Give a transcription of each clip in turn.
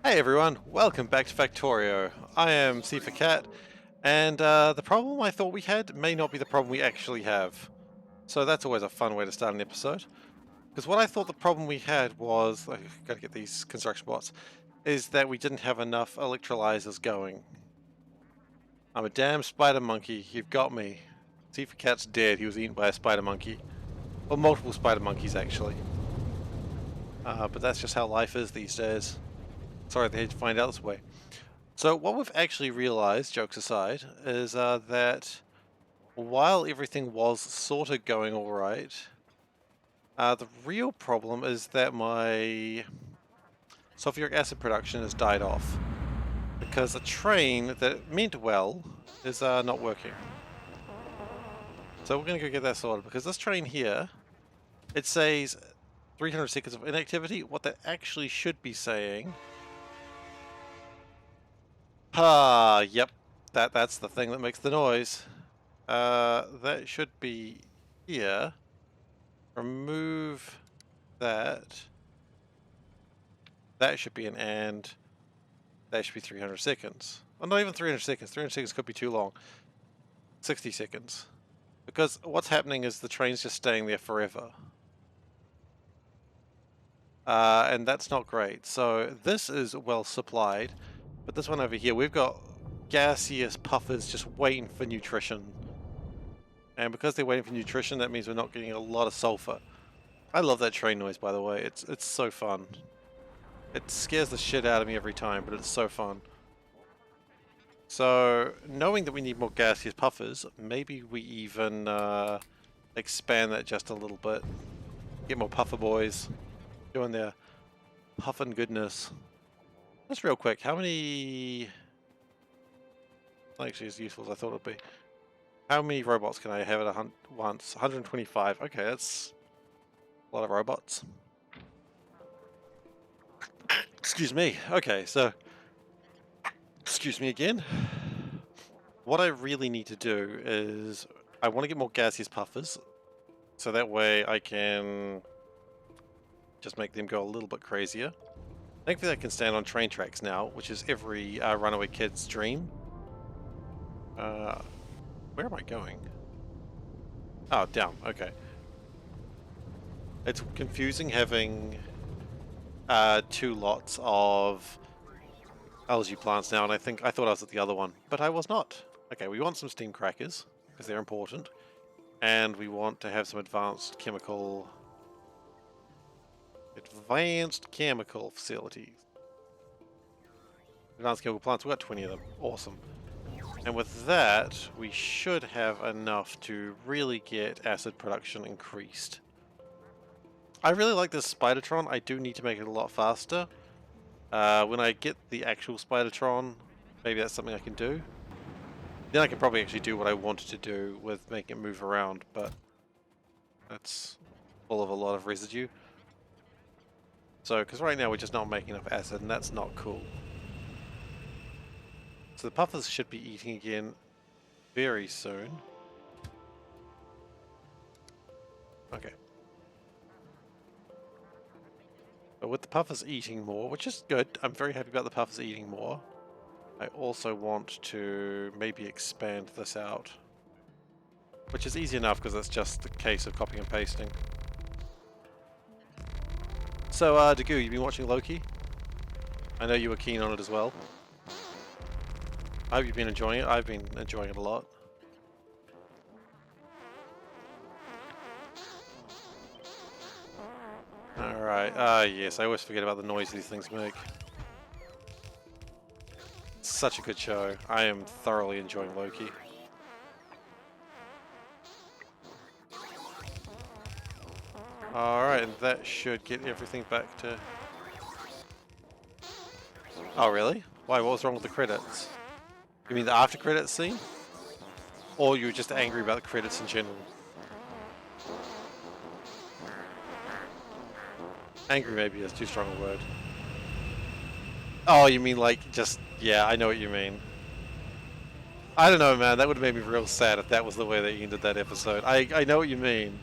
Hey everyone, welcome back to Factorio. I am SeiferKatt, and the problem I thought we had may not be the problem we actually have. So that's always a fun way to start an episode. Because what I thought the problem we had was, I gotta get these construction bots, is that we didn't have enough electrolyzers going. I'm a damn spider monkey, you've got me. SeiferKatt's dead, he was eaten by a spider monkey. Well, multiple spider monkeys actually. But that's just how life is these days. Sorry they had to find out this way. So what we've actually realized, jokes aside, is that while everything was sort of going all right, the real problem is that my sulfuric acid production has died off because a train that meant well is not working. So we're going to go get that sorted because this train here, it says 300 seconds of inactivity. What that actually should be saying... yep, that's the thing that makes the noise. That should be here. Remove that. That should be an and. That should be 300 seconds. Well, not even 300 seconds. 300 seconds could be too long. 60 seconds. Because what's happening is the train's just staying there forever. And that's not great. So this is well supplied. But this one over here, we've got gaseous puffers just waiting for nutrition. And because they're waiting for nutrition, that means we're not getting a lot of sulfur. I love that train noise, by the way. It's so fun. It scares the shit out of me every time, but it's so fun. So, knowing that we need more gaseous puffers, maybe we even expand that just a little bit. Get more puffer boys doing their puffin' goodness. Just real quick, how many... Not actually as useful as I thought it would be. How many robots can I have at once? 125. Okay, that's a lot of robots. Excuse me. Okay, so... Excuse me again. What I really need to do is... I want to get more gaseous puffers. So that way I can... just make them go a little bit crazier. Thankfully I can stand on train tracks now, which is every runaway kid's dream. Where am I going? Oh, down. Okay. It's confusing having two lots of algae plants now, and I thought I was at the other one, but I was not. Okay, we want some steam crackers because they're important, and we want to have some advanced chemical facilities. Advanced chemical plants. We've got 20 of them. Awesome. And with that, we should have enough to really get acid production increased. I really like this Spidertron. I do need to make it a lot faster. When I get the actual Spidertron, maybe that's something I can do. Then I can probably actually do what I wanted to do with making it move around, but that's full of a lot of residue. So, because right now we're just not making enough acid, and that's not cool. So the puffers should be eating again very soon. Okay. But with the puffers eating more, which is good, I'm very happy about the puffers eating more. I also want to maybe expand this out. Which is easy enough because it's just the case of copying and pasting. So, Dagu, you've been watching Loki? I know you were keen on it as well. I hope you've been enjoying it. I've been enjoying it a lot. Alright, yes, I always forget about the noise these things make. It's such a good show. I am thoroughly enjoying Loki. Alright, and that should get everything back to... Oh, really? Why, what was wrong with the credits? You mean the after credits scene? Or you were just angry about the credits in general? Angry maybe is too strong a word. Oh, you mean like just... Yeah, I know what you mean. I don't know, man. That would have made me real sad if that was the way they ended that episode. I know what you mean.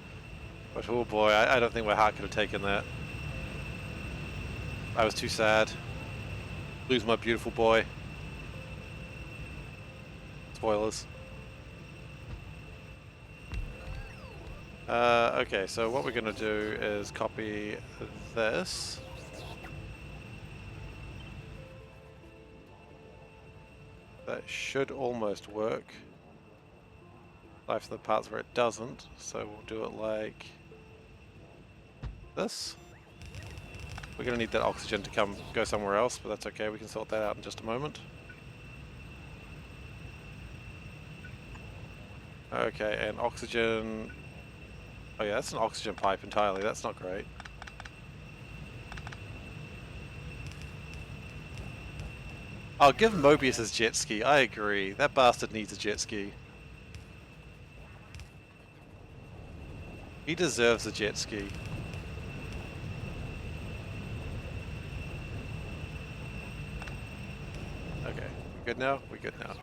But oh boy, I don't think my heart could have taken that. I was too sad. Lose my beautiful boy. Spoilers. Okay, so what we're gonna do is copy this. That should almost work. Aside from the parts where it doesn't, so we'll do it like this. We're gonna need that oxygen to go somewhere else, but that's okay, we can sort that out in just a moment. Okay, and oxygen... Oh yeah, that's an oxygen pipe entirely, that's not great. I'll give Mobius his jet ski, I agree. That bastard needs a jet ski. He deserves a jet ski. Okay, we good now? We good now.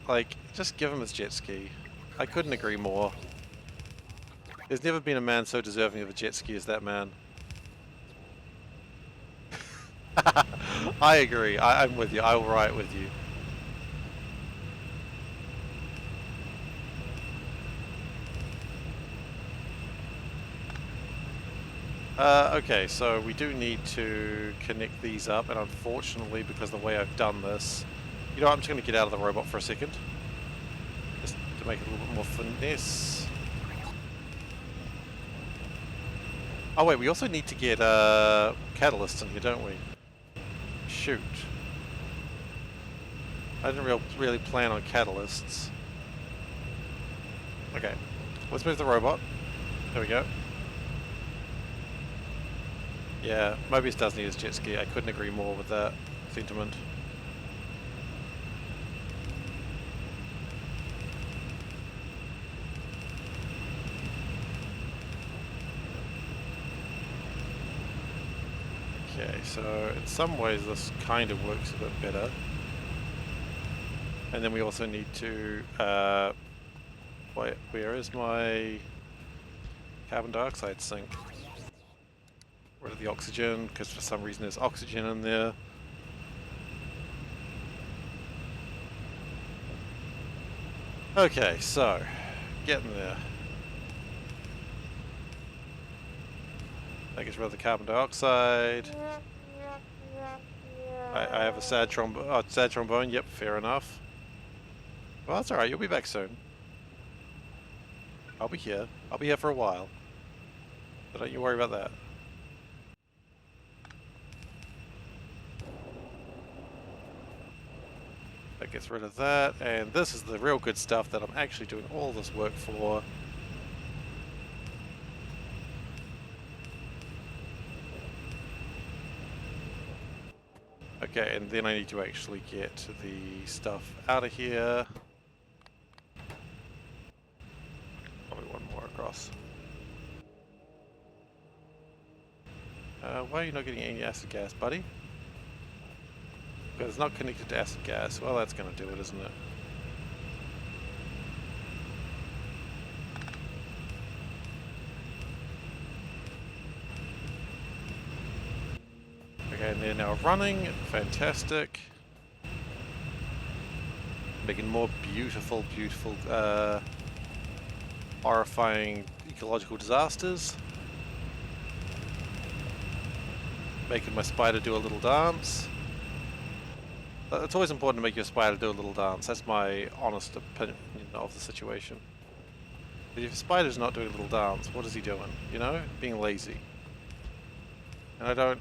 Like, just give him his jet ski. I couldn't agree more. There's never been a man so deserving of a jet ski as that man. I agree. I'm with you. I will ride with you. Okay, so we do need to connect these up, and unfortunately, because of the way I've done this, you know what, I'm just going to get out of the robot for a second. Just to make it a little bit more finesse. Oh wait, we also need to get catalysts in here, don't we? Shoot. I didn't really plan on catalysts. Okay, let's move the robot. There we go. Yeah, Mobius does need his jet ski. I couldn't agree more with that sentiment. Okay, so in some ways this kind of works a bit better. And then we also need to... wait, where is my carbon dioxide sink? Rid of the oxygen, because for some reason there's oxygen in there. Okay, so, getting there. That gets rid of the carbon dioxide. I have a sad trombone, yep, fair enough. Well, that's alright, you'll be back soon. I'll be here. I'll be here for a while. So don't you worry about that. That gets rid of that, and this is the real good stuff that I'm actually doing all this work for. Okay, and then I need to actually get the stuff out of here. Probably one more across. Why are you not getting any acid gas, buddy? Because it's not connected to acid gas. Well, that's going to do it, isn't it? Okay, and they're now running. Fantastic. Making more beautiful, horrifying ecological disasters. Making my spider do a little dance. It's always important to make your spider do a little dance. That's my honest opinion of the situation. If your spider's not doing a little dance, what is he doing? You know? Being lazy. And I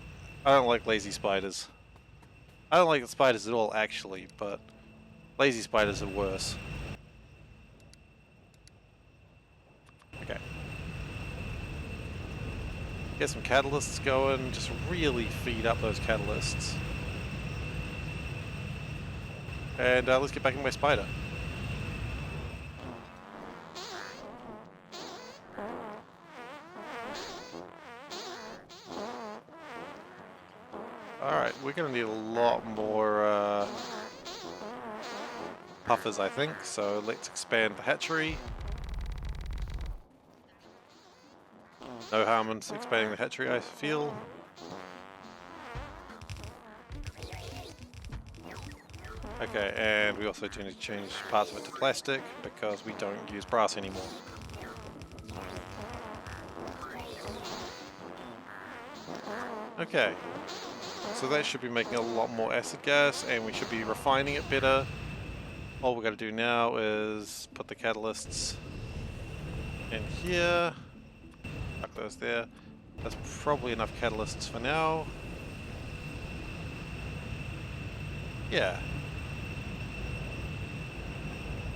don't like lazy spiders. I don't like the spiders at all, actually, but lazy spiders are worse. Okay. Get some catalysts going, just really feed up those catalysts. And let's get back in my spider. Alright, we're going to need a lot more puffers, I think, so let's expand the hatchery. No harm in expanding the hatchery, I feel. Okay, and we also do need to change parts of it to plastic because we don't use brass anymore. Okay, so that should be making a lot more acid gas, and we should be refining it better. All we're going to do now is put the catalysts in here. Tuck those there. That's probably enough catalysts for now. Yeah.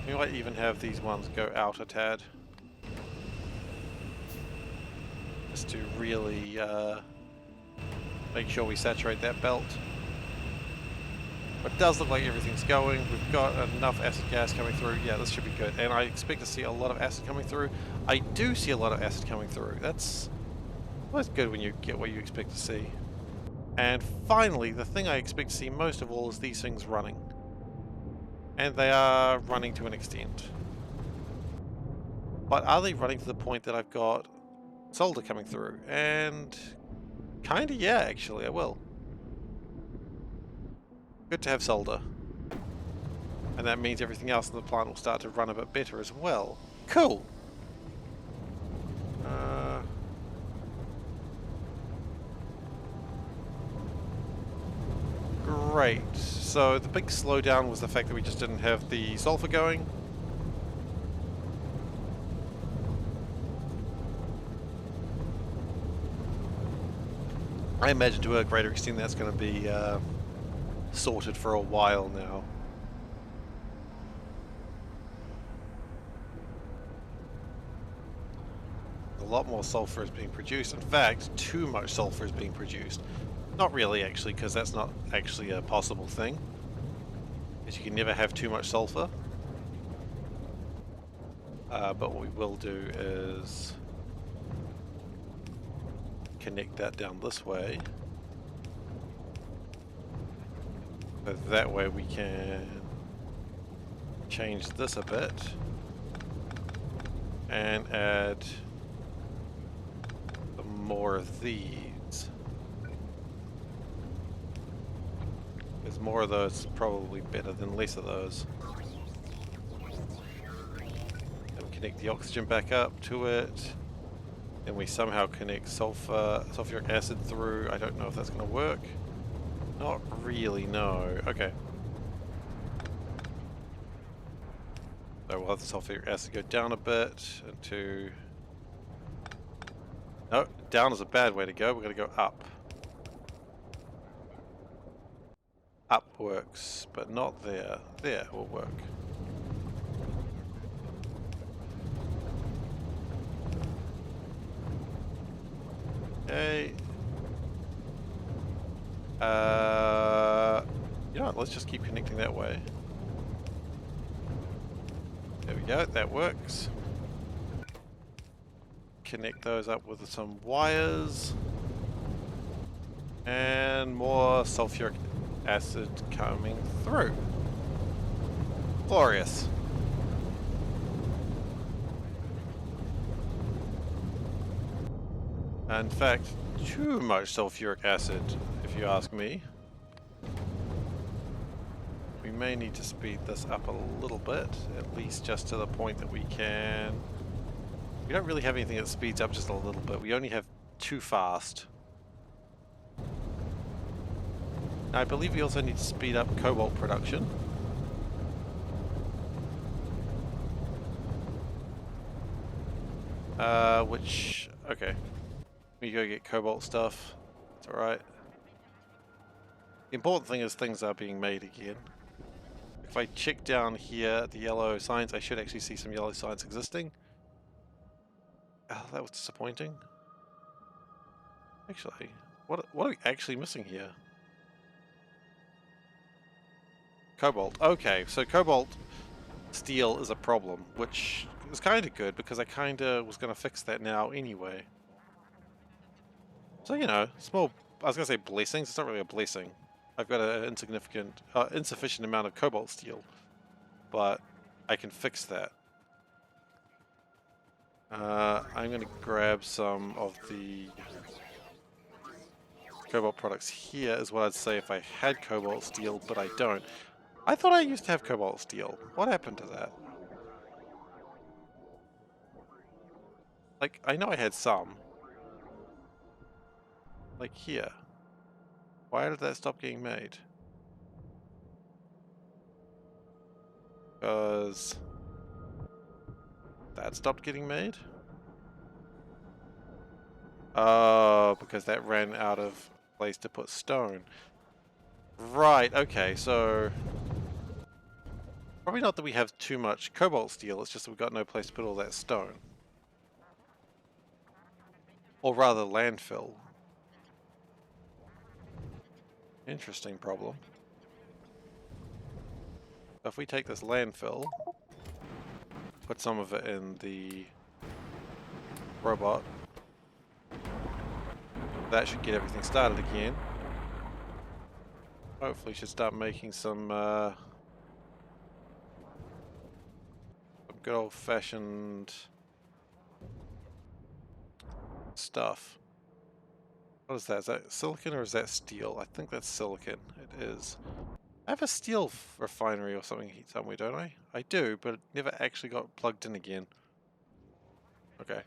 We might even have these ones go out a tad. Just to really make sure we saturate that belt. But it does look like everything's going. We've got enough acid gas coming through. Yeah, this should be good. And I expect to see a lot of acid coming through. I do see a lot of acid coming through. That's always good when you get what you expect to see. And finally, the thing I expect to see most of all is these things running. And they are running to an extent. But are they running to the point that I've got solder coming through? And kinda yeah, actually, I will. Good to have solder. And that means everything else in the plant will start to run a bit better as well. Cool! Great. So the big slowdown was the fact that we just didn't have the sulfur going. I imagine to a greater extent that's going to be sorted for a while now. A lot more sulfur is being produced. In fact, too much sulfur is being produced. Not really, actually, because that's not actually a possible thing. Because you can never have too much sulfur. But what we will do is connect that down this way. So that way we can change this a bit and add some more of these. Because more of those is probably better than less of those. And connect the oxygen back up to it. Then we somehow connect sulfuric acid through. I don't know if that's going to work. Not really, no. Okay. So we'll have the sulfuric acid go down a bit into... No, down is a bad way to go. We're going to go up. Up works, but not there. There will work. Okay. You know what, let's just keep connecting that way. There we go, that works. Connect those up with some wires. And more sulfuric acid coming through. Glorious. In fact, too much sulfuric acid, if you ask me. We may need to speed this up a little bit, at least just to the point that we can... We don't really have anything that speeds up just a little bit. We only have too fast. Now, I believe we also need to speed up cobalt production. Okay. We go get cobalt stuff. It's alright. The important thing is things are being made again. If I check down here, the yellow signs, I should actually see some yellow signs existing. Oh, that was disappointing. Actually, what are we actually missing here? Cobalt. Okay, so cobalt steel is a problem, which is kind of good because I kind of was going to fix that now anyway. So, you know, small, I was going to say blessings, it's not really a blessing. I've got an insufficient amount of cobalt steel, but I can fix that. I'm going to grab some of the cobalt products here, is what I'd say if I had cobalt steel, but I don't. I thought I used to have cobalt steel. What happened to that? Like, I know I had some. Like here. Why did that stop getting made? Because that stopped getting made? Oh, because that ran out of place to put stone. Right, okay, so probably not that we have too much cobalt steel, it's just that we've got no place to put all that stone. Or rather, landfill. Interesting problem. If we take this landfill, put some of it in the robot, that should get everything started again. Hopefully should start making some good old-fashioned stuff. What is that? Is that silicon or is that steel? I think that's silicon. It is. I have a steel refinery or something somewhere, don't I? I do, but it never actually got plugged in again. Okay.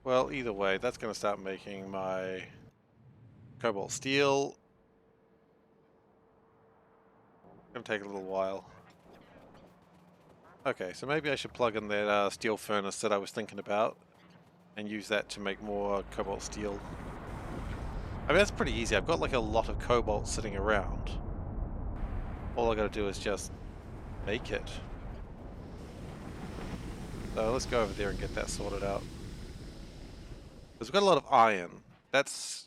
Well, either way, that's going to start making my cobalt steel. Going to take a little while. Okay, so maybe I should plug in that steel furnace that I was thinking about and use that to make more cobalt steel. I mean, that's pretty easy. I've got like a lot of cobalt sitting around. All I gotta do is just make it. So let's go over there and get that sorted out. Because we've got a lot of iron. That's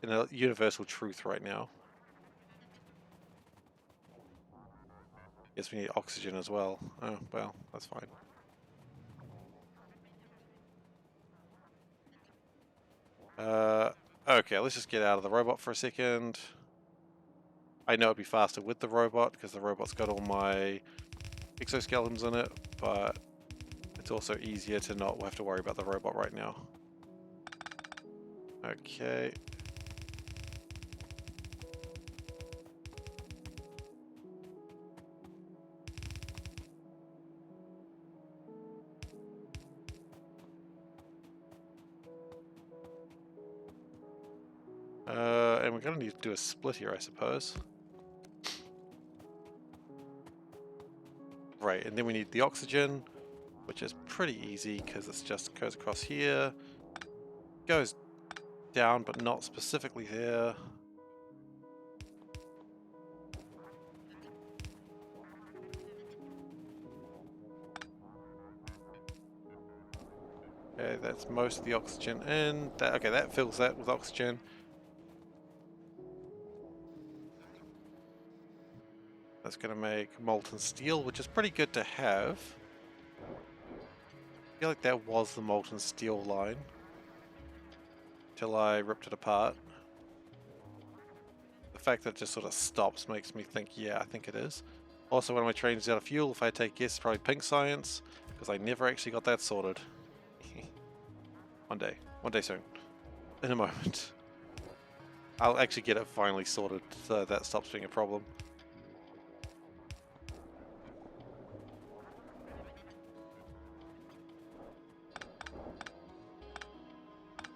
a universal truth right now. Guess we need oxygen as well. Oh, well, that's fine. Okay, let's just get out of the robot for a second. I know it'd be faster with the robot because the robot's got all my exoskeletons in it, but it's also easier to not have to worry about the robot right now. Okay. And we're going to need to do a split here, I suppose. Right, and then we need the oxygen, which is pretty easy because it just goes across here, goes down, but not specifically there. Okay, that's most of the oxygen in. Okay, that fills that with oxygen. That's going to make molten steel, which is pretty good to have. I feel like that was the molten steel line. Till I ripped it apart. The fact that it just sort of stops makes me think, yeah, I think it is. Also, when my train's out of fuel, if I take a guess, it's probably pink science, because I never actually got that sorted. One day soon. In a moment. I'll actually get it finally sorted so that stops being a problem.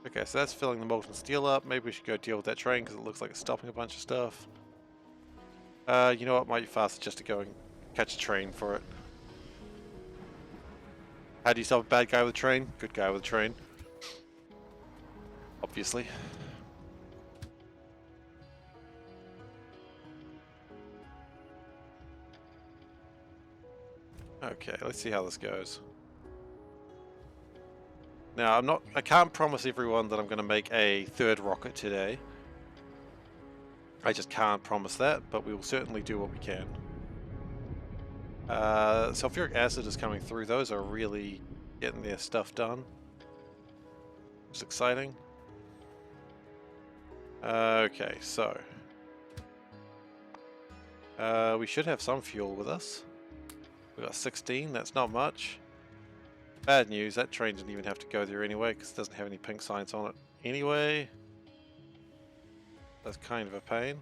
Okay, so that's filling the molten steel up. Maybe we should go deal with that train because it looks like it's stopping a bunch of stuff. You know what? Might be faster just to go and catch a train for it. How do you stop a bad guy with a train? Good guy with a train. Obviously. Okay, let's see how this goes. Now, I can't promise everyone that I'm going to make a third rocket today. I just can't promise that, but we will certainly do what we can. Sulfuric acid is coming through. Those are really getting their stuff done. It's exciting. Okay, so We should have some fuel with us. We got 16, that's not much. Bad news, that train didn't even have to go there anyway because it doesn't have any pink signs on it anyway. That's kind of a pain.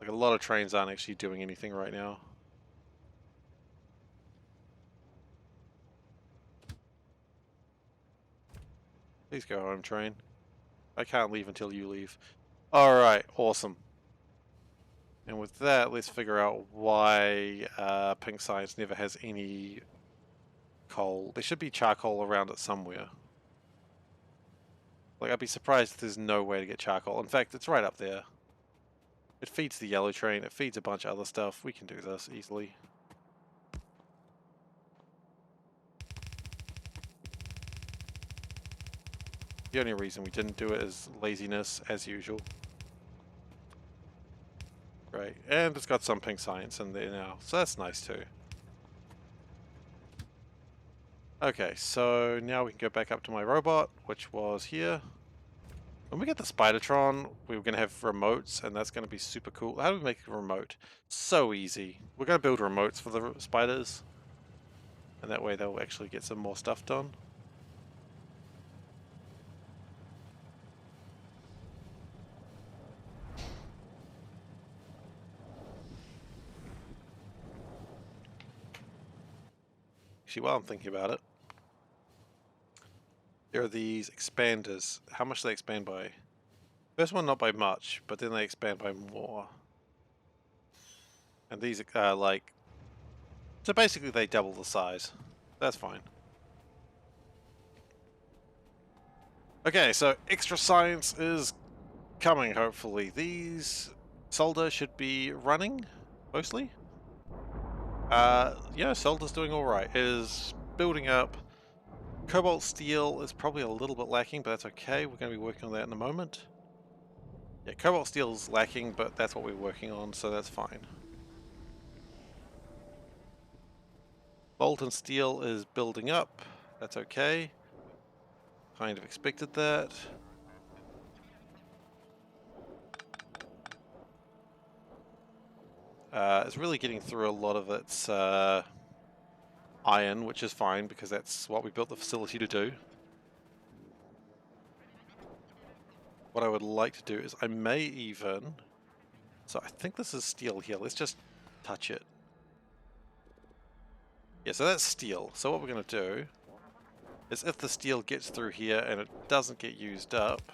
Like, a lot of trains aren't actually doing anything right now. Please go home, train. I can't leave until you leave. Alright, awesome. And with that, let's figure out why Pink Science never has any coal. There should be charcoal around it somewhere. Like, I'd be surprised if there's no way to get charcoal. In fact, it's right up there. It feeds the yellow train, it feeds a bunch of other stuff. We can do this easily. The only reason we didn't do it is laziness, as usual. Right, and it's got some pink science in there now, so that's nice too. Okay, so now we can go back up to my robot, which was here. When we get the Spidertron, we were going to have remotes, and that's going to be super cool. How do we make a remote? So easy. We're going to build remotes for the spiders, and that way they'll actually get some more stuff done. Actually, while I'm thinking about it, there are these expanders. How much do they expand by? First one, not by much, but then they expand by more. And these are like... So basically they double the size. That's fine. Okay, so extra science is coming, hopefully. These solder should be running, mostly. Yeah, solder's doing alright. It is building up. Cobalt steel is probably a little bit lacking, but that's okay. We're going to be working on that in a moment. Yeah, cobalt steel is lacking, but that's what we're working on, so that's fine. Molten steel is building up. That's okay. Kind of expected that. It's really getting through a lot of its iron, which is fine because that's what we built the facility to do. What I would like to do is I may even... So I think this is steel here. Let's just touch it. Yeah, so that's steel. So what we're going to do is if the steel gets through here and it doesn't get used up...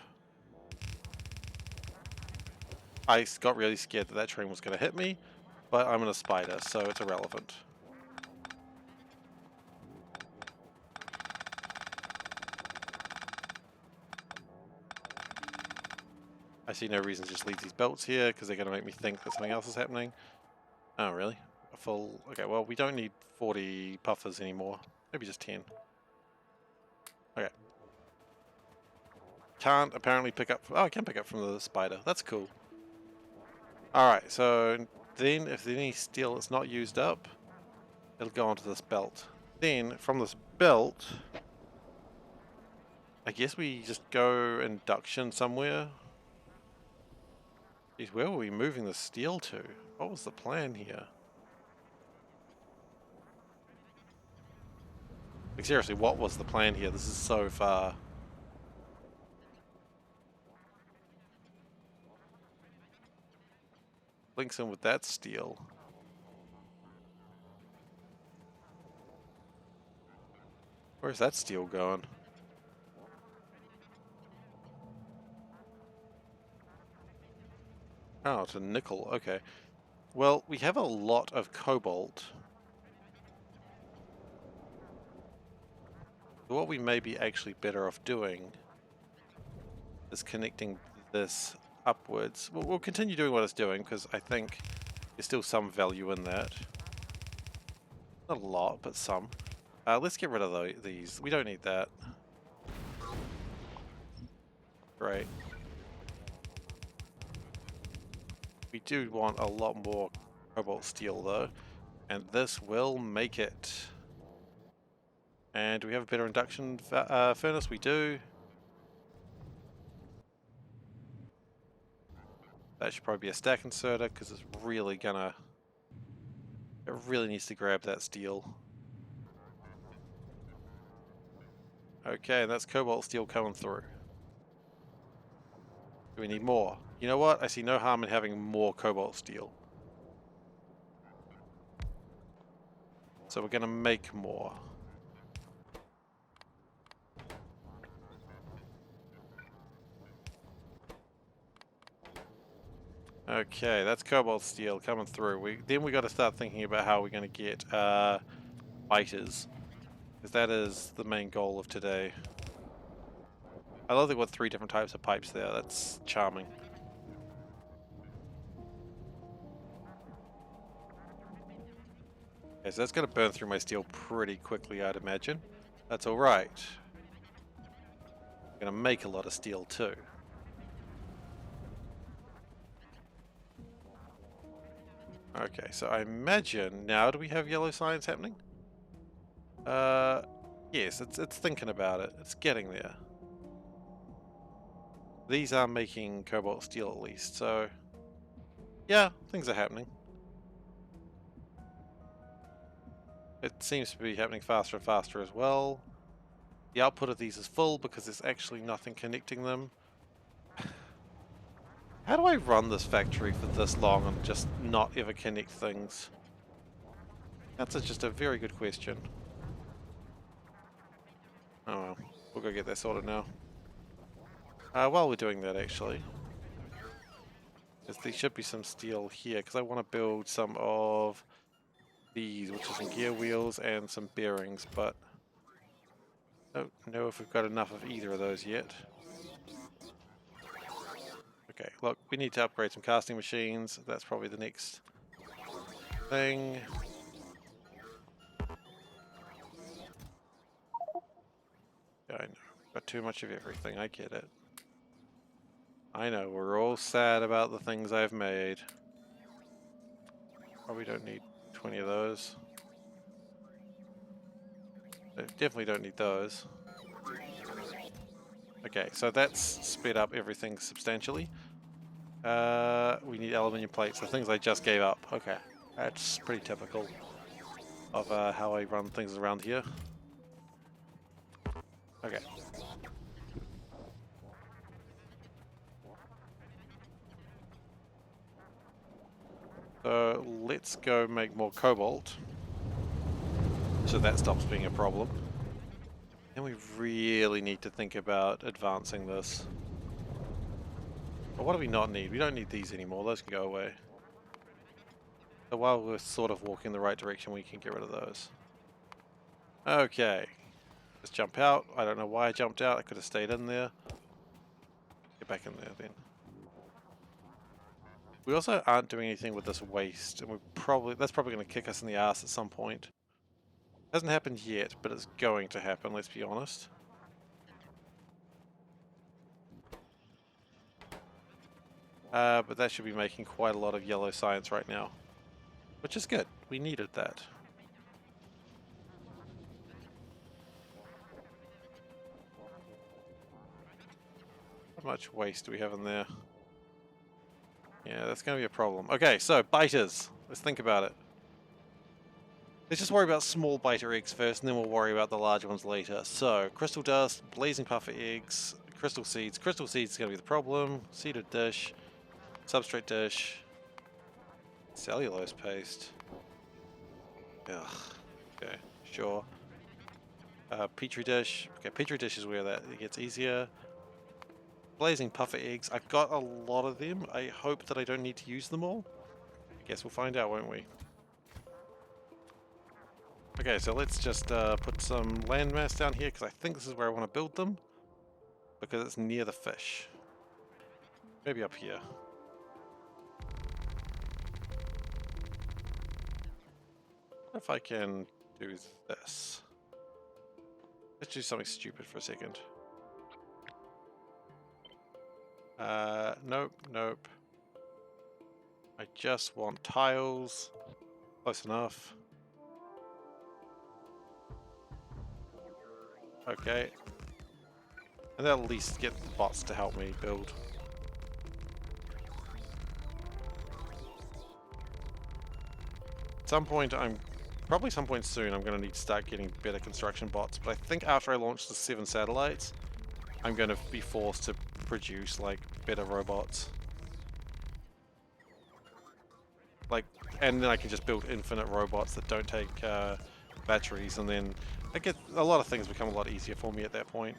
I got really scared that that train was going to hit me, but I'm in a spider, so it's irrelevant. I see no reason to just leave these belts here, because they're going to make me think that something else is happening. Oh, really? A full... Okay, well, we don't need 40 puffers anymore. Maybe just 10. Okay. Can't apparently pick up... Oh, I can pick up from the spider. That's cool. Alright, so then if there's any steel that's not used up, it'll go onto this belt. Then, from this belt, I guess we just go induction somewhere. Geez, where were we moving the steel to? What was the plan here? Like, seriously, what was the plan here? This is so far. Links in with that steel. Where's that steel going? Oh, to nickel. Okay. Well, we have a lot of cobalt. What we may be actually better off doing is connecting this upwards. We'll continue doing what it's doing because I think there's still some value in that. Not a lot, but some. Let's get rid of these. We don't need that. Great. We do want a lot more cobalt steel though, and this will make it. And do we have a better induction furnace? We do. That should probably be a stack inserter because it's really gonna... It really needs to grab that steel. Okay, that's cobalt steel coming through. Do we need more? You know what? I see no harm in having more cobalt steel. So we're gonna make more. Okay, that's cobalt steel coming through. Then we got to start thinking about how we're going to get biters, because that is the main goal of today. I love that we've got 3 different types of pipes there. That's charming. Okay, so that's going to burn through my steel pretty quickly, I'd imagine. That's all right. I'm going to make a lot of steel too. Okay, so I imagine now, do we have yellow science happening? Yes, it's thinking about it. It's getting there. These are making cobalt steel at least, so yeah, things are happening. It seems to be happening faster and faster as well. The output of these is full because there's actually nothing connecting them. How do I run this factory for this long and just not ever connect things? That's just a very good question. Oh well, we'll go get that sorted now. While we're doing that actually, there should be some steel here because I want to build some of these, which is some gear wheels and some bearings, but I don't know if we've got enough of either of those yet. Okay, look, we need to upgrade some casting machines. That's probably the next thing. Yeah, I know. Got too much of everything. I get it. I know, we're all sad about the things I've made. Probably don't need 20 of those. I definitely don't need those. Okay, so that's sped up everything substantially. We need aluminium plates, the things I just gave up. Okay, that's pretty typical of how I run things around here. Okay. So let's go make more cobalt, so that stops being a problem. And we really need to think about advancing this. But what do we not need? We don't need these anymore, those can go away. So while we're sort of walking in the right direction, we can get rid of those. Okay. Let's jump out. I don't know why I jumped out, I could have stayed in there. Get back in there then. We also aren't doing anything with this waste, and that's probably going to kick us in the ass at some point. Hasn't happened yet, but it's going to happen, let's be honest. But that should be making quite a lot of yellow science right now, which is good. We needed that. How much waste do we have in there? Yeah, that's going to be a problem. Okay, so biters. Let's think about it. Let's just worry about small biter eggs first, and then we'll worry about the large ones later. So, crystal dust, blazing puffer eggs, crystal seeds. Crystal seeds is going to be the problem. Seeded dish, substrate dish, cellulose paste. Ugh. Okay, sure. Petri dish. Okay, petri dish is where that gets easier. Blazing puffer eggs. I've got a lot of them. I hope that I don't need to use them all. I guess we'll find out, won't we? Okay, so let's just put some landmass down here, because I think this is where I want to build them. Because it's near the fish. Maybe up here. If I can do this. Let's do something stupid for a second. Nope, nope. I just want tiles. Close enough. Okay. And that'll at least get the bots to help me build. some point, probably some point soon, I'm going to need to start getting better construction bots. But I think after I launch the 7 satellites, I'm going to be forced to produce like better robots. Like, and then I can just build infinite robots that don't take batteries, and then a lot of things become a lot easier for me at that point.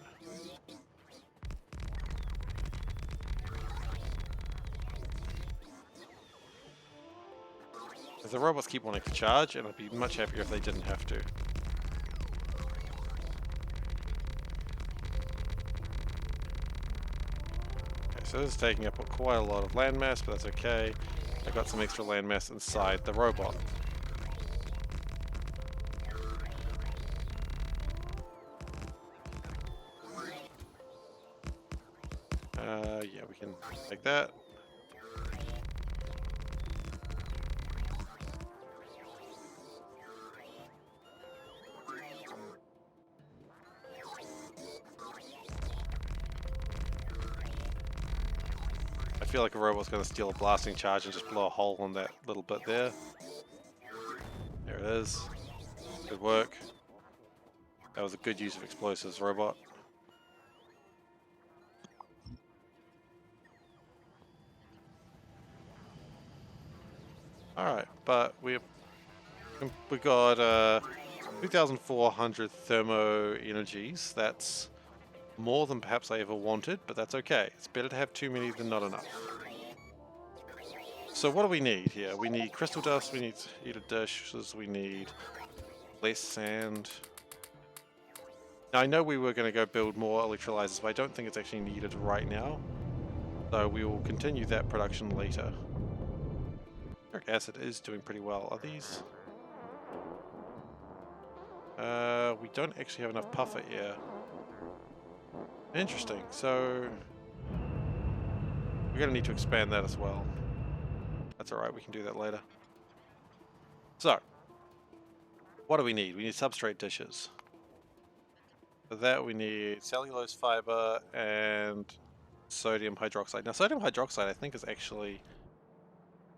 Because the robots keep wanting to charge, and I'd be much happier if they didn't have to. Okay, so this is taking up quite a lot of landmass, but that's okay. I got some extra landmass inside the robot. Yeah, we can take that. I feel like a robot's going to steal a blasting charge and just blow a hole on that little bit there. There it is. Good work. That was a good use of explosives, robot. Alright, but we got 2,400 thermo energies. That's more than perhaps I ever wanted, but that's okay. It's better to have too many than not enough. So what do we need here? We need crystal dust, we need heated dishes, we need less sand. Now I know we were going to go build more electrolyzers, but I don't think it's actually needed right now. So we will continue that production later. Uric acid is doing pretty well. Are these? We don't actually have enough puffer here. Interesting. So we're going to need to expand that as well. That's alright, we can do that later. So, what do we need? We need substrate dishes. For that we need cellulose fiber and sodium hydroxide. Now sodium hydroxide I think is actually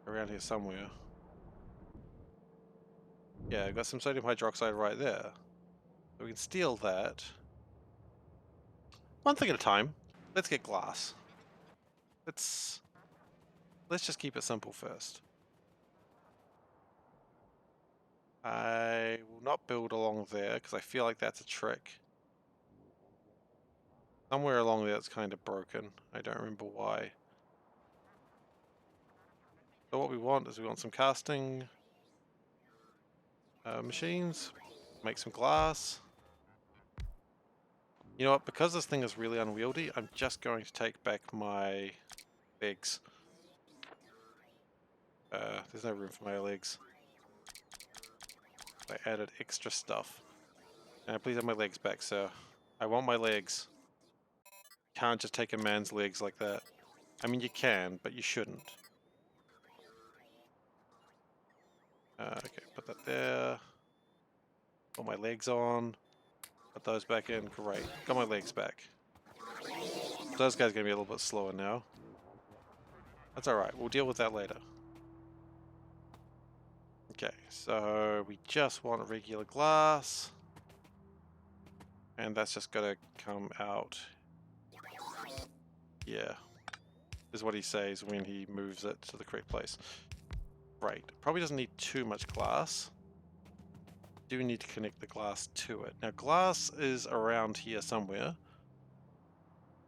around here somewhere. Yeah, I've got some sodium hydroxide right there. So we can steal that. One thing at a time. Let's get glass. Let's just keep it simple first. I will not build along there because I feel like that's a trick. Somewhere along there it's kind of broken. I don't remember why. So what we want is we want some casting machines. Make some glass. You know what? Because this thing is really unwieldy, I'm just going to take back my legs. There's no room for my legs. I added extra stuff. Please have my legs back, sir. I want my legs. Can't just take a man's legs like that. I mean, you can, but you shouldn't. Okay, put that there. Put my legs on. Put those back in. Great. Got my legs back. Those guys are going to be a little bit slower now. That's alright. We'll deal with that later. Okay, so we just want regular glass. And that's just got to come out. Yeah. Is what he says when he moves it to the correct place. Right. Probably doesn't need too much glass. Do need to connect the glass to it. Now glass is around here somewhere.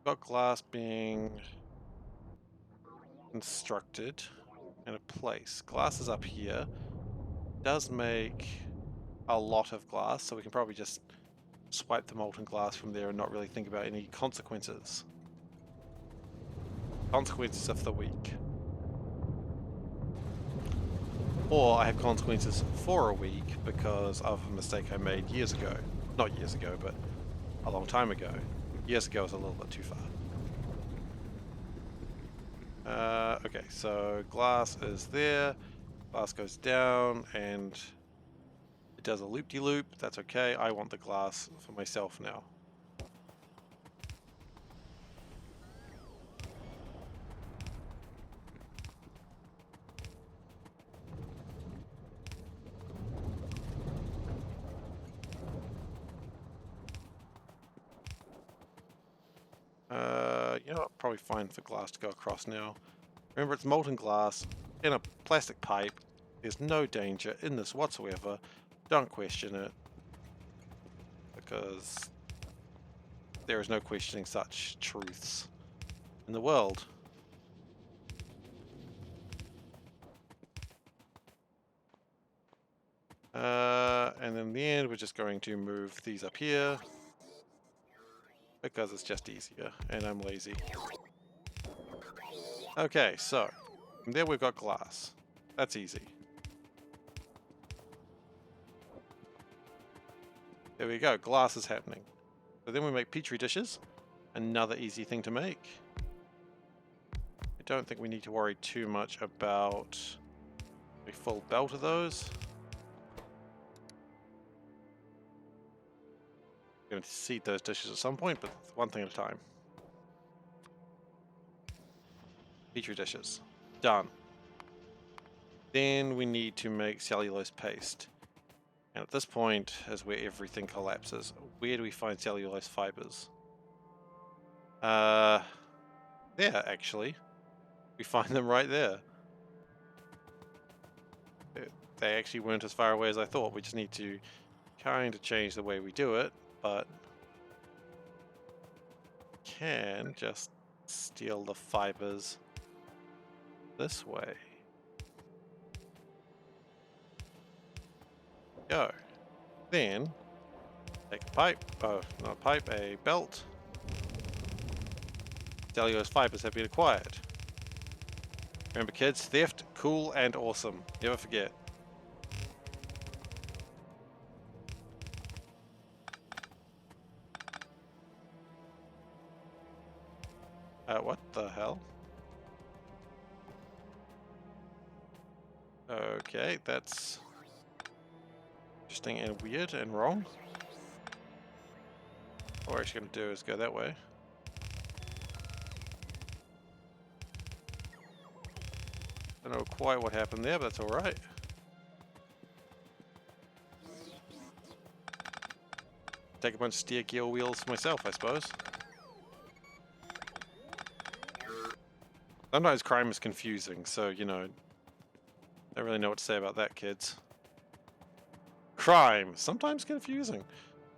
Got glass being constructed in a place. Glass is up here. Does make a lot of glass, so we can probably just swipe the molten glass from there and not really think about any consequences. Consequences of the week. Or I have consequences for a week because of a mistake I made years ago. Not years ago, but a long time ago. Years ago is a little bit too far. Okay, so glass is there. Glass goes down and it does a loop-de-loop. That's okay. I want the glass for myself now. you know what? Probably fine for glass to go across now. Remember, it's molten glass in a plastic pipe. There's no danger in this whatsoever. Don't question it, because there is no questioning such truths in the world. And in the end, we're just going to move these up here, because it's just easier, and I'm lazy. Okay, so, from there we've got glass. That's easy. There we go, glass is happening. So then we make petri dishes, another easy thing to make. I don't think we need to worry too much about a full belt of those. I'm going to seed those dishes at some point, but one thing at a time. Petri dishes. Done. Then we need to make cellulose paste. And at this point is where everything collapses. Where do we find cellulose fibers? There, actually. We find them right there. They actually weren't as far away as I thought. We just need to kind of change the way we do it, but can just steal the fibers this way. Go. Then take a pipe, oh, not a pipe, a belt. Cellulose fibers have been acquired. Remember kids, theft, cool and awesome. Never forget. What the hell? Okay, that's interesting and weird and wrong. What we're actually going to do is go that way. Don't know quite what happened there, but that's alright. Take a bunch of steer gear wheels myself, I suppose. Sometimes crime is confusing, so, you know, don't really know what to say about that, kids. Crime! Sometimes confusing.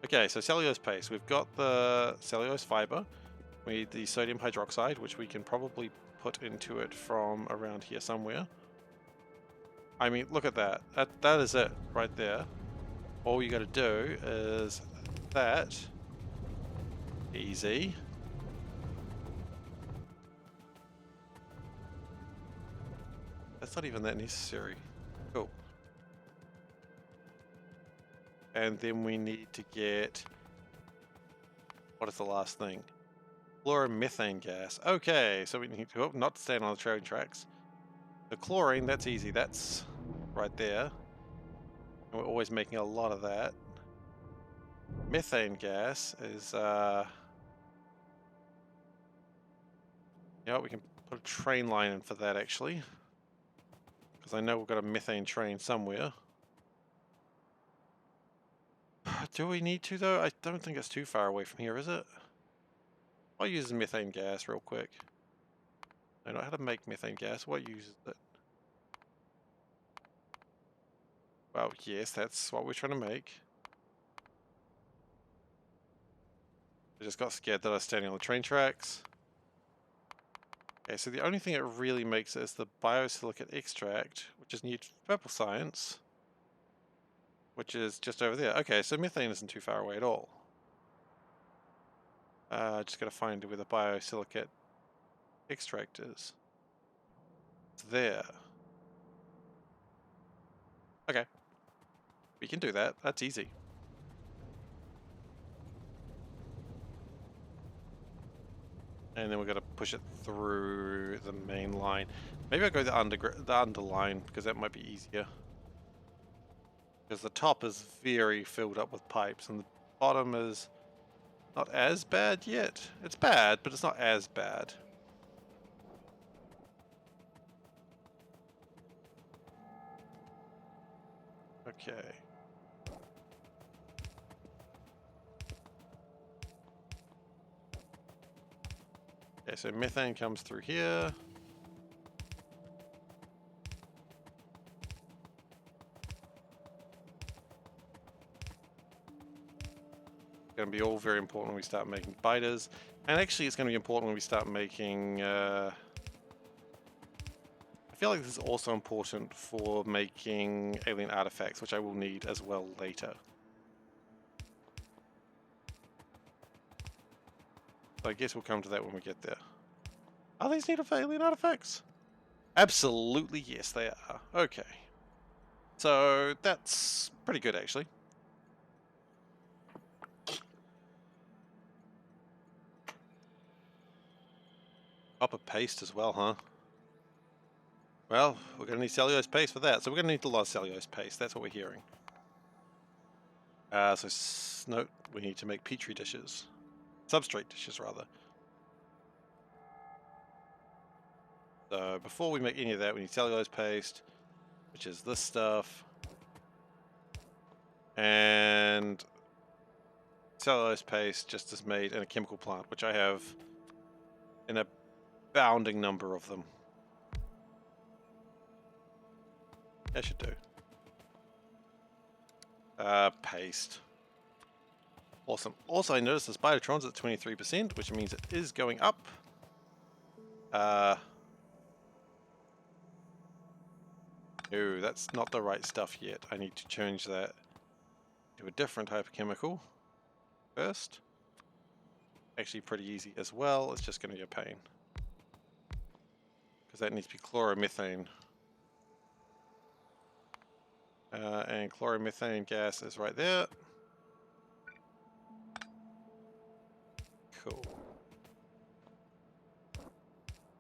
Okay, so cellulose paste. We've got the cellulose fiber. We need the sodium hydroxide, which we can probably put into it from around here somewhere. I mean, look at that. That is it, right there. All you gotta do is that. Easy. That's not even that necessary. Cool. And then we need to get... what is the last thing? Chloromethane gas. Okay, so we need to not stand on the train tracks. The chlorine, that's easy. That's right there. And we're always making a lot of that. Methane gas is... yeah, we can put a train line in for that, actually. Because I know we've got a methane train somewhere. Do we need to, though? I don't think it's too far away from here, is it? I'll use methane gas real quick. I know how to make methane gas. What uses it? Well, yes, that's what we're trying to make. I just got scared that I was standing on the train tracks. Okay, so the only thing it really makes is the biosilicate extract, which is new to purple science, which is just over there. Okay, so methane isn't too far away at all. Just gotta find where the biosilicate extract is. It's there. Okay. We can do that. That's easy. And then we've got to push it through the main line. Maybe I'll go the underline, because that might be easier. Because the top is very filled up with pipes, and the bottom is not as bad yet. It's bad, but it's not as bad. Okay. Okay, so methane comes through here. Going to be all very important when we start making biters, and actually it's going to be important when we start making I feel like this is also important for making alien artifacts, which I will need as well later. So I guess we'll come to that when we get there. Are these needed for alien artifacts? Absolutely yes they are. Okay, so that's pretty good actually. Copper paste as well, huh? Well, we're going to need cellulose paste for that, so we're going to need a lot of cellulose paste. That's what we're hearing. Note, we need to make petri dishes. Substrate dishes, rather. So before we make any of that, we need cellulose paste, which is this stuff. And cellulose paste just is made in a chemical plant, which I have in a bounding number of them. That should do. Paste. Awesome. Also, I noticed the Spidertron's at 23%, which means it is going up. No, that's not the right stuff yet. I need to change that to a different type of chemical first. Actually pretty easy as well. It's just going to be a pain. Because that needs to be chloromethane. And chloromethane gas is right there. Cool.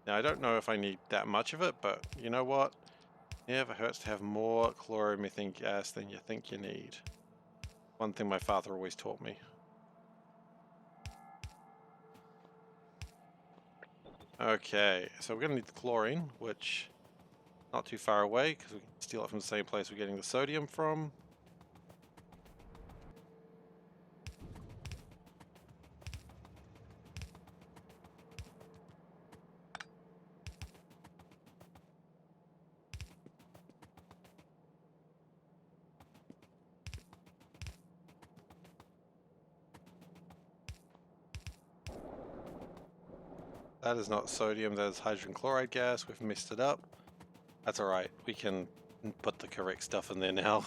Now I don't know if I need that much of it, but you know what? It never hurts to have more chloromethane gas than you think you need. One thing my father always taught me. Okay, so we're going to need the chlorine, which not too far away because we can steal it from the same place we're getting the sodium from. That is not sodium, that is hydrogen chloride gas. We've messed it up. That's alright, we can put the correct stuff in there now.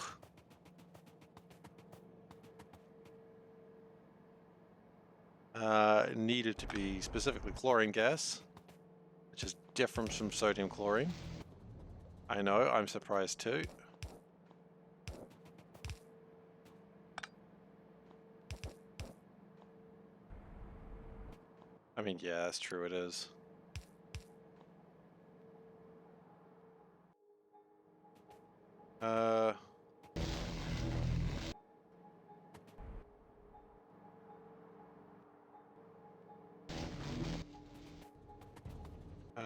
It needed to be specifically chlorine gas, which is different from sodium chlorine. I know, I'm surprised too. I mean, yeah, that's true, it is.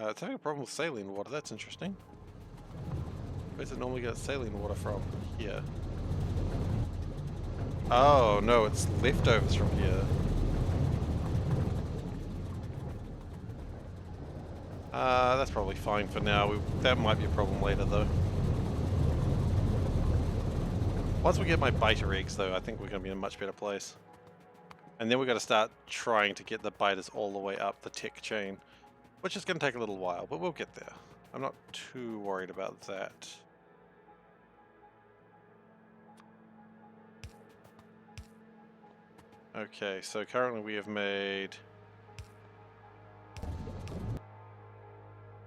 It's having a problem with saline water, that's interesting. Where's it normally get saline water from? Here. Oh, no, it's leftovers from here. That's probably fine for now. That might be a problem later, though. Once we get my biter eggs, though, I think we're going to be in a much better place. And then we've got to start trying to get the biters all the way up the tech chain, which is going to take a little while, but we'll get there. I'm not too worried about that. Okay, so currently we have made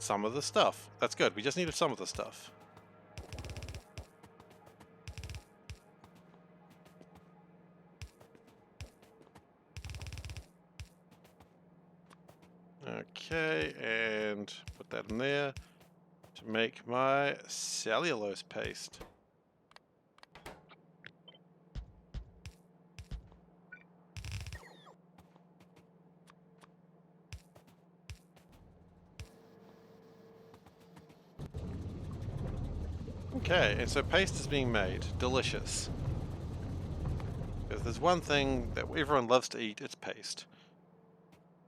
some of the stuff. That's good. We just needed some of the stuff. Okay, and put that in there to make my cellulose paste. Okay, and so paste is being made. Delicious. If there's one thing that everyone loves to eat, it's paste.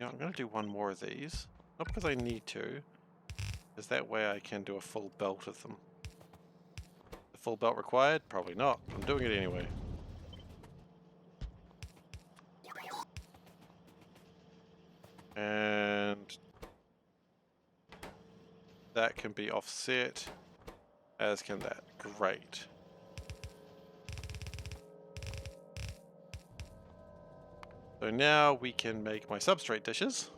Yeah, I'm going to do one more of these. Not because I need to, because that way I can do a full belt of them. The full belt required? Probably not. I'm doing it anyway. And that can be offset, as can that. Great. So now we can make my substrate dishes.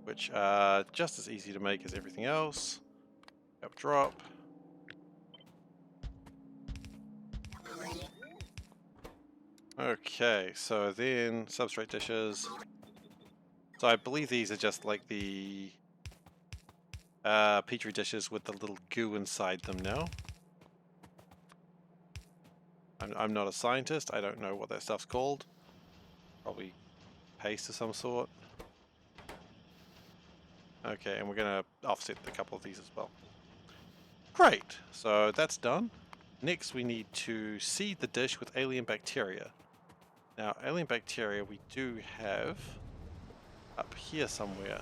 Which are just as easy to make as everything else. Up drop. Okay, so then substrate dishes. So I believe these are just like the petri dishes with the little goo inside them now. I'm not a scientist. I don't know what that stuff's called. Probably paste of some sort. Okay, and we're going to offset a couple of these as well. Great, so that's done. Next we need to seed the dish with alien bacteria. Now, alien bacteria we do have up here somewhere.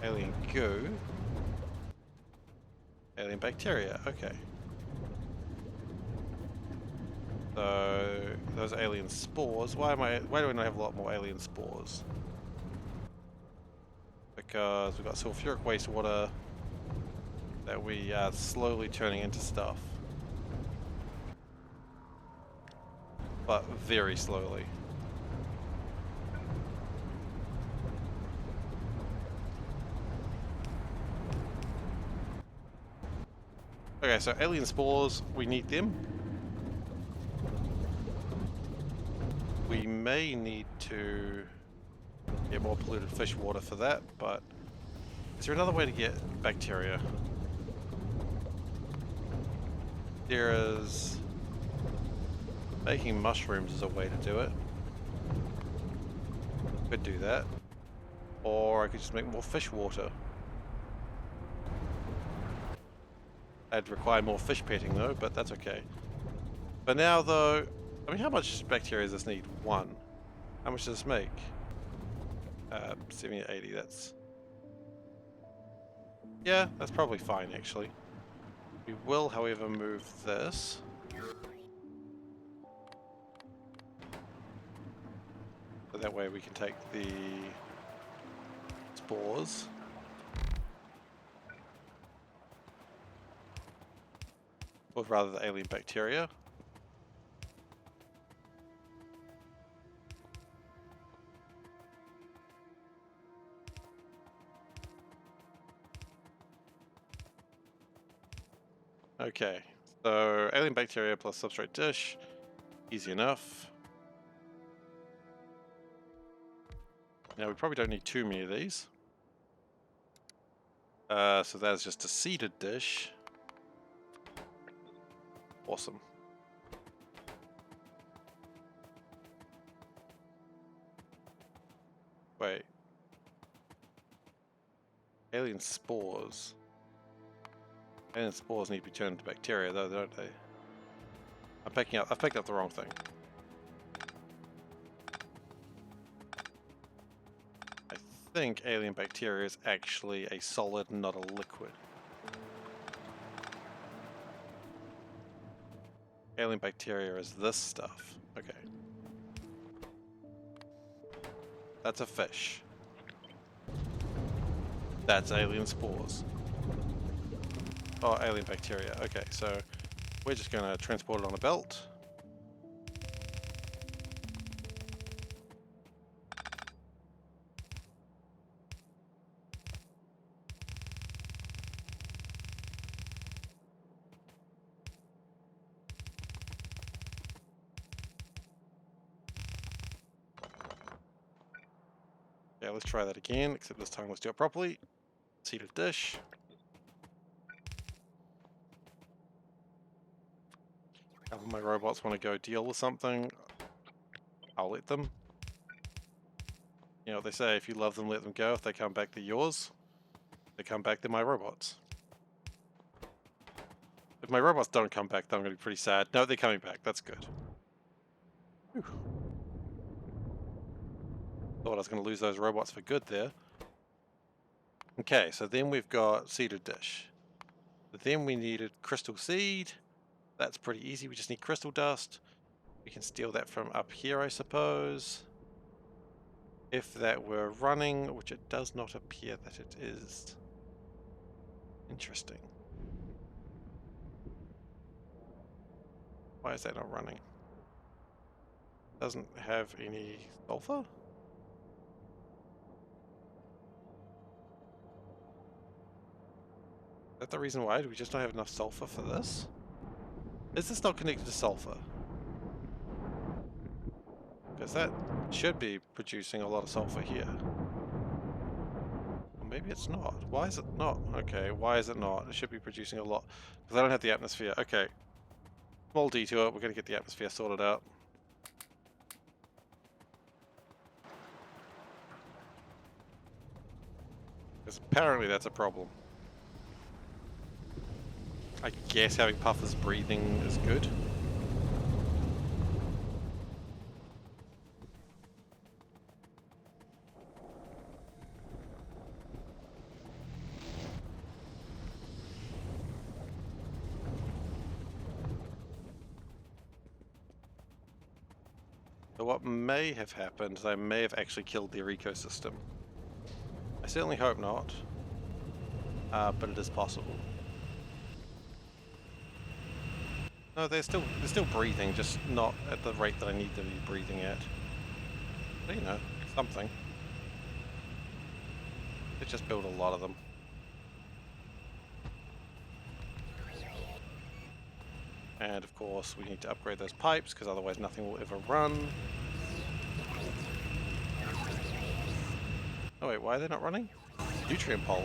Alien goo. Alien bacteria, okay. So, those are alien spores. Why do I not have a lot more alien spores? Because we've got sulfuric wastewater that we are slowly turning into stuff. But very slowly. Okay, so alien spores, we need them. We may need to get more polluted fish water for that, but is there another way to get bacteria? There is... Making mushrooms is a way to do it. Could do that. Or I could just make more fish water. I'd require more fish petting though, but that's okay. But now though, I mean, how much bacteria does this need? 1. How much does this make? 70 to 80, that's... Yeah, that's probably fine actually. We will, however, move this. So that way we can take the spores. Or rather the alien bacteria. Okay, so alien bacteria plus substrate dish, easy enough. Now we probably don't need too many of these. So that's just a seeded dish. Awesome. Wait. Alien spores. Alien spores need to be turned into bacteria though, don't they? I've picked up the wrong thing. I think alien bacteria is actually a solid, not a liquid. Alien bacteria is this stuff. Okay. That's a fish. That's alien spores. Oh, alien bacteria. Okay, so we're just going to transport it on a belt. Yeah, let's try that again, except this time let's do it properly. Seeded dish. A couple of my robots want to go deal with something. I'll let them. You know what they say, if you love them, let them go. If they come back, they're yours. If they come back, they're my robots. If my robots don't come back, then I'm going to be pretty sad. No, they're coming back. That's good. Whew. Thought I was going to lose those robots for good there. Okay, so then we've got seeded dish. But then we needed crystal seed. That's pretty easy. We just need crystal dust. We can steal that from up here, I suppose. If that were running, which it does not appear that it is. Interesting. Why is that not running? Doesn't have any sulfur? Is that the reason why? Do we just not have enough sulfur for this? Is this not connected to sulfur? Because that should be producing a lot of sulfur here. Or maybe it's not. Why is it not? Okay, why is it not? It should be producing a lot. Because I don't have the atmosphere. Okay. Small detour. We're going to get the atmosphere sorted out. Because apparently that's a problem. I guess having puffers breathing is good. So what may have happened is I may have actually killed their ecosystem. I certainly hope not, but it is possible. No, they're still breathing, just not at the rate that I need them to be breathing at. But, you know, something. They just build a lot of them. And of course, we need to upgrade those pipes because otherwise nothing will ever run. Oh wait, why are they not running? Nutrient pulp.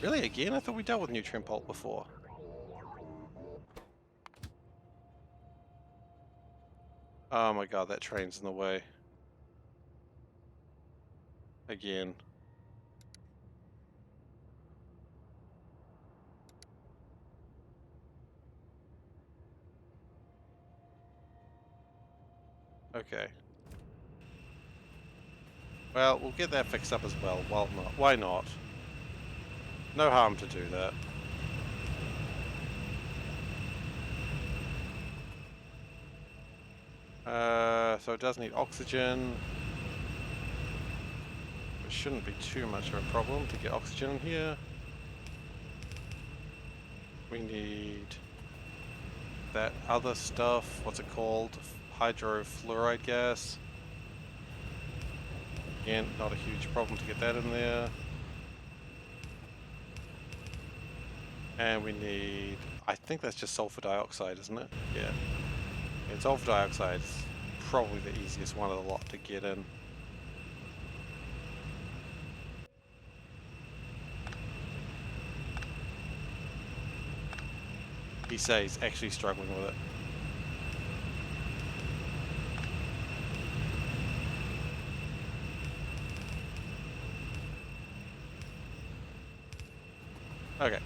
Really, again? I thought we dealt with nutrient pulp before. Oh my god, that train's in the way. Again. Okay. Well, we'll get that fixed up as well. Well, not. Why not? No harm to do that. So it does need oxygen. It shouldn't be too much of a problem to get oxygen in here. We need that other stuff. What's it called? Hydrofluoride gas. Again, not a huge problem to get that in there. And we need, I think that's just sulfur dioxide, isn't it? Yeah. And sulfur dioxide is probably the easiest one of the lot to get in. He says he's actually struggling with it. Okay.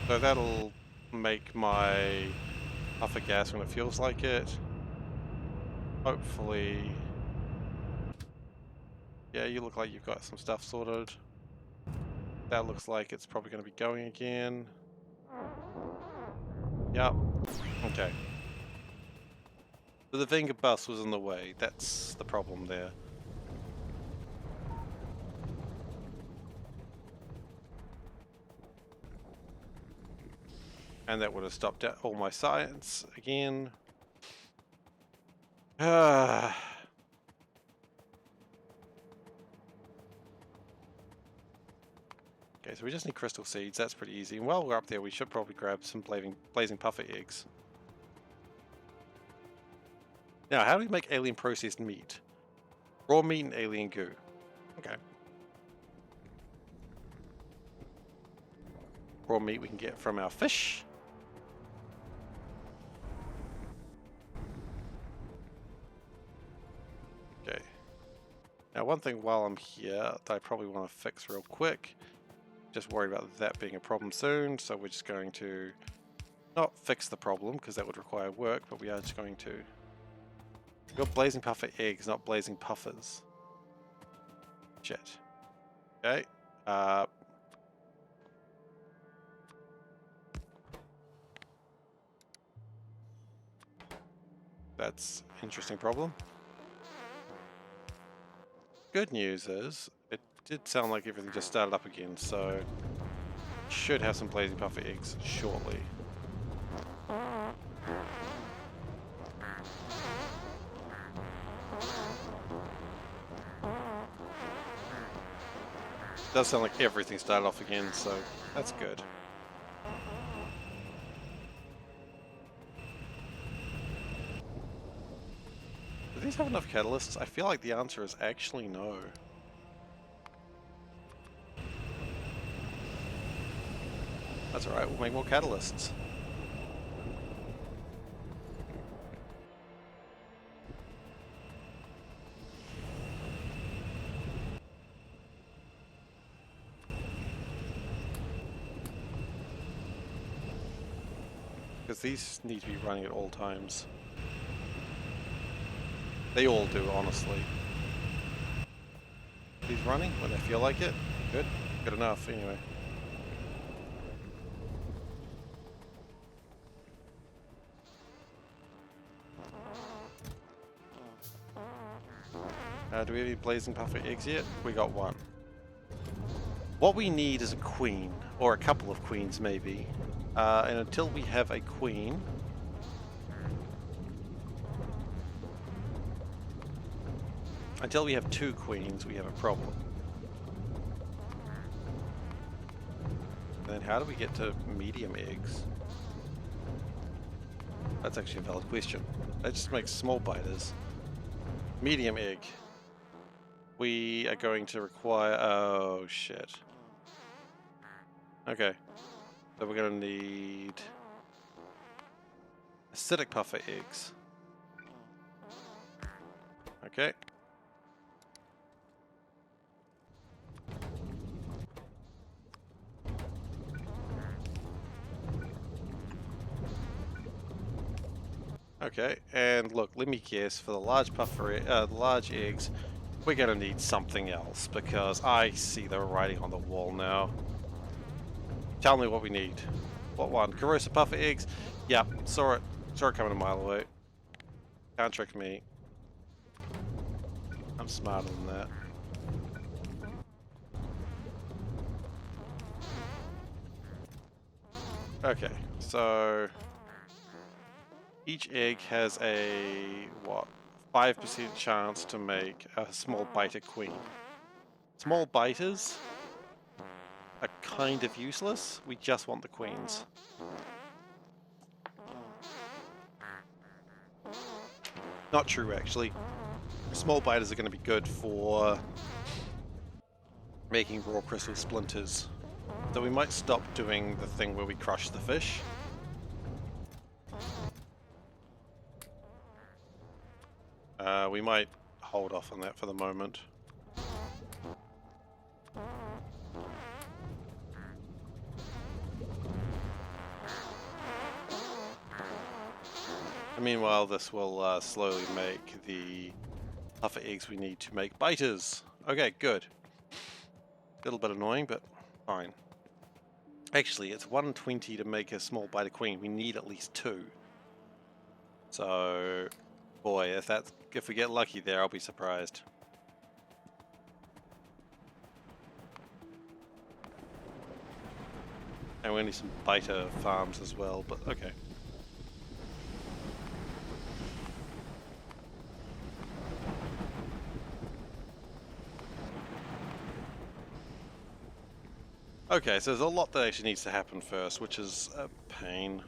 So that'll make my puffer gas when it feels like it. Hopefully. Yeah, you look like you've got some stuff sorted. That looks like it's probably going to be going again. Yep. Okay. So the Venga bus was in the way. That's the problem there. And that would have stopped all my science again. Okay, so we just need crystal seeds. That's pretty easy. And while we're up there, we should probably grab some blazing puffer eggs. Now, how do we make alien processed meat? Raw meat and alien goo. Okay. Raw meat we can get from our fish. Now one thing while I'm here that I probably want to fix real quick, just worried about that being a problem soon, so we're just going to not fix the problem, because that would require work, but we are just going to... We've got blazing puffer eggs, not blazing puffers. Shit. Okay. That's an interesting problem. Good news is, it did sound like everything just started up again, so should have some blazing puffer eggs shortly. Does sound like everything started off again, so that's good. Do these have enough catalysts? I feel like the answer is actually no. That's alright, we'll make more catalysts. Because these need to be running at all times. They all do, honestly. These running when they feel like it? Good. Good enough, anyway. Do we have any blazing puffer eggs yet? We got one. What we need is a queen, or a couple of queens maybe. And until we have a queen... Until we have two queens, we have a problem. And then how do we get to medium eggs? That's actually a valid question. That just makes small biters. Medium egg. We are going to require... Oh, shit. Okay. So we're going to need... acidic puffer eggs. Okay. Okay, and look, let me guess, for the large large eggs, we're gonna need something else, because I see the writing on the wall now. Tell me what we need. What one? Corrosive puffer eggs? Yep, saw it coming a mile away. Can't trick me. I'm smarter than that. Okay, so... each egg has a, what, 5% chance to make a small biter queen. Small biters are kind of useless, we just want the queens. Not true, actually. Small biters are going to be good for making raw crystal splinters. So we might stop doing the thing where we crush the fish. We might hold off on that for the moment. And meanwhile, this will slowly make the puffer eggs we need to make biters. Okay, good. A little bit annoying, but fine. Actually, it's 120 to make a small biter queen. We need at least 2. So... boy, if we get lucky there, I'll be surprised. And we need some biter farms as well, but okay. Okay, so there's a lot that actually needs to happen first, which is a pain.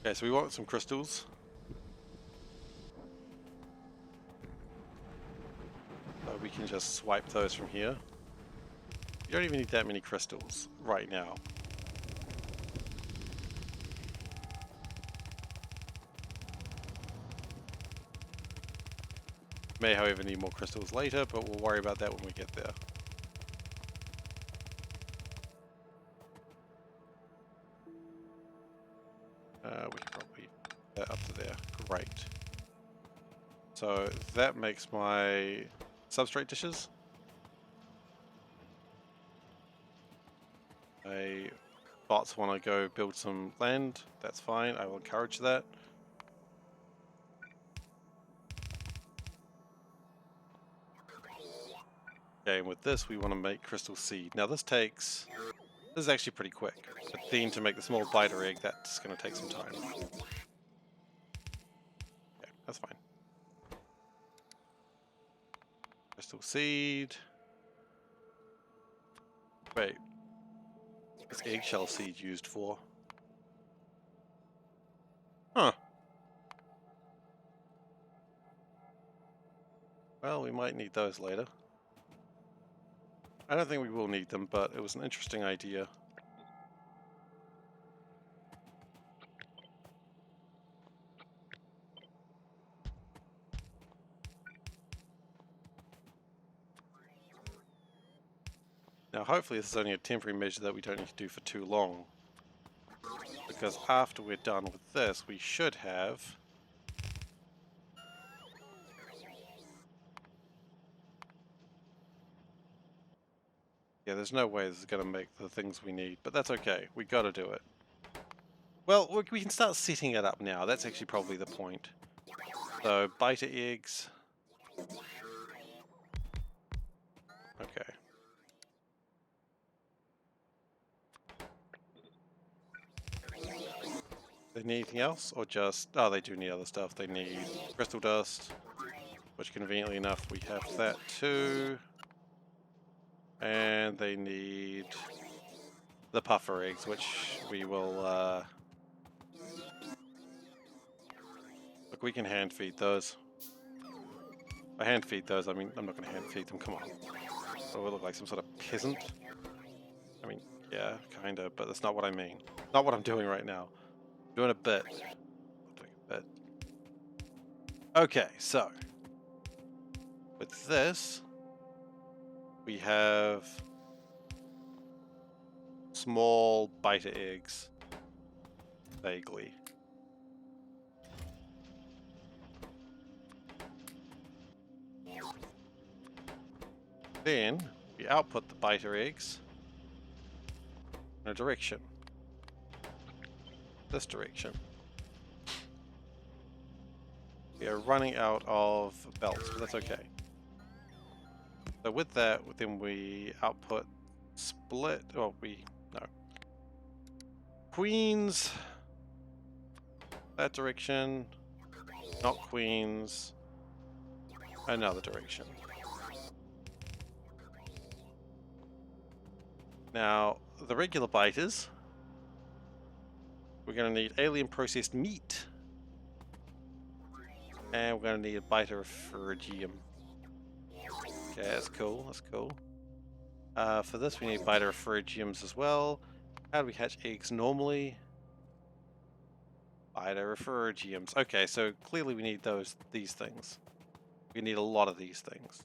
Okay, so we want some crystals. So we can just swipe those from here. You don't even need that many crystals right now. May, however, need more crystals later, but we'll worry about that when we get there. We can probably put that up to there. Great. So that makes my substrate dishes. Bots want to go build some land. That's fine. I will encourage that. Okay, and with this, we want to make crystal seed. Now this is actually pretty quick. But then to make the small biter egg, that's going to take some time. Okay, that's fine. Crystal seed. Wait. What's eggshell seed used for? Huh. Well, we might need those later. I don't think we will need them, but it was an interesting idea. Now hopefully this is only a temporary measure that we don't need to do for too long. Because after we're done with this, we should have... Yeah, there's no way this is going to make the things we need, but that's okay. We got to do it. Well, we can start setting it up now. That's actually probably the point. So, biter eggs. Okay. They need anything else, or just... Oh, they do need other stuff. They need crystal dust, which conveniently enough we have that too. And they need the puffer eggs, which we will... Look, we can hand feed those. By hand feed those, I mean, I'm not going to hand feed them, come on. Oh, we look like some sort of peasant. I mean, yeah, kinda, but that's not what I mean. Not what I'm doing right now. I'm doing a bit. Doing a bit. Okay, so. With this, we have small biter eggs. Vaguely. Then, we output the biter eggs in a direction. This direction. We are running out of belts, but that's okay. So with that, then we output split, no. Queens, that direction, not queens, another direction. Now, the regular biters, we're going to need alien processed meat. And we're going to need a biter of ferrigium. Okay, that's cool, that's cool. For this we need biter of ferrigiums as well. How do we hatch eggs normally? Biter of ferrigiums. Okay, so clearly we need these things. We need a lot of these things.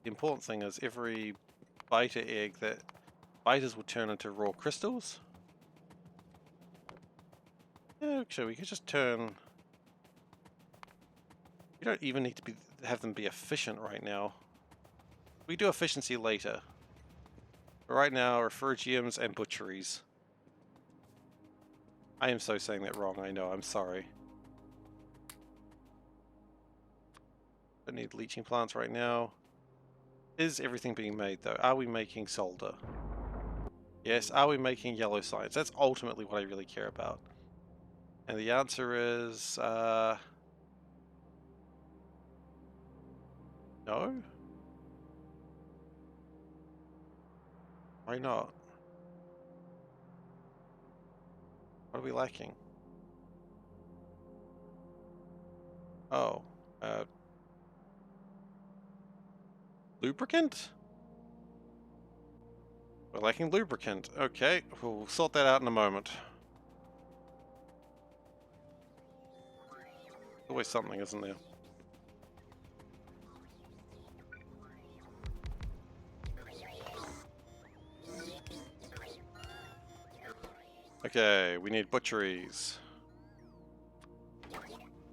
The important thing is every biter egg that biters will turn into raw crystals. Yeah, actually, we could just turn... We don't even need to have them be efficient right now. We do efficiency later. But right now, refugiums and butcheries. I am so saying that wrong, I know, I'm sorry. Don't need leaching plants right now. Is everything being made though? Are we making solder? Yes, are we making yellow science? That's ultimately what I really care about. And the answer is... no? Why not? What are we lacking? Oh, lubricant? We're lacking lubricant. Okay, we'll sort that out in a moment. always something, isn't there? Okay, we need butcheries.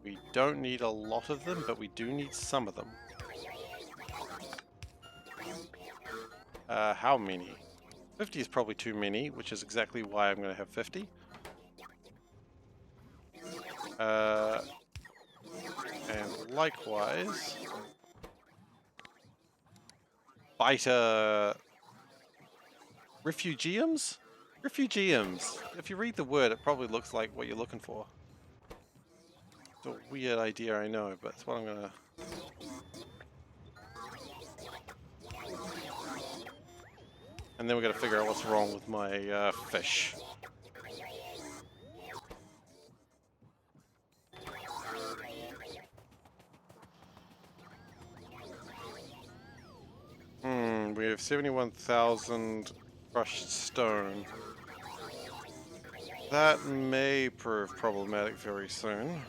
We don't need a lot of them, but we do need some of them. How many? 50 is probably too many, which is exactly why I'm going to have 50. And likewise, biter refugiums? Refugiums. If you read the word, it probably looks like what you're looking for. It's a weird idea, I know, but it's what I'm gonna... And then we're gonna figure out what's wrong with my fish. We have 71,000 crushed stone. That may prove problematic very soon.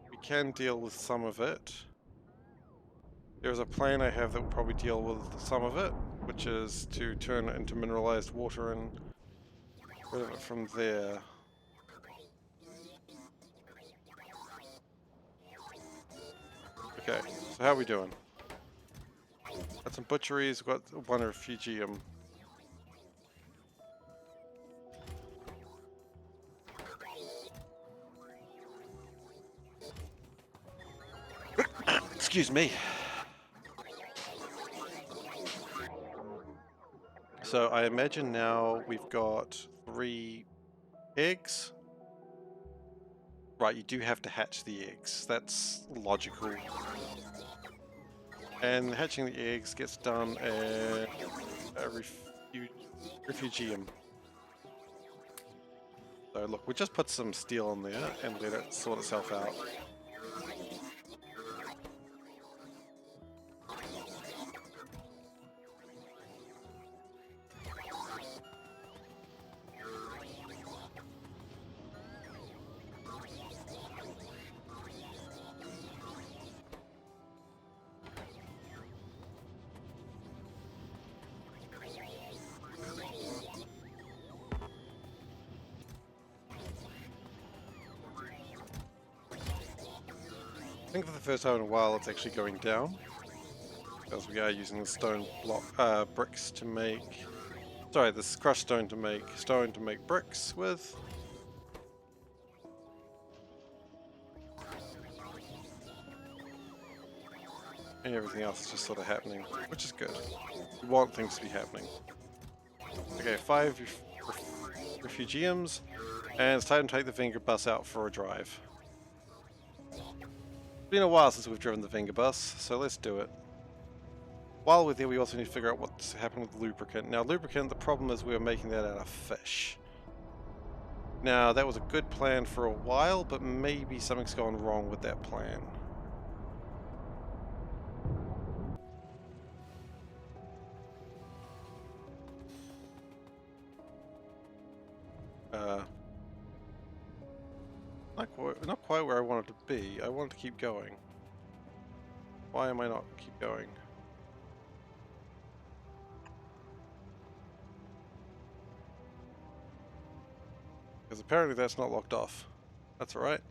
We can deal with some of it. There's a plan I have that will probably deal with some of it, which is to turn it into mineralized water and rid of it from there. Okay, so how are we doing? Got some butcheries, got one refugium. Excuse me. So I imagine now we've got 3 eggs. Right, you do have to hatch the eggs. That's logical. And hatching the eggs gets done at a refugium. So look, we just put some steel in there and let it sort itself out. I think for the first time in a while it's actually going down, because we are using the stone block bricks to make, sorry, this crushed stone to make bricks with. And everything else is just sort of happening, which is good. We want things to be happening. Okay, 5 refugiums, and it's time to take the Venga bus out for a drive. It's been a while since we've driven the Venga bus, so let's do it. While we're there, we also need to figure out what's happened with lubricant. Now, lubricant, the problem is we were making that out of fish. Now, that was a good plan for a while, but maybe something's gone wrong with that plan. Not quite where I wanted to be. I wanted to keep going. Why am I not keep going? Because apparently that's not locked off. That's alright.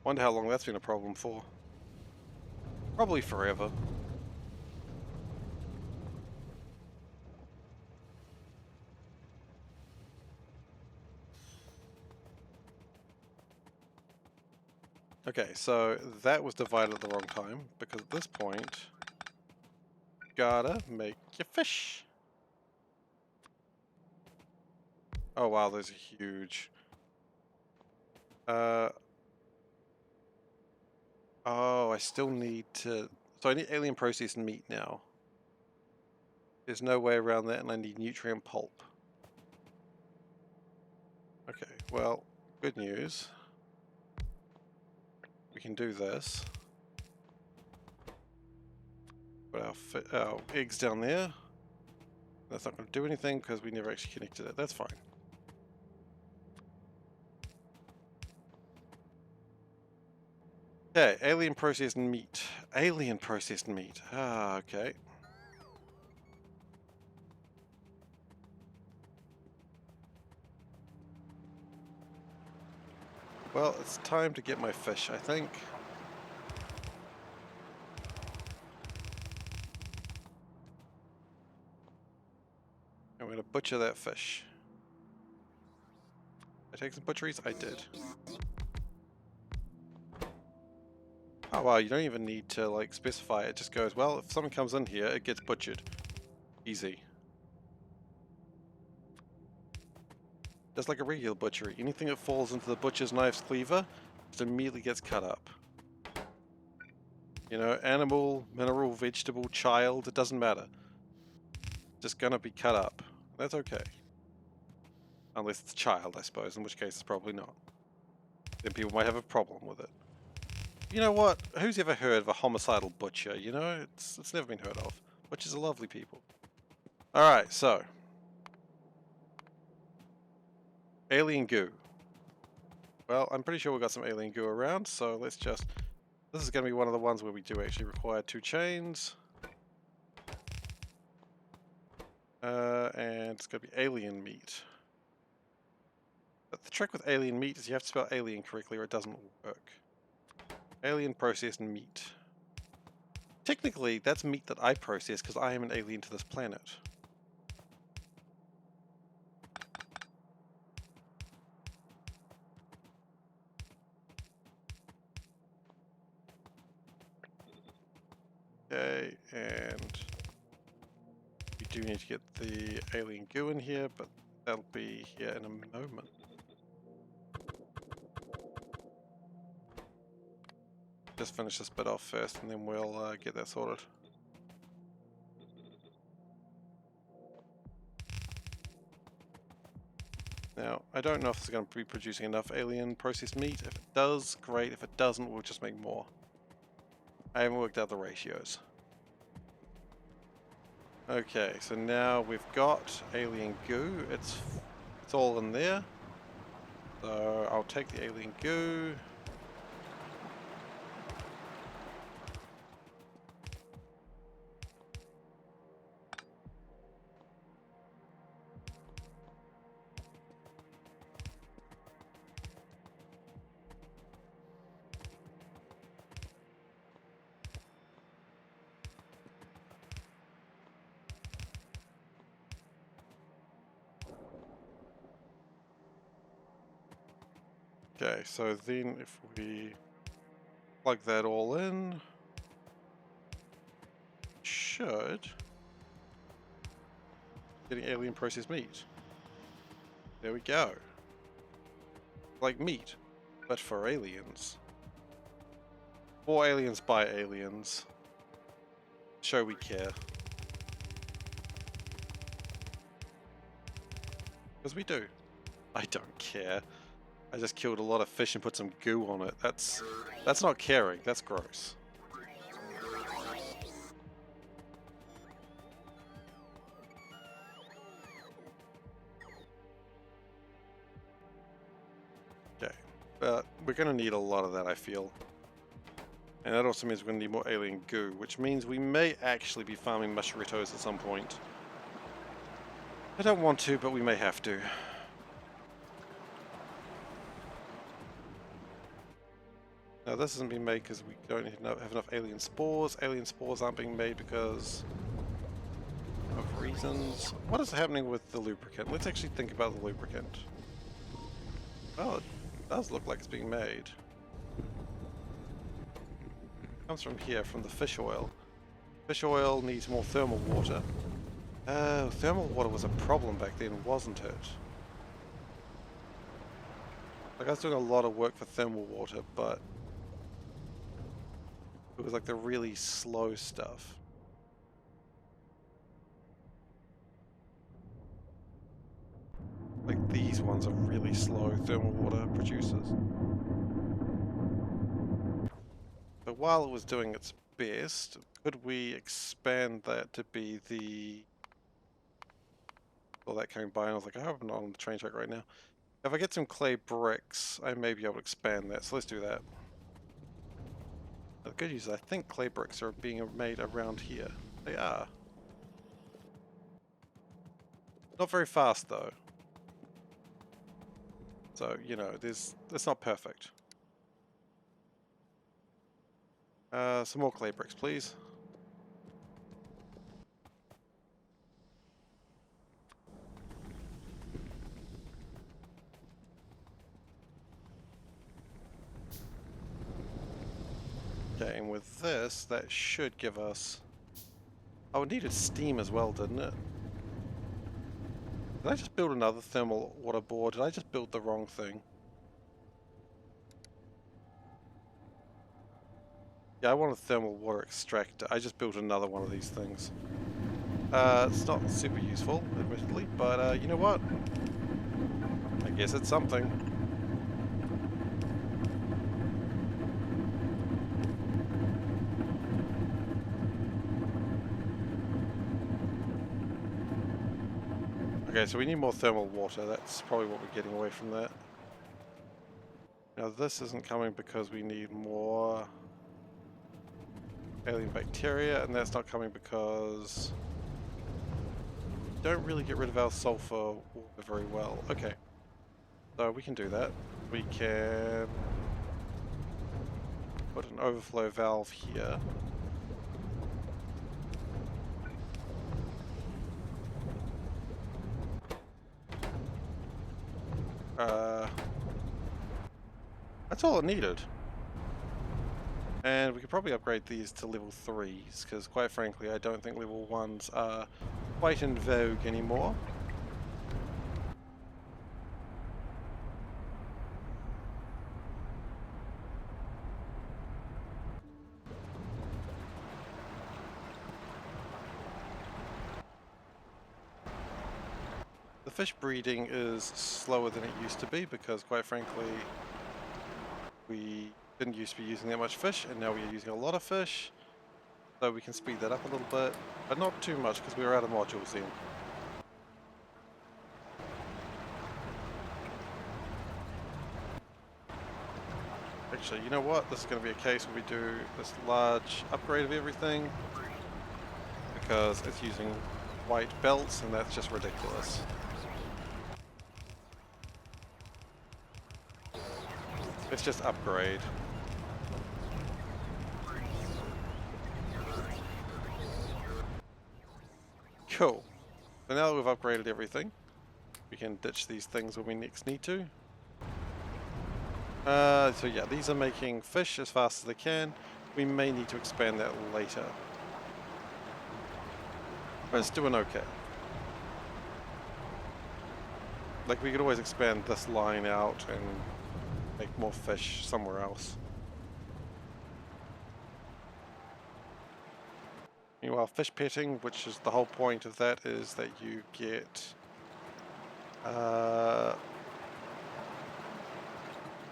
Wonder how long that's been a problem for. Probably forever. Okay, so that was divided at the wrong time, because at this point, gotta make your fish. Oh wow, those are huge. Oh, I still need to... So I need alien processed meat now. There's no way around that, and I need nutrient pulp. Okay, well, good news. We can do this. Put our eggs down there. That's not going to do anything because we never actually connected it. That's fine. Okay, alien processed meat. Alien processed meat. Ah, okay. Well, it's time to get my fish, I think. I'm going to butcher that fish. I take some butcheries? I did. Oh wow, you don't even need to like specify it. It just goes, well, if someone comes in here, it gets butchered. Easy. Just like a regular butchery. Anything that falls into the butcher's knife's cleaver just immediately gets cut up. You know, animal, mineral, vegetable, child, it doesn't matter. Just gonna be cut up. That's okay. Unless it's a child, I suppose, in which case it's probably not. Then people might have a problem with it. You know what? Who's ever heard of a homicidal butcher? You know, it's never been heard of. Butchers are lovely people. Alright, so. Alien goo. Well, I'm pretty sure we've got some alien goo around, so let's just... This is going to be one of the ones where we do actually require 2 chains. And it's going to be alien meat. But the trick with alien meat is you have to spell alien correctly or it doesn't work. Alien processed meat. Technically, that's meat that I process because I am an alien to this planet. Okay, and we do need to get the alien goo in here, but that'll be here in a moment. Just finish this bit off first and then we'll get that sorted. Now, I don't know if it's going to be producing enough alien processed meat. If it does, great. If it doesn't, we'll just make more. I haven't worked out the ratios. Okay, so now we've got alien goo. It's all in there. So I'll take the alien goo. Okay, so then if we plug that all in, should getting alien processed meat. There we go. Like meat, but for aliens. For aliens by aliens. Show we care. Because we do. I don't care. I just killed a lot of fish and put some goo on it. That's not caring. That's gross. Okay, but we're gonna need a lot of that, I feel. And that also means we're gonna need more alien goo, which means we may actually be farming mushritos at some point. I don't want to, but we may have to. Now this isn't being made because we don't have enough alien spores. Alien spores aren't being made because of reasons. What is happening with the lubricant? Let's actually think about the lubricant. Oh, it does look like it's being made. It comes from here, from the fish oil. Fish oil needs more thermal water. Oh, thermal water was a problem back then, wasn't it? Like I was doing a lot of work for thermal water, but it was like the really slow stuff. Like these ones are really slow thermal water producers. But while it was doing its best, could we expand that to be the... Well, that came by and I was like, I hope I'm not on the train track right now. If I get some clay bricks, I may be able to expand that, so let's do that. The good news is I think clay bricks are being made around here. They are. Not very fast though. So, you know, that's not perfect. Some more clay bricks, please. Okay, and with this, that should give us... Oh, it needed steam as well, didn't it? Did I just build another thermal water bore? Did I just build the wrong thing? Yeah, I want a thermal water extractor. I just built another one of these things. It's not super useful, admittedly, but you know what? I guess it's something. Okay, so we need more thermal water. That's probably what we're getting away from that. Now this isn't coming because we need more alien bacteria, and that's not coming because we don't really get rid of our sulfur water very well. Okay, so we can do that. We can put an overflow valve here. That's all it needed. And we could probably upgrade these to level 3s, because quite frankly I don't think level 1s are quite in vogue anymore. The fish breeding is slower than it used to be because quite frankly we didn't used to be using that much fish, and now we are using a lot of fish, so we can speed that up a little bit, but not too much because we were out of modules then. Actually, you know what? This is going to be a case where we do this large upgrade of everything because it's using white belts and that's just ridiculous. Let's just upgrade. Cool. So now that we've upgraded everything, we can ditch these things when we next need to. So yeah, these are making fish as fast as they can. We may need to expand that later. But it's doing okay. Like, we could always expand this line out and make more fish somewhere else. Meanwhile, fish petting, which is the whole point of that, is that you get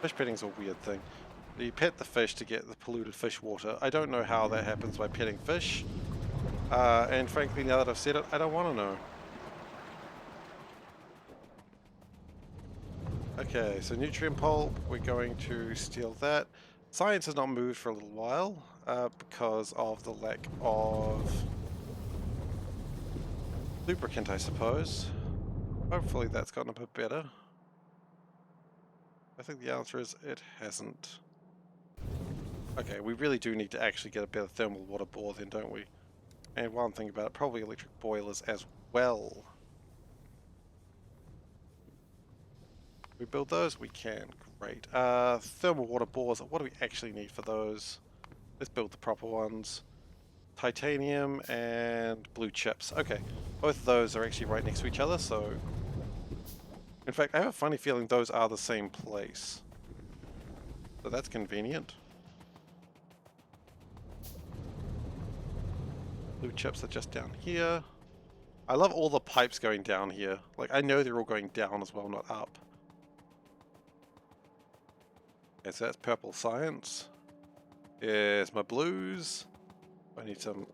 fish petting is a weird thing. You pet the fish to get the polluted fish water. I don't know how that happens by petting fish. And frankly, now that I've said it, I don't want to know. Okay, so nutrient pulp, we're going to steal that. Science has not moved for a little while because of the lack of lubricant, I suppose. Hopefully that's gotten a bit better. I think the answer is it hasn't. Okay, we really do need to actually get a better thermal water bore then, don't we? And one thing about it, probably electric boilers as well. We build those? We can. Great. Thermal water bores, what do we actually need for those? Let's build the proper ones. Titanium and blue chips. Okay, both of those are actually right next to each other, so... In fact, I have a funny feeling those are the same place. So that's convenient. Blue chips are just down here. I love all the pipes going down here. Like, I know they're all going down as well, not up. Okay, so that's purple science. Here's my blues. I need some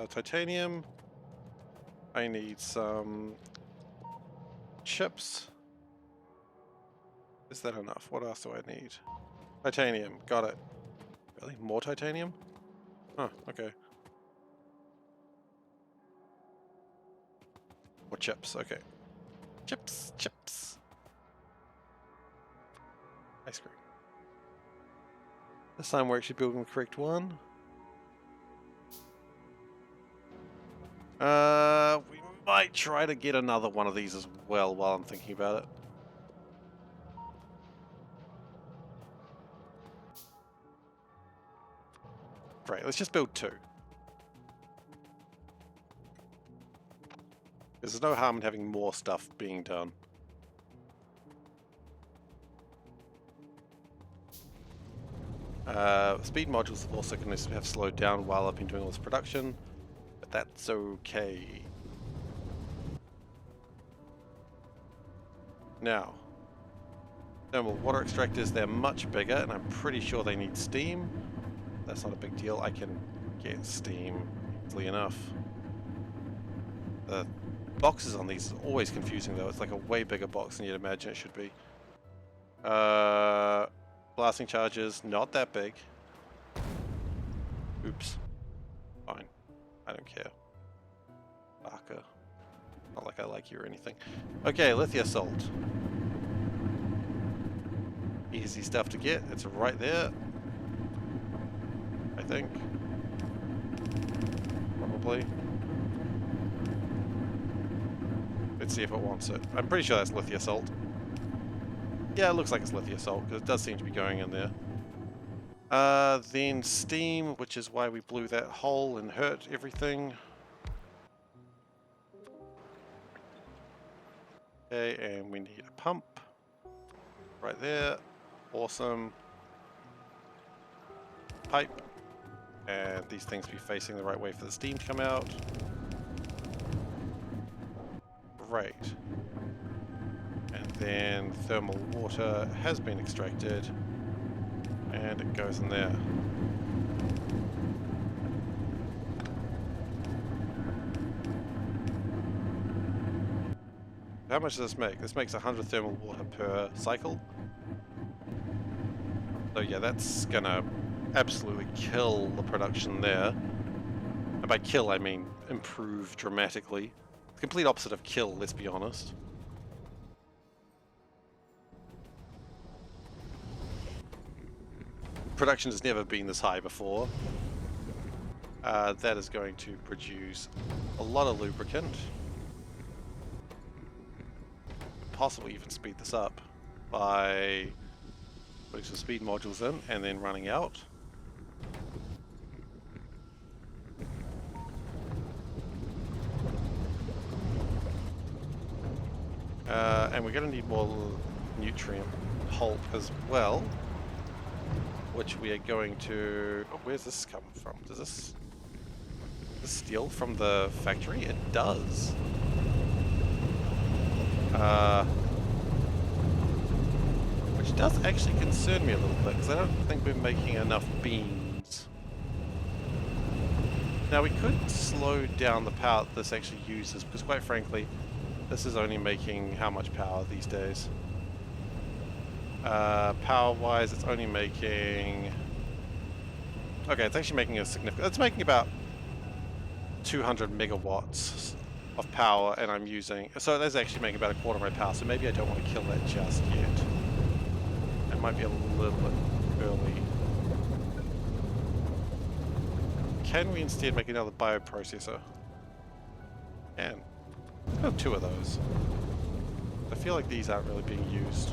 titanium. I need some chips. Is that enough? What else do I need? Titanium, got it. Really? More titanium? Huh, okay. More chips, okay. Chips, chips. Ice cream. This time we're actually building the correct one. We might try to get another one of these as well while I'm thinking about it. Right, let's just build 2. There's no harm in having more stuff being done. Speed modules are also going to have slowed down while I've been doing all this production, but that's okay. Now, thermal water extractors, they're much bigger, and I'm pretty sure they need steam. That's not a big deal. I can get steam easily enough. The boxes on these is always confusing, though. It's like a way bigger box than you'd imagine it should be. Blasting charges, not that big. Oops. Fine. I don't care. Barker. Not like I like you or anything. Okay, lithium salt. Easy stuff to get. It's right there. I think. Probably. Let's see if it wants it. I'm pretty sure that's lithium salt. Yeah, it looks like it's lithium salt, because it does seem to be going in there. Then steam, which is why we blew that hole and hurt everything. Okay, and we need a pump. Right there. Awesome. Pipe. And these things be facing the right way for the steam to come out. Great. And then thermal water has been extracted. And it goes in there. How much does this make? This makes 100 thermal water per cycle. So yeah, that's gonna absolutely kill the production there. And by kill, I mean improve dramatically. The complete opposite of kill, let's be honest. Production has never been this high before. That is going to produce a lot of lubricant. Possibly even speed this up by putting some speed modules in and then running out. And we're going to need more nutrient pulp as well, which we are going to... Oh, where's this come from? Does this steal from the factory? It does. Which does actually concern me a little bit, because I don't think we're making enough beans. Now we could slow down the power that this actually uses, because quite frankly, this is only making how much power these days? Power-wise, it's only making... Okay, it's actually making a significant... It's making about 200 megawatts of power, and I'm using... So that's actually making about a quarter of my power, so maybe I don't want to kill that just yet. It might be a little bit early. Can we instead make another bioprocessor? And oh, 2 of those. I feel like these aren't really being used.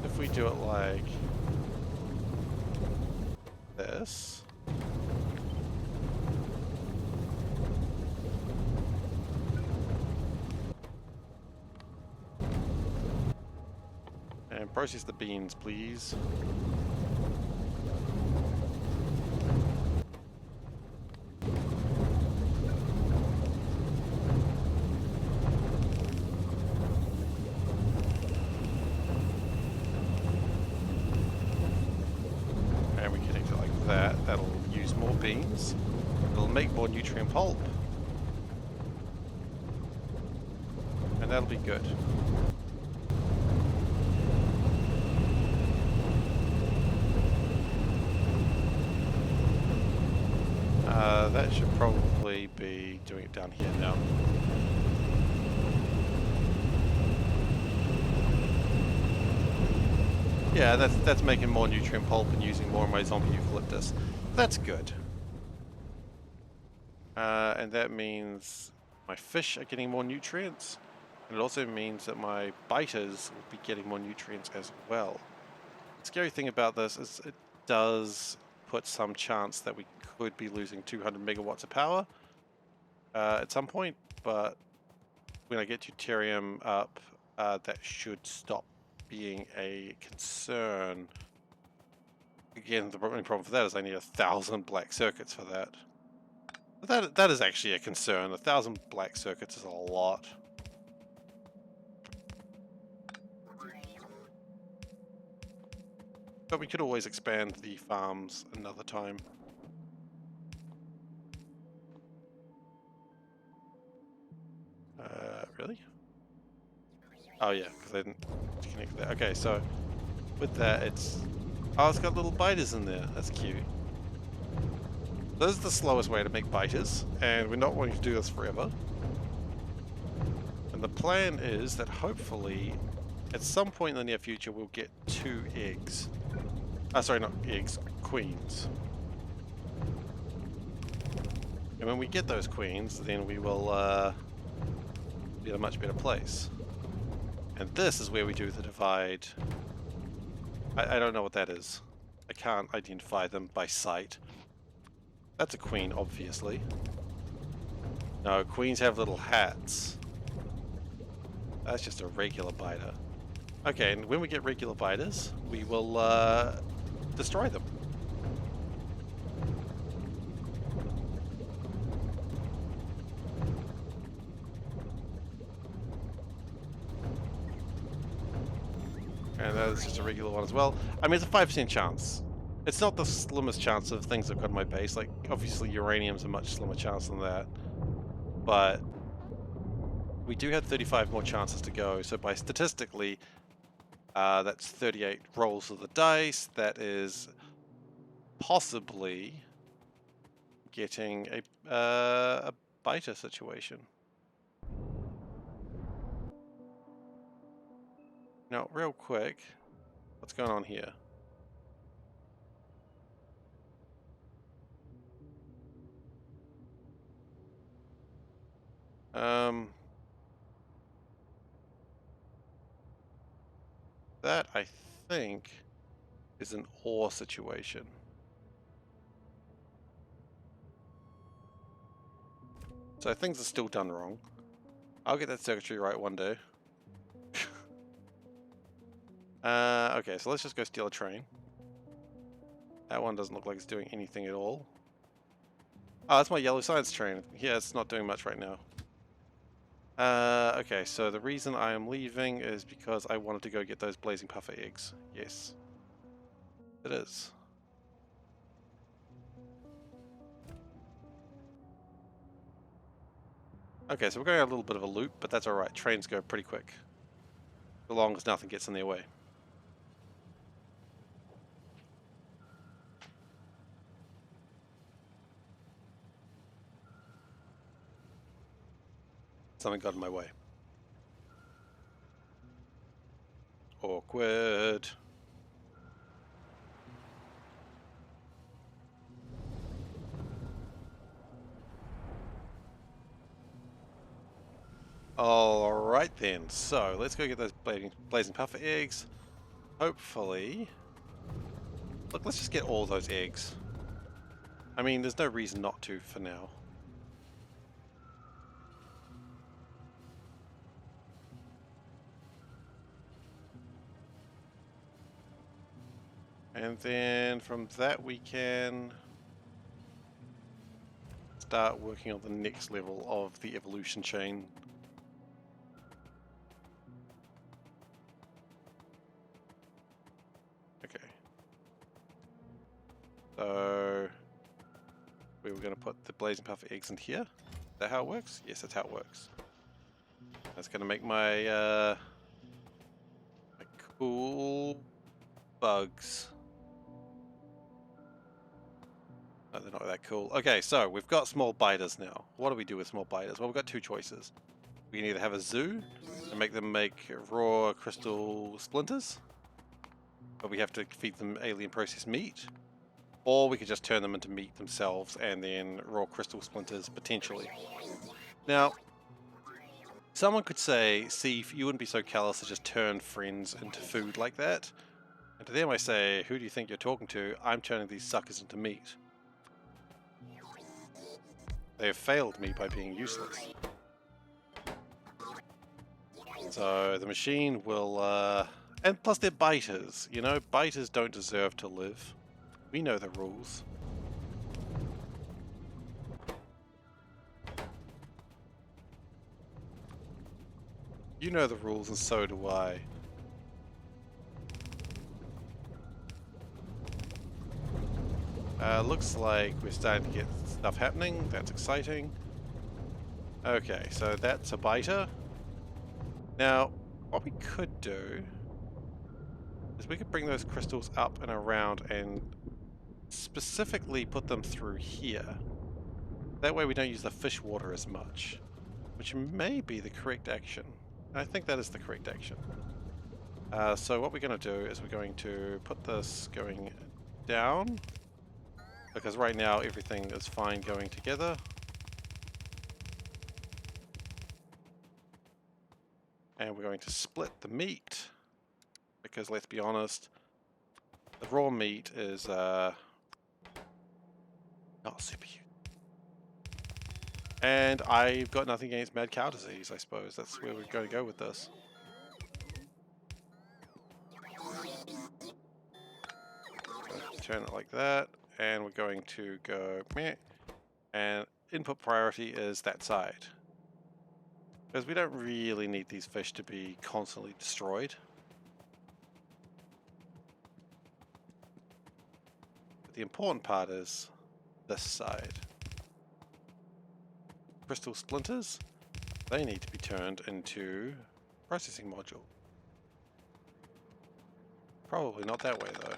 If we do it like this. And process the beans, please. And we connect it like that. That'll use more beans. It'll make more nutrient pulp. And that'll be good. That should probably be doing it down here now. Yeah, that's making more nutrient pulp and using more of my zombie eucalyptus. That's good. And that means my fish are getting more nutrients. And it also means that my biters will be getting more nutrients as well. The scary thing about this is it does put some chance that we could be losing 200 megawatts of power at some point, but when I get deuterium up, that should stop being a concern. Again, the only problem for that is I need 1,000 black circuits for that. But that is actually a concern. 1,000 black circuits is a lot. But we could always expand the farms another time. Really? Oh yeah, because I didn't connect that. Okay, so with that, it's got little biters in there. That's cute. This is the slowest way to make biters, and we're not wanting to do this forever. And the plan is that hopefully, at some point in the near future, we'll get 2 eggs. Sorry, not eggs, queens. And when we get those queens, then we will be in a much better place. And this is where we do the divide. I don't know what that is. I can't identify them by sight. That's a queen, obviously. No, queens have little hats. That's just a regular biter. Okay, and when we get regular biters, we will destroy them. And that is just a regular one as well. I mean, it's a 5% chance. It's not the slimmest chance of things I've got in my base. Like, obviously uranium's a much slimmer chance than that. But we do have 35 more chances to go. So by statistically, that's 38 rolls of the dice. That is possibly getting a biter situation. Now, real quick, what's going on here? That I think is an ore situation. So things are still done wrong. I'll get that circuitry right one day. Okay, so let's just go steal a train. That one doesn't look like it's doing anything at all. Oh, that's my yellow science train. Yeah, it's not doing much right now. Okay, so the reason I am leaving is because I wanted to go get those blazing puffer eggs. Yes. It is. Okay, so we're going a little bit of a loop, but that's alright. Trains go pretty quick. As long as nothing gets in their way. Something got in my way. Awkward. Alright then, so let's go get those blazing puffer eggs. Hopefully... Look, let's just get all those eggs. I mean, there's no reason not to for now. And then from that we can start working on the next level of the evolution chain. Okay. So we were going to put the blazing puffer eggs in here. Is that how it works? Yes, that's how it works. That's going to make my cool bugs. No, they're not that cool. Okay, so we've got small biters now. What do we do with small biters? Well, we've got two choices. We can either have a zoo and make them make raw crystal splinters, but we have to feed them alien processed meat, or we could just turn them into meat themselves and then raw crystal splinters potentially. Now, someone could say, see, you wouldn't be so callous to just turn friends into food like that. And to them I say, who do you think you're talking to? I'm turning these suckers into meat. They have failed me by being useless. So the machine will, and plus they're biters, you know, biters don't deserve to live. We know the rules. You know the rules and so do I. Looks like we're starting to get stuff happening. That's exciting. Okay, so that's a biter. Now, what we could do is we could bring those crystals up and around and specifically put them through here. That way we don't use the fish water as much, which may be the correct action. I think that is the correct action. So what we're going to do is we're going to put this going down, because right now everything is fine going together. And we're going to split the meat, because let's be honest, the raw meat is not super useful. And I've got nothing against mad cow disease, I suppose. That's where we're going to go with this. Turn it like that, and we're going to go meh, and input priority is that side. Because we don't really need these fish to be constantly destroyed. But the important part is this side. Crystal splinters, they need to be turned into processing module. Probably not that way though.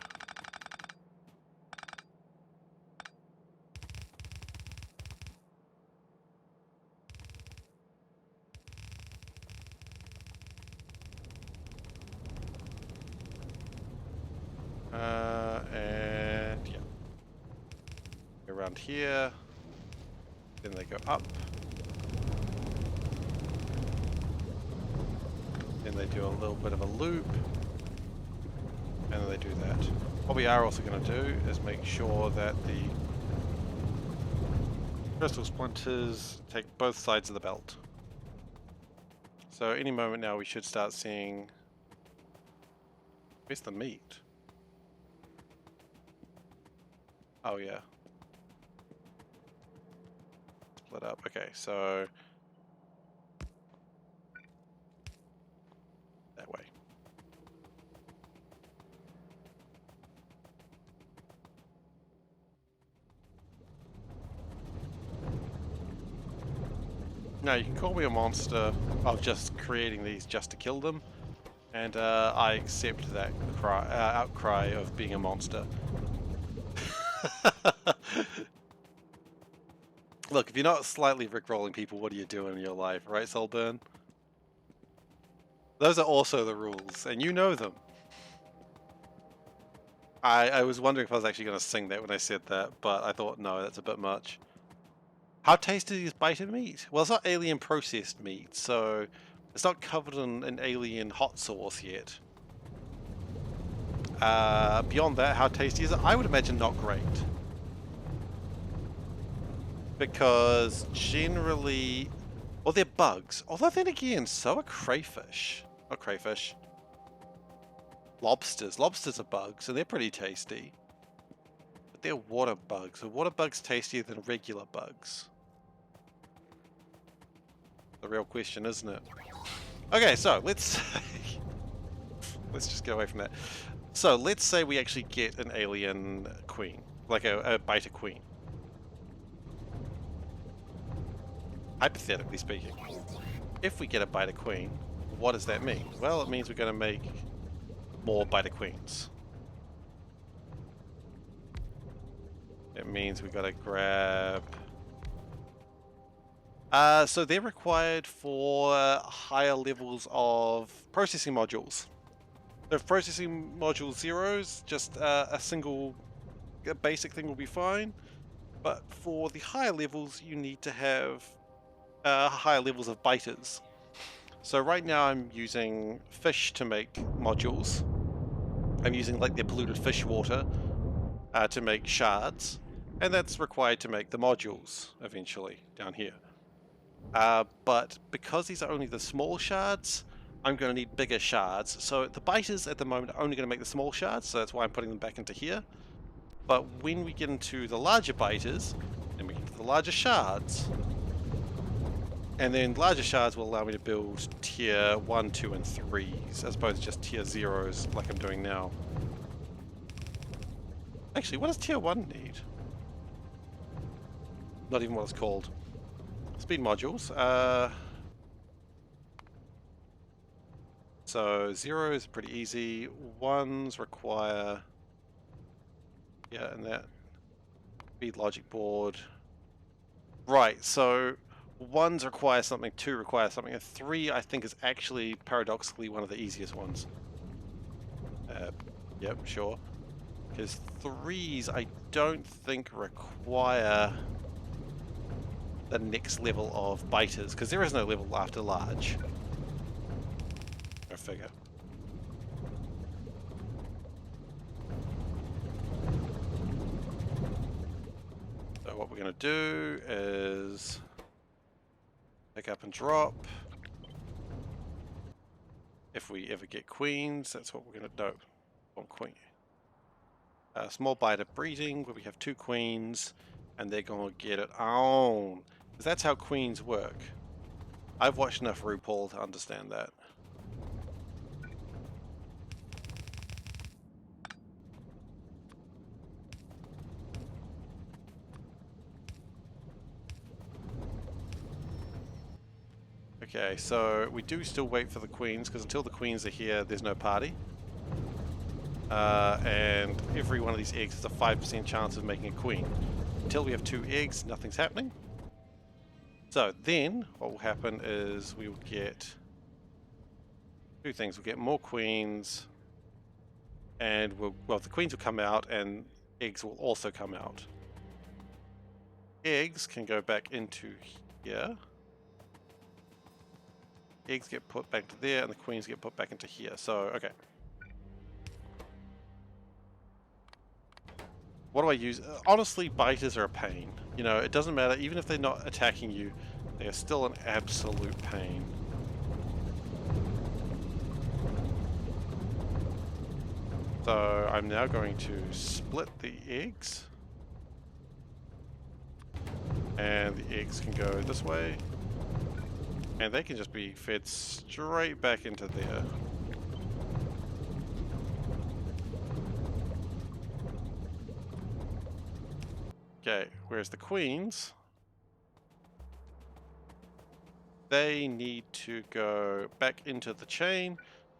And yeah, around here, then they go up, then they do a little bit of a loop, and then they do that. What we are also going to do is make sure that the crystal splinters take both sides of the belt. So any moment now we should start seeing, where's the meat? Oh yeah. Split up. Okay, so that way. Now you can call me a monster of just creating these just to kill them, and I accept that outcry of being a monster. Look, if you're not slightly rickrolling people, what are you doing in your life, right, Solburn? Those are also the rules, and you know them. I was wondering if I was actually going to sing that when I said that, but I thought, no, that's a bit much. How tasty is biter meat? Well, it's not alien processed meat, so it's not covered in an alien hot sauce yet. Beyond that, how tasty is it? I would imagine not great. Because generally, well, they're bugs. Although then again, so are crayfish. Not crayfish. Lobsters. Lobsters are bugs, and they're pretty tasty. But they're water bugs. Are water bugs tastier than regular bugs? The real question, isn't it? Okay, so let's say... let's just get away from that. So let's say we actually get an alien queen. Like a biter queen. Hypothetically speaking. If we get a biter queen, what does that mean? Well, it means we're going to make more biter queens. It means we gotta grab... so they're required for higher levels of processing modules. So if processing module 0's, just a single basic thing will be fine. But for the higher levels, you need to have higher levels of biters. So right now I'm using fish to make modules. I'm using like their polluted fish water to make shards, and that's required to make the modules eventually down here. But because these are only the small shards, I'm going to need bigger shards. So the biters at the moment are only going to make the small shards, so that's why I'm putting them back into here. But when we get into the larger biters, then we get into the larger shards. And then larger shards will allow me to build tier 1, 2, and 3s, as opposed to just tier 0s like I'm doing now. Actually, what does tier 1 need? Not even what it's called. Speed modules. So 0 is pretty easy. 1s require... yeah, and that. Speed logic board. Right, so 1s require something, 2 require something, and 3 I think is actually paradoxically one of the easiest ones. Yep, sure. Because 3s I don't think require the next level of biters, because there is no level after large. Go figure. So what we're going to do is pick up and drop. If we ever get queens, that's what we're going to do. One queen. Small biter breeding, where we have 2 queens, and they're going to get it on. Because that's how queens work. I've watched enough RuPaul to understand that. Okay, so we do still wait for the queens, because until the queens are here, there's no party. And every one of these eggs has a 5% chance of making a queen. Until we have 2 eggs, nothing's happening. So then, what will happen is we will get 2 things. We'll get more queens, and well, the queens will come out, and eggs will also come out. Eggs can go back into here. Eggs get put back to there, and the queens get put back into here. So, okay. What do I use? Honestly, biters are a pain. You know, it doesn't matter. Even if they're not attacking you, they are still an absolute pain. So I'm now going to split the eggs. And the eggs can go this way. And they can just be fed straight back into there. Okay, whereas the queens, they need to go back into the chain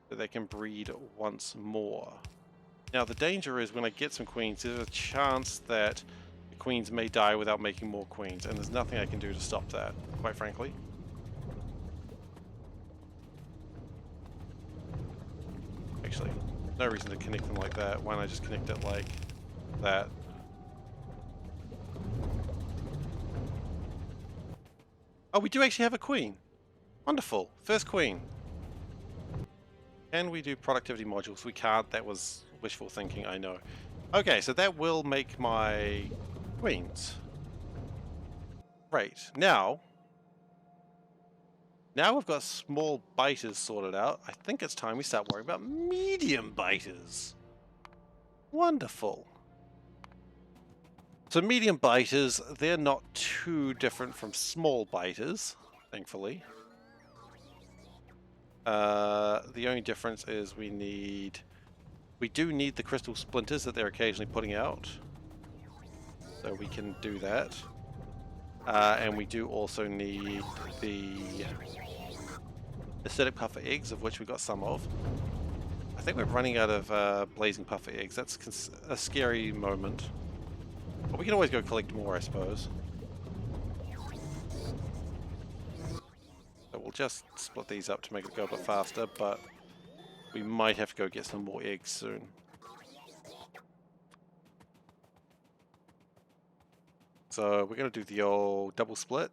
so they can breed once more. Now the danger is when I get some queens, there's a chance that the queens may die without making more queens, and there's nothing I can do to stop that, quite frankly. Actually, no reason to connect them like that. Why don't I just connect it like that? Oh, we do actually have a queen. Wonderful. First queen. Can we do productivity modules? We can't. That was wishful thinking, I know. Okay, so that will make my queens. Right. Now we've got small biters sorted out. I think it's time we start worrying about medium biters. Wonderful. So medium biters, they're not too different from small biters, thankfully. The only difference is we do need the crystal splinters that they're occasionally putting out. So we can do that. And we do also need the acidic puffer eggs, of which we got some of. I think we're running out of blazing puffer eggs. That's a scary moment. But we can always go collect more, I suppose. So we'll just split these up to make it go a bit faster, but we might have to go get some more eggs soon. So we're going to do the old double split.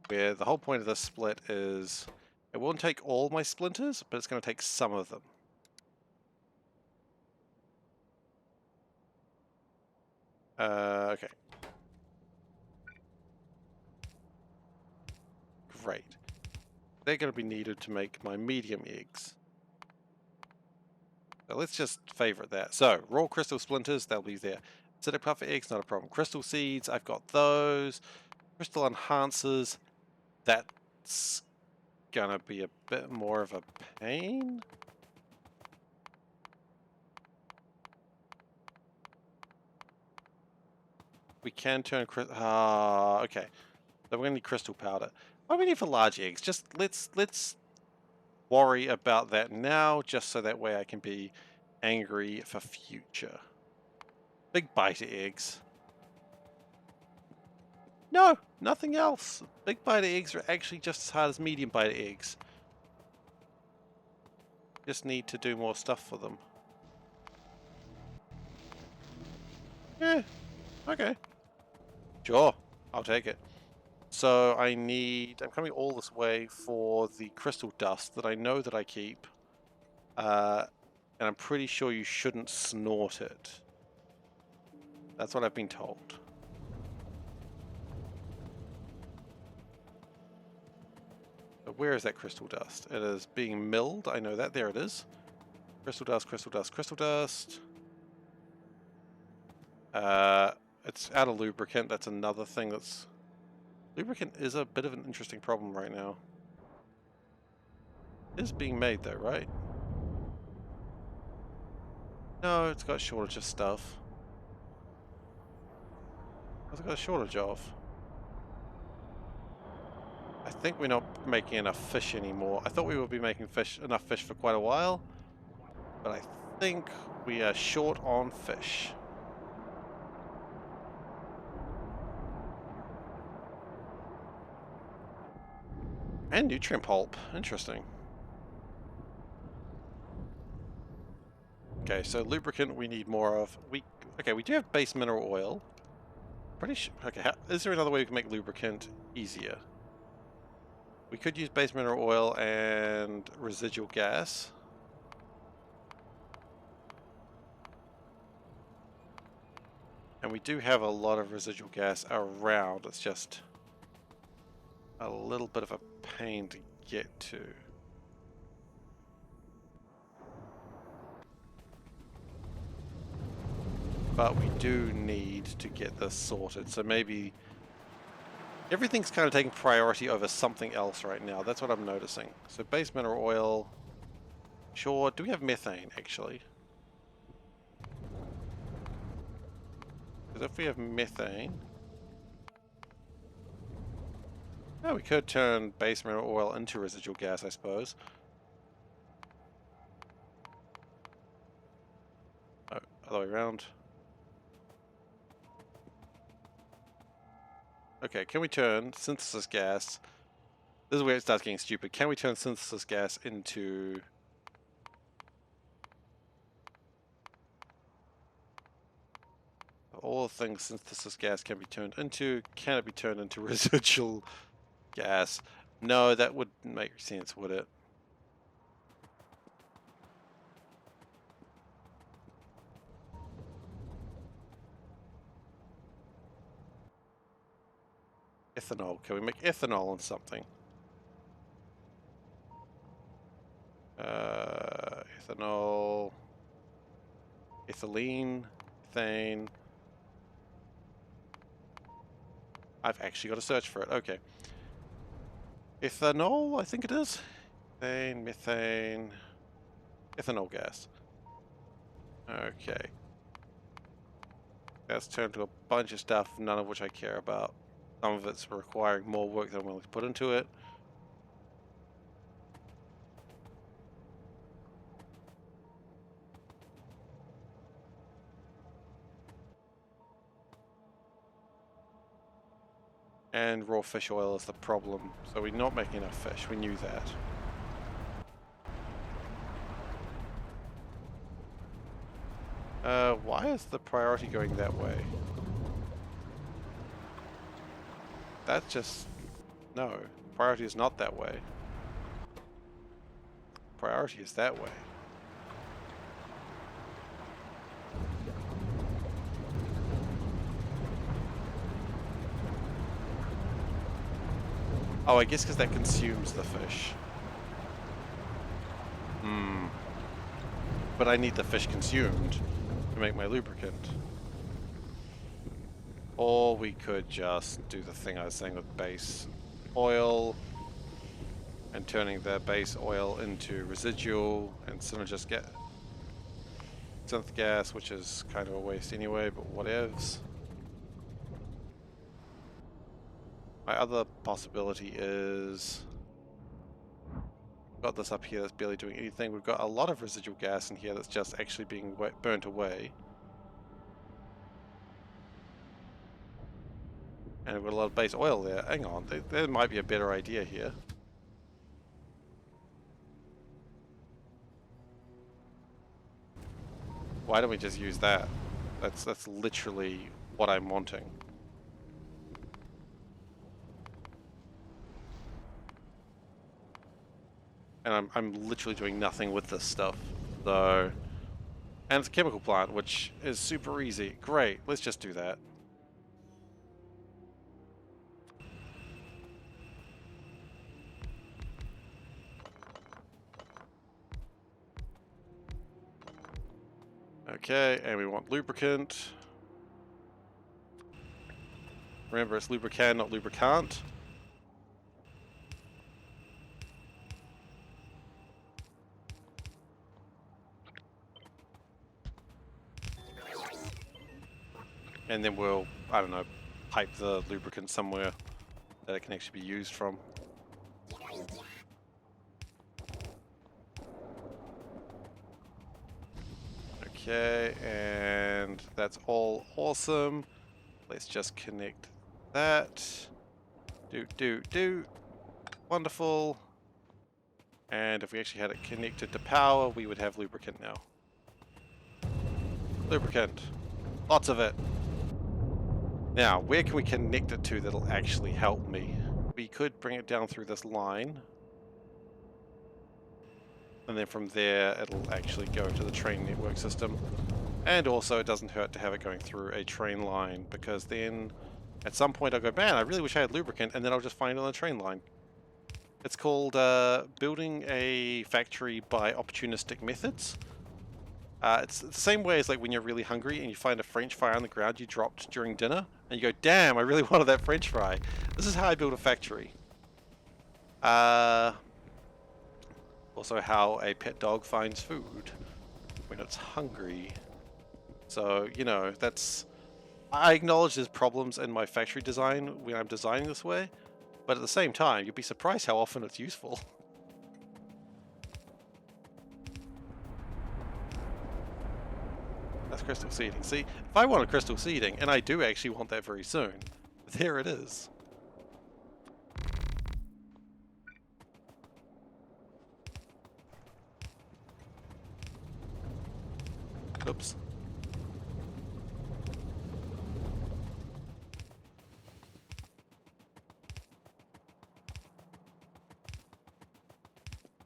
Where the whole point of this split is it won't take all my splinters, but it's going to take some of them. Okay. Great. They're going to be needed to make my medium eggs. So let's just favorite that. So, raw crystal splinters, they'll be there. Acidic puffer eggs, not a problem. Crystal seeds, I've got those. Crystal enhancers, that's gonna be a bit more of a pain. We can turn okay. So we're gonna need crystal powder. What do we need for large eggs? Just let's worry about that now, just so that way I can be angry for future. Big biter eggs. No, nothing else. Big biter eggs are actually just as hard as medium biter eggs. Just need to do more stuff for them. Yeah, okay. Sure, I'll take it. So I'm coming all this way for the crystal dust that I know that I keep. And I'm pretty sure you shouldn't snort it. That's what I've been told. But where is that crystal dust? It is being milled. I know that. There it is. Crystal dust, crystal dust, crystal dust. It's out of lubricant. That's another thing that's... Lubricant is a bit of an interesting problem right now. It is being made though, right? No, it's got a shortage of stuff. What's it got a shortage of? I think we're not making enough fish anymore. I thought we would be making enough fish for quite a while, but I think we are short on fish. And nutrient pulp. Interesting. Okay, so lubricant we need more of. Okay, we do have base mineral oil. Pretty sure. Okay, is there another way we can make lubricant easier? We could use base mineral oil and residual gas. And we do have a lot of residual gas around. It's just a little bit of a pain to get to. But we do need to get this sorted, so maybe everything's kind of taking priority over something else right now. That's what I'm noticing. So base mineral oil, sure. Do we have methane actually? Because if we have methane, oh, we could turn base mineral oil into residual gas, I suppose. Oh, other way around. Okay, can we turn synthesis gas? This is where it starts getting stupid. Can we turn synthesis gas into... all the things synthesis gas can be turned into, can it be turned into residual gas? No, that wouldn't make sense, would it? Ethanol. Can we make ethanol in something? Ethanol, ethylene, ethane. I've actually got to search for it. Okay. Ethanol, I think it is. Ethane, methane, ethanol gas. Okay. That's turned to a bunch of stuff, none of which I care about. Some of it's requiring more work than I'm willing to put into it. And raw fish oil is the problem. So we're not making enough fish. We knew that. Why is the priority going that way? That's just... No. Priority is not that way. Priority is that way. Oh, I guess because that consumes the fish. But I need the fish consumed to make my lubricant. Or we could just do the thing I was saying with base oil and turning the base oil into residual and sort of just get synth gas, which is kind of a waste anyway, but whatevs. My other possibility is... got this up here that's barely doing anything. We've got a lot of residual gas in here that's just actually being burnt away. And we've got a lot of base oil there. Hang on, there might be a better idea here. Why don't we just use that? That's literally what I'm wanting. And I'm literally doing nothing with this stuff. So, and it's a chemical plant, which is super easy. Great, let's just do that. Okay, and we want lubricant. Remember, it's lubricant, not lubricant. And then we'll, I don't know, pipe the lubricant somewhere that it can actually be used from. Okay, and that's all awesome. Let's just connect that. Do. Wonderful. And if we actually had it connected to power, we would have lubricant now. Lubricant. Lots of it. Now, where can we connect it to that'll actually help me? We could bring it down through this line. And then from there, it'll actually go to the train network system. And also, it doesn't hurt to have it going through a train line, because then at some point I'll go, man, I really wish I had lubricant, and then I'll just find it on a train line. It's called building a factory by opportunistic methods. It's the same way as like when you're really hungry and you find a French fry on the ground you dropped during dinner, and you go, damn, I really wanted that French fry. This is how I build a factory. Also how a pet dog finds food when it's hungry. So, you know, that's... I acknowledge there's problems in my factory design when I'm designing this way, but at the same time, you'd be surprised how often it's useful. That's crystal seeding. See, if I want a crystal seeding, and I do actually want that very soon, there it is. Oops.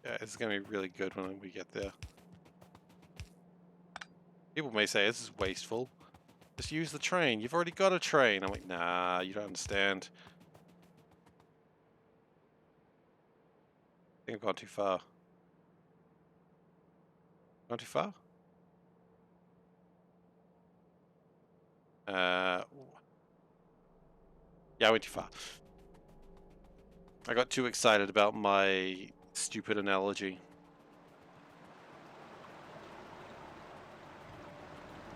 Yeah, it's going to be really good when we get there. People may say this is wasteful. Just use the train. You've already got a train. I'm like, nah, you don't understand. I think I've gone too far. Gone too far? Yeah, I went too far. I got too excited about my stupid analogy.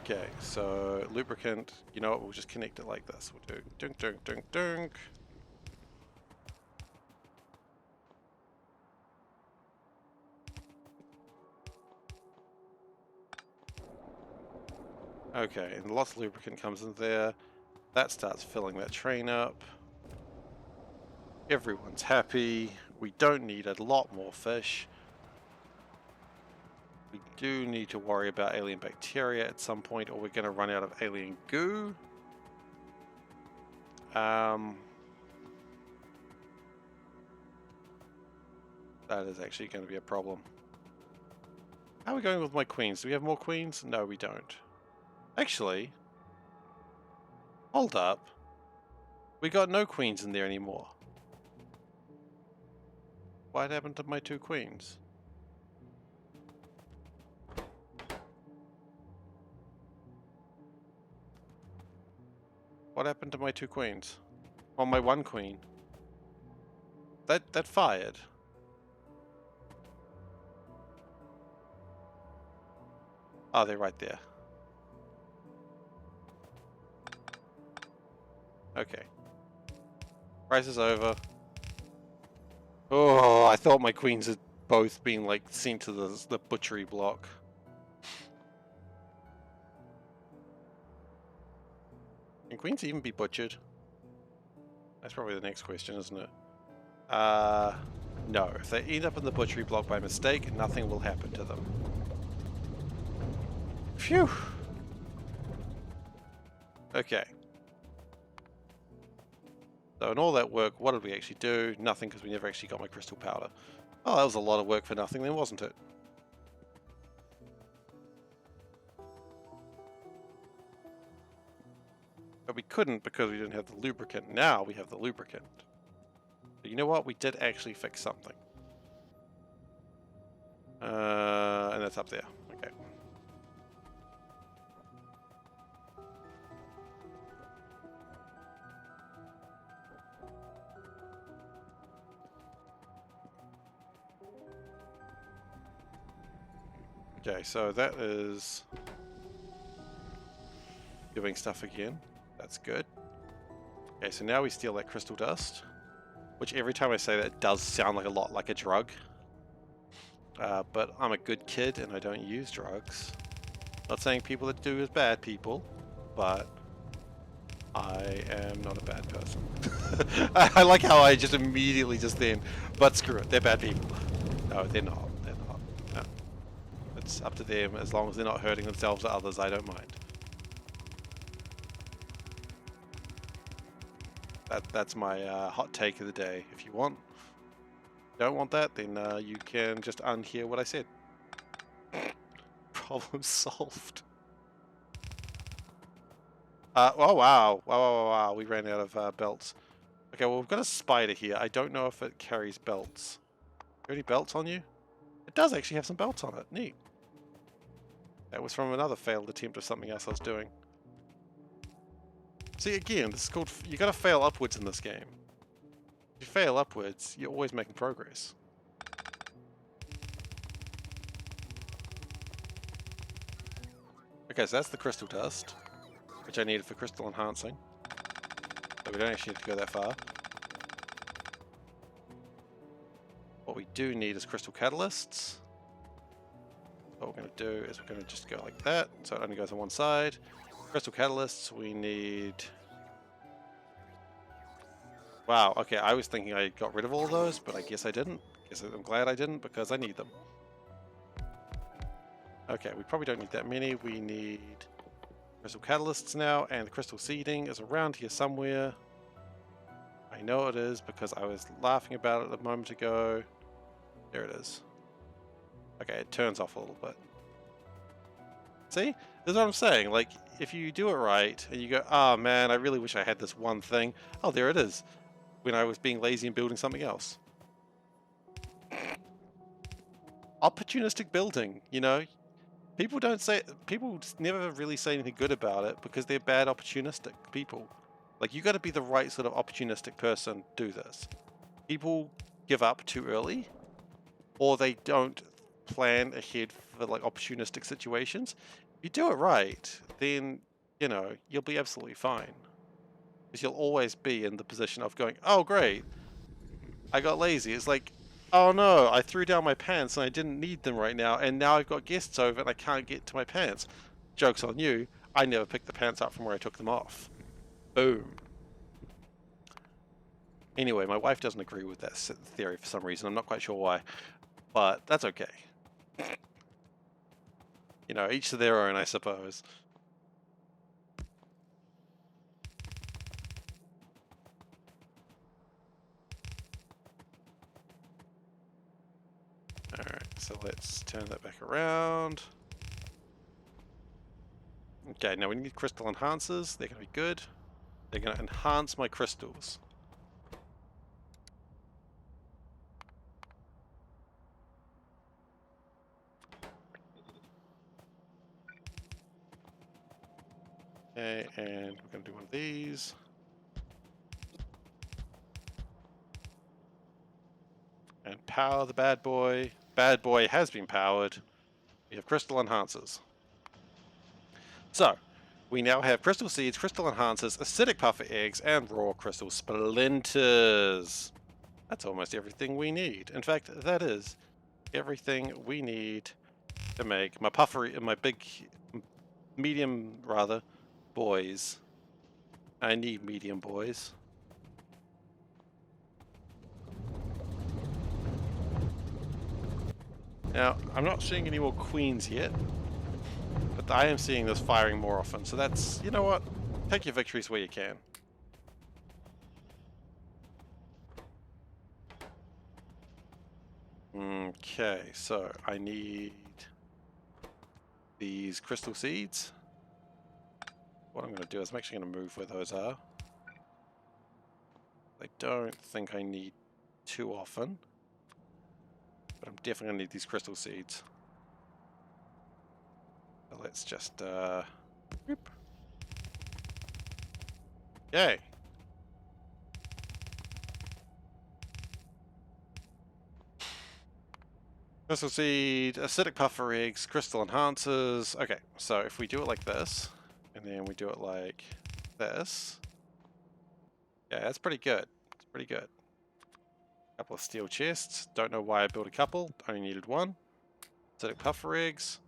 Okay, so lubricant, you know what, we'll just connect it like this. We'll do dunk, dunk, dunk, dunk. Okay, and lots of lubricant comes in there. That starts filling that train up. Everyone's happy. We don't need a lot more fish. We do need to worry about alien bacteria at some point, or we're going to run out of alien goo. That is actually going to be a problem. How are we going with my queens? Do we have more queens? No, we don't. Actually, hold up. We got no queens in there anymore. What happened to my 2 queens? What happened to my 2 queens? Well, my 1 queen. That fired. Oh, they're right there. Okay. Race is over. Oh, I thought my queens had both been like sent to the butchery block. Can queens even be butchered? That's probably the next question, isn't it? No. If they end up in the butchery block by mistake, nothing will happen to them. Phew! Okay. So in all that work, what did we actually do? Nothing, because we never actually got my crystal powder. Oh, that was a lot of work for nothing then, wasn't it? But we couldn't because we didn't have the lubricant. Now we have the lubricant. But you know what? We did actually fix something. And that's up there. Okay. Okay, so that is giving stuff again. That's good. Okay, so now we steal that crystal dust, which every time I say that does sound like a lot like a drug. But I'm a good kid and I don't use drugs. Not saying people that do is bad people, but I am not a bad person. I like how I just immediately just then, but screw it, they're bad people. No, they're not. They're not. No. It's up to them. As long as they're not hurting themselves or others, I don't mind. That's my hot take of the day. If you don't want that, then you can just unhear what I said. Problem solved. Oh wow, we ran out of belts. Okay, well we've got a spider here. I don't know if it carries belts. Got any belts on you? It does actually have some belts on it. Neat. That was from another failed attempt of something else I was doing. See, again, this is called, you gotta fail upwards in this game. If you fail upwards, you're always making progress. Okay, so that's the crystal dust, which I needed for crystal enhancing. But we don't actually need to go that far. What we do need is crystal catalysts. What we're going to do is we're going to just go like that, so it only goes on one side. Crystal catalysts, we need... Wow, okay, I was thinking I got rid of all of those, but I guess I didn't. I'm glad I didn't, because I need them. Okay, we probably don't need that many. We need crystal catalysts now, and the crystal seeding is around here somewhere. I know it is, because I was laughing about it a moment ago. There it is. Okay, it turns off a little bit. See? This is what I'm saying. Like, if you do it right, and you go, oh man, I really wish I had this one thing. Oh, there it is. When I was being lazy and building something else. Opportunistic building, you know? People never really say anything good about it because they're bad opportunistic people. Like, you gotta be the right sort of opportunistic person to do this. People give up too early, or they don't plan ahead for like opportunistic situations. If you do it right, then, you know, you'll be absolutely fine. Because you'll always be in the position of going, oh great, I got lazy. It's like, oh no, I threw down my pants and I didn't need them right now, and now I've got guests over and I can't get to my pants. Joke's on you, I never picked the pants up from where I took them off. Boom. Anyway, my wife doesn't agree with that theory for some reason. I'm not quite sure why, but that's okay. You know, each to their own, I suppose. Alright, so let's turn that back around. Okay, now we need crystal enhancers. They're going to be good. They're going to enhance my crystals. Okay, and we're going to do one of these. And power the bad boy. Bad boy has been powered. We have crystal enhancers. So, we now have crystal seeds, crystal enhancers, acidic puffer eggs, and raw crystal splinters. That's almost everything we need. In fact, that is everything we need to make my medium rather, boys. I need medium boys. Now, I'm not seeing any more queens yet, but I am seeing this firing more often, so that's, you know what? Take your victories where you can. Okay, so I need these crystal seeds. What I'm going to do is I'm actually going to move where those are. I don't think I need too often, but I'm definitely going to need these crystal seeds. So let's just, whoop. Yay! Crystal seed, acidic puffer eggs, crystal enhancers. Okay, so if we do it like this, and then we do it like this, yeah, that's pretty good. It's pretty good. Couple of steel chests. Don't know why I built a couple. Only needed one. Acidic puffer eggs.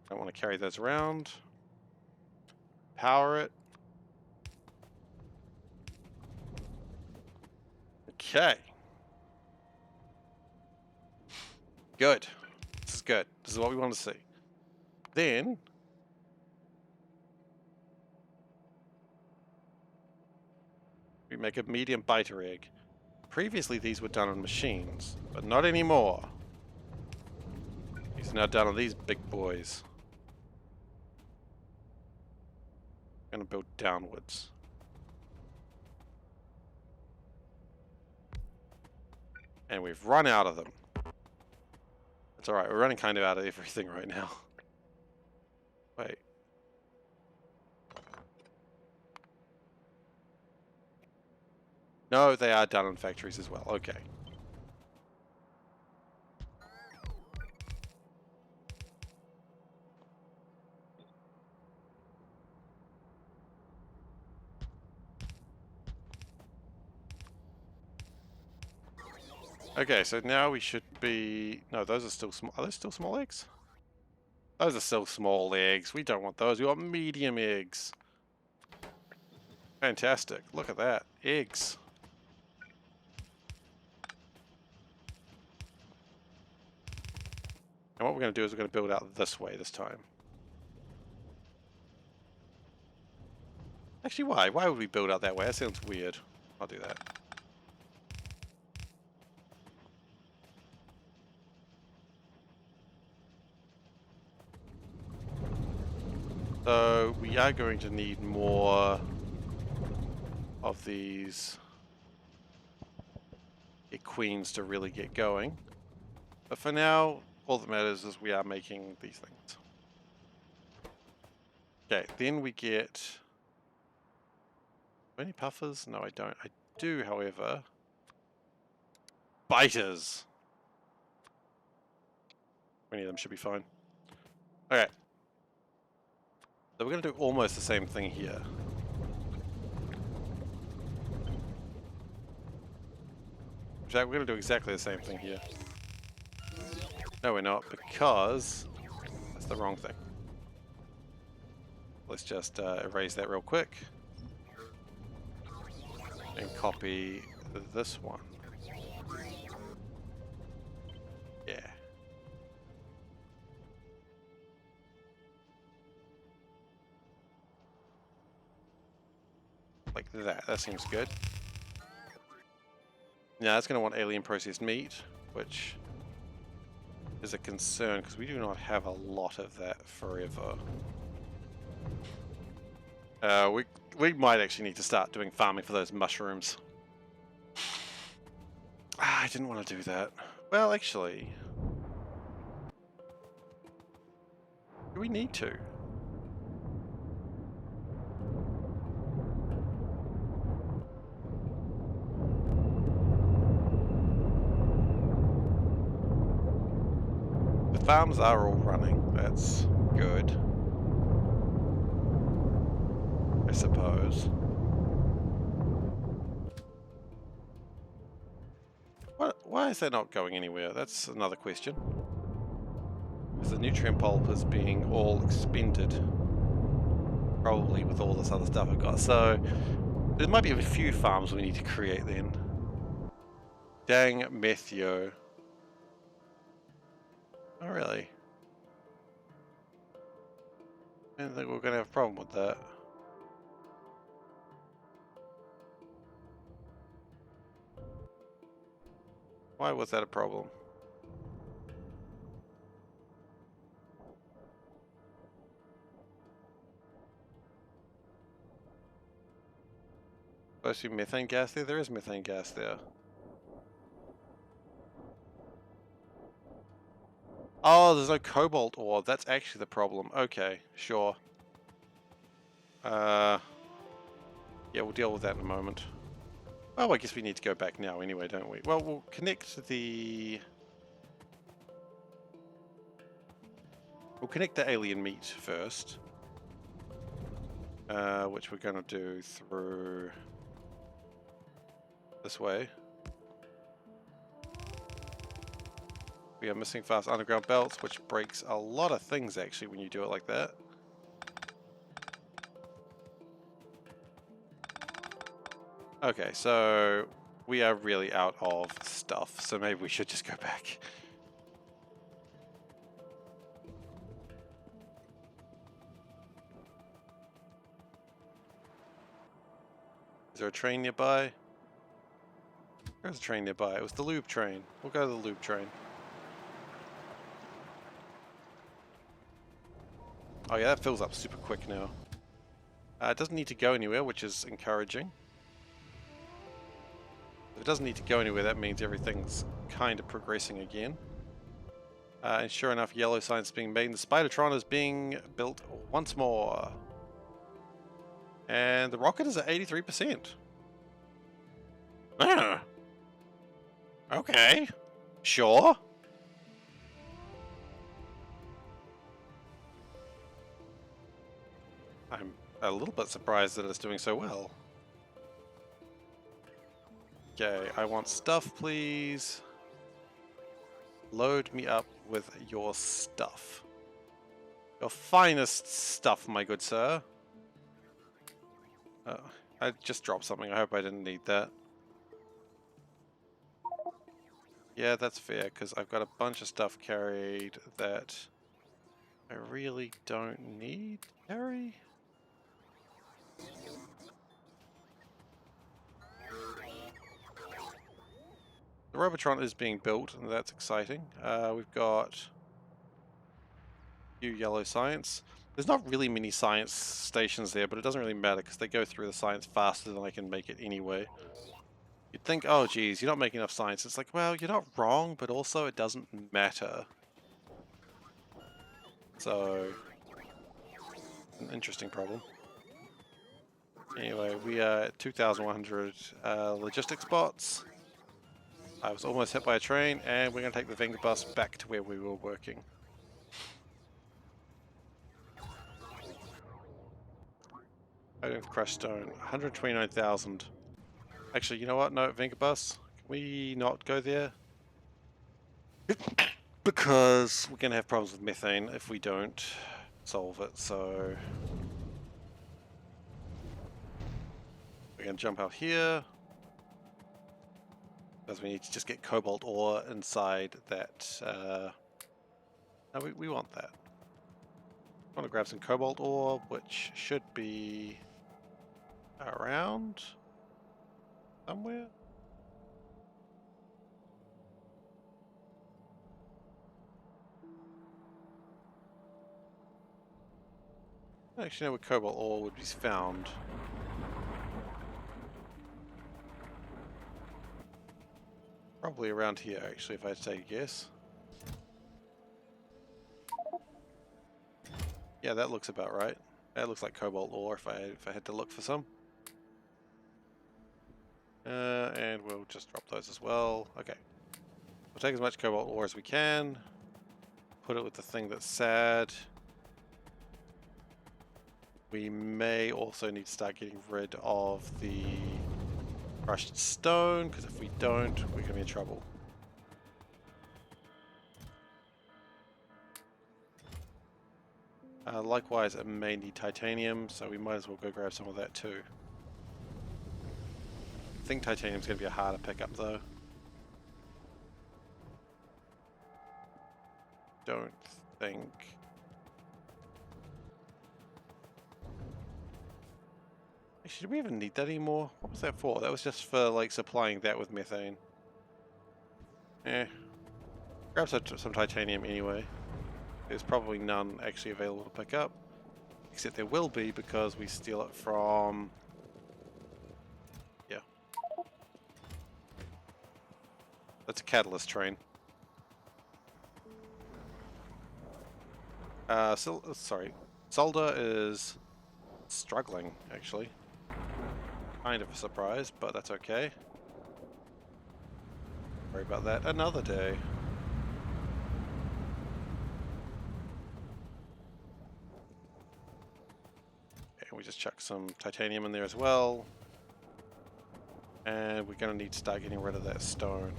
Don't want to carry those around. Power it. Okay. Good. This is good. This is what we want to see. Then we make a medium biter egg. Previously these were done on machines, but not anymore. These are now done on these big boys. I'm gonna build downwards. And we've run out of them. That's alright, we're running kind of out of everything right now. Wait. No, they are done in factories as well. Okay. Okay, so now we should be... No, those are still small. Are those still small eggs? Those are still small eggs. We don't want those. We want medium eggs. Fantastic. Look at that. Eggs. And what we're going to do is we're going to build out this way this time. Actually, why? Why would we build out that way? That sounds weird. I'll do that. So we are going to need more of these queens to really get going. But for now, all that matters is we are making these things. Okay, then we get... Any puffers? No, I don't. I do, however... Biters! 20 of them should be fine. Okay. So we're going to do almost the same thing here. In fact, we're going to do exactly the same thing here. No, we're not, because that's the wrong thing. Let's just erase that real quick. And copy this one. Yeah. Like that. That seems good. Now it's going to want alien processed meat, which is a concern because we do not have a lot of that forever. We might actually need to start doing farming for those mushrooms. I didn't want to do that. Well, actually, do we need to? The farms are all running. That's good, I suppose. Why is that not going anywhere? That's another question. Because the nutrient pulp is being all expended. Probably with all this other stuff I've got. So, there might be a few farms we need to create then. Dang Methio. Oh, really? I don't think we're going to have a problem with that. Why was that a problem? Supposed to be methane gas there? There is methane gas there. Oh, there's no cobalt ore. That's actually the problem. Okay, sure. Yeah, we'll deal with that in a moment. Oh, I guess we need to go back now anyway, don't we? Well, we'll connect the... We'll connect the alien meat first. Which we're going to do through... this way. We are missing fast underground belts, which breaks a lot of things actually when you do it like that. Okay, so we are really out of stuff, so maybe we should just go back. Is there a train nearby? There's a train nearby. It was the lube train. We'll go to the lube train. Oh yeah, that fills up super quick now. It doesn't need to go anywhere, which is encouraging. If it doesn't need to go anywhere, that means everything's kind of progressing again. And sure enough, yellow signs being made, and the Spidertron is being built once more. And the rocket is at 83%. Ah. Okay. Sure. I'm a little bit surprised that it's doing so well. Okay, I want stuff, please. Load me up with your stuff. Your finest stuff, my good sir. I just dropped something. I hope I didn't need that. Yeah, that's fair, because I've got a bunch of stuff carried that I really don't need to carry. The Robotron is being built, and that's exciting. We've got a few yellow science. There's not really many science stations there, but it doesn't really matter because they go through the science faster than I can make it anyway. You'd think, oh geez, you're not making enough science. It's like, well, you're not wrong, but also it doesn't matter. So, an interesting problem. Anyway, we are at 2,100 logistics spots. I was almost hit by a train, and we're going to take the Venga bus back to where we were working. Item of crushed stone, 129,000. Actually, you know what? No, Venga bus. Can we not go there? Because we're going to have problems with methane if we don't solve it, so... We're going to jump out here. Because we need to just get cobalt ore inside that. No, we want that. I want to grab some cobalt ore, which should be around somewhere. I don't actually know where cobalt ore would be found. Probably around here, actually, if I had to take a guess. Yeah, that looks about right. That looks like cobalt ore if I had to look for some. And we'll just drop those as well. Okay. We'll take as much cobalt ore as we can. Put it with the thing that's sad. We may also need to start getting rid of the crushed stone, because if we don't, we're going to be in trouble. Likewise, it may need titanium, so we might as well go grab some of that too. I think titanium's going to be a harder pickup though. Don't think... Actually, do we even need that anymore? What was that for? That was just for like supplying that with methane. Grab some titanium anyway. There's probably none actually available to pick up. Except there will be because we steal it from... Yeah. That's a catalyst train. Sorry. Solder is struggling, actually. Kind of a surprise, but that's okay. Worry about that another day. And we just chuck some titanium in there as well. And we're going to need to start getting rid of that stone.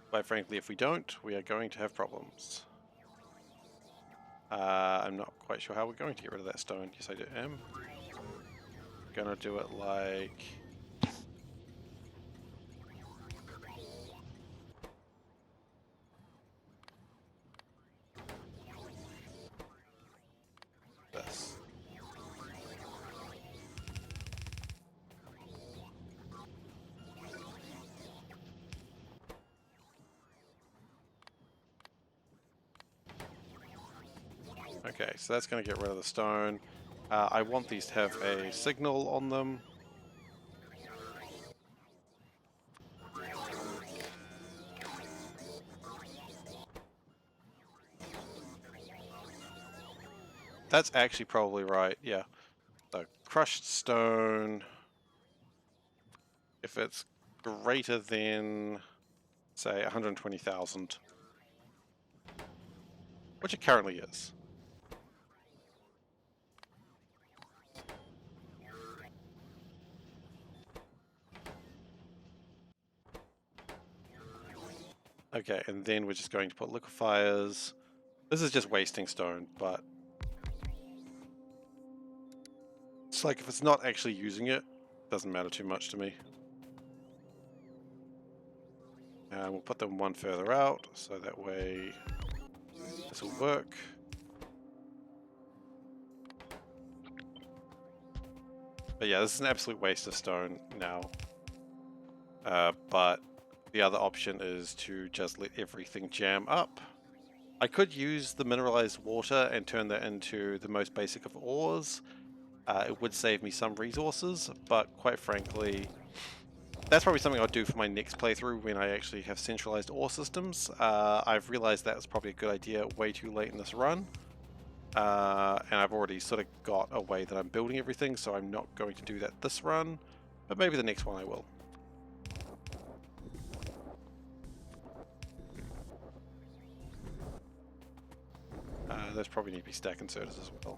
Quite frankly, if we don't, we are going to have problems. I'm not quite sure how we're going to get rid of that stone. Yes, I am. Gonna do it like... this. Okay, so that's going to get rid of the stone. I want these to have a signal on them. That's actually probably right, yeah. So, crushed stone, if it's greater than, say, 120,000, which it currently is. Okay, and then we're just going to put liquefiers. This is just wasting stone, but it's like if it's not actually using it, it doesn't matter too much to me. And we'll put them one further out, so that way this will work. But yeah, this is an absolute waste of stone now. But the other option is to just let everything jam up. I could use the mineralized water and turn that into the most basic of ores. It would save me some resources, but quite frankly, that's probably something I'll do for my next playthrough when I actually have centralized ore systems. I've realized that was probably a good idea way too late in this run. And I've already sort of got a way that I'm building everything, so I'm not going to do that this run, but maybe the next one I will. Those probably need to be stack inserters as well.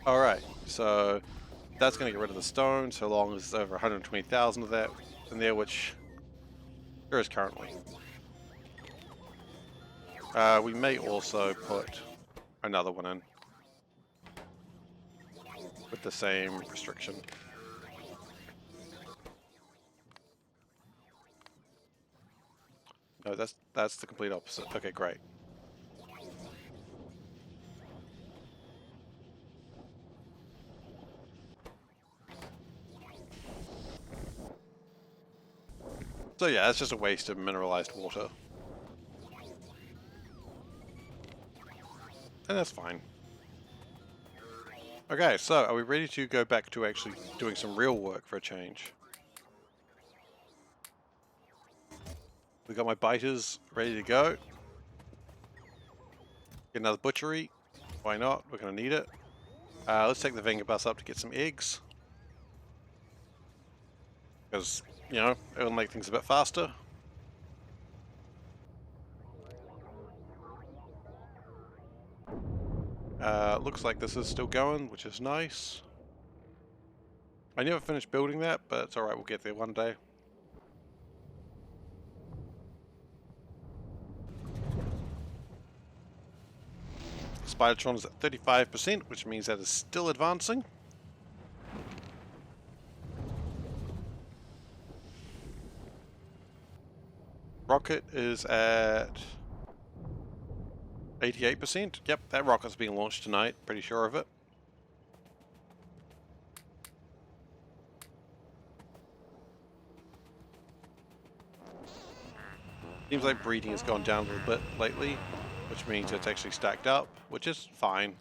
Alright, so that's going to get rid of the stone, so long as there's over 120,000 of that in there, which there is currently. We may also put another one in with the same restriction. No, that's the complete opposite. Okay, great. So yeah, that's just a waste of mineralized water. And that's fine. Okay, so are we ready to go back to actually doing some real work for a change? We got my biters ready to go. Get another butchery. Why not? We're going to need it. Let's take the Venga bus up to get some eggs. Because, you know, it'll make things a bit faster. Looks like this is still going, which is nice. I never finished building that, but it's alright, we'll get there one day. Spidertron is at 35%, which means that is still advancing. Rocket is at 88%. Yep, that rocket's being launched tonight, pretty sure of it. Seems like breeding has gone down a little bit lately, which means it's actually stacked up, which is fine.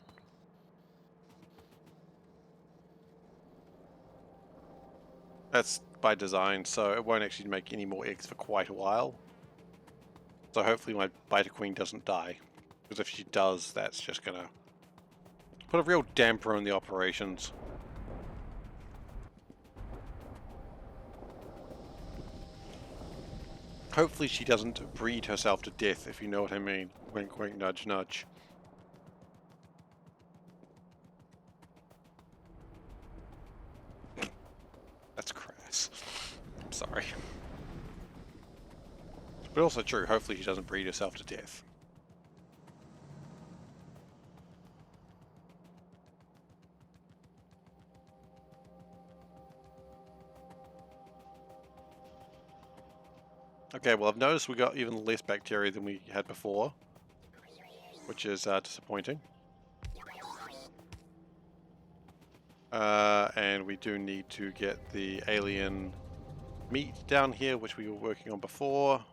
That's by design, so it won't actually make any more eggs for quite a while. So hopefully my biter queen doesn't die, because if she does, that's just gonna put a real damper on the operations. Hopefully she doesn't breed herself to death, if you know what I mean. Wink, wink, nudge, nudge. That's crass. I'm sorry. But also true, hopefully she doesn't breed herself to death. Okay, well I've noticed we got even less bacteria than we had before, which is disappointing. And we do need to get the alien meat down here, which we were working on before.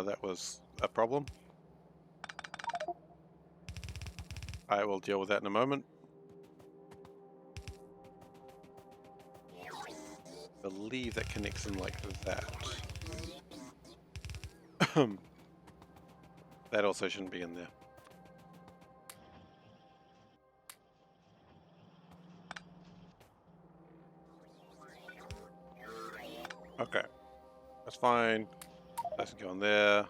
That was a problem. I will deal with that in a moment. I believe that connects in like that. That also shouldn't be in there. Okay, that's fine. That's going there.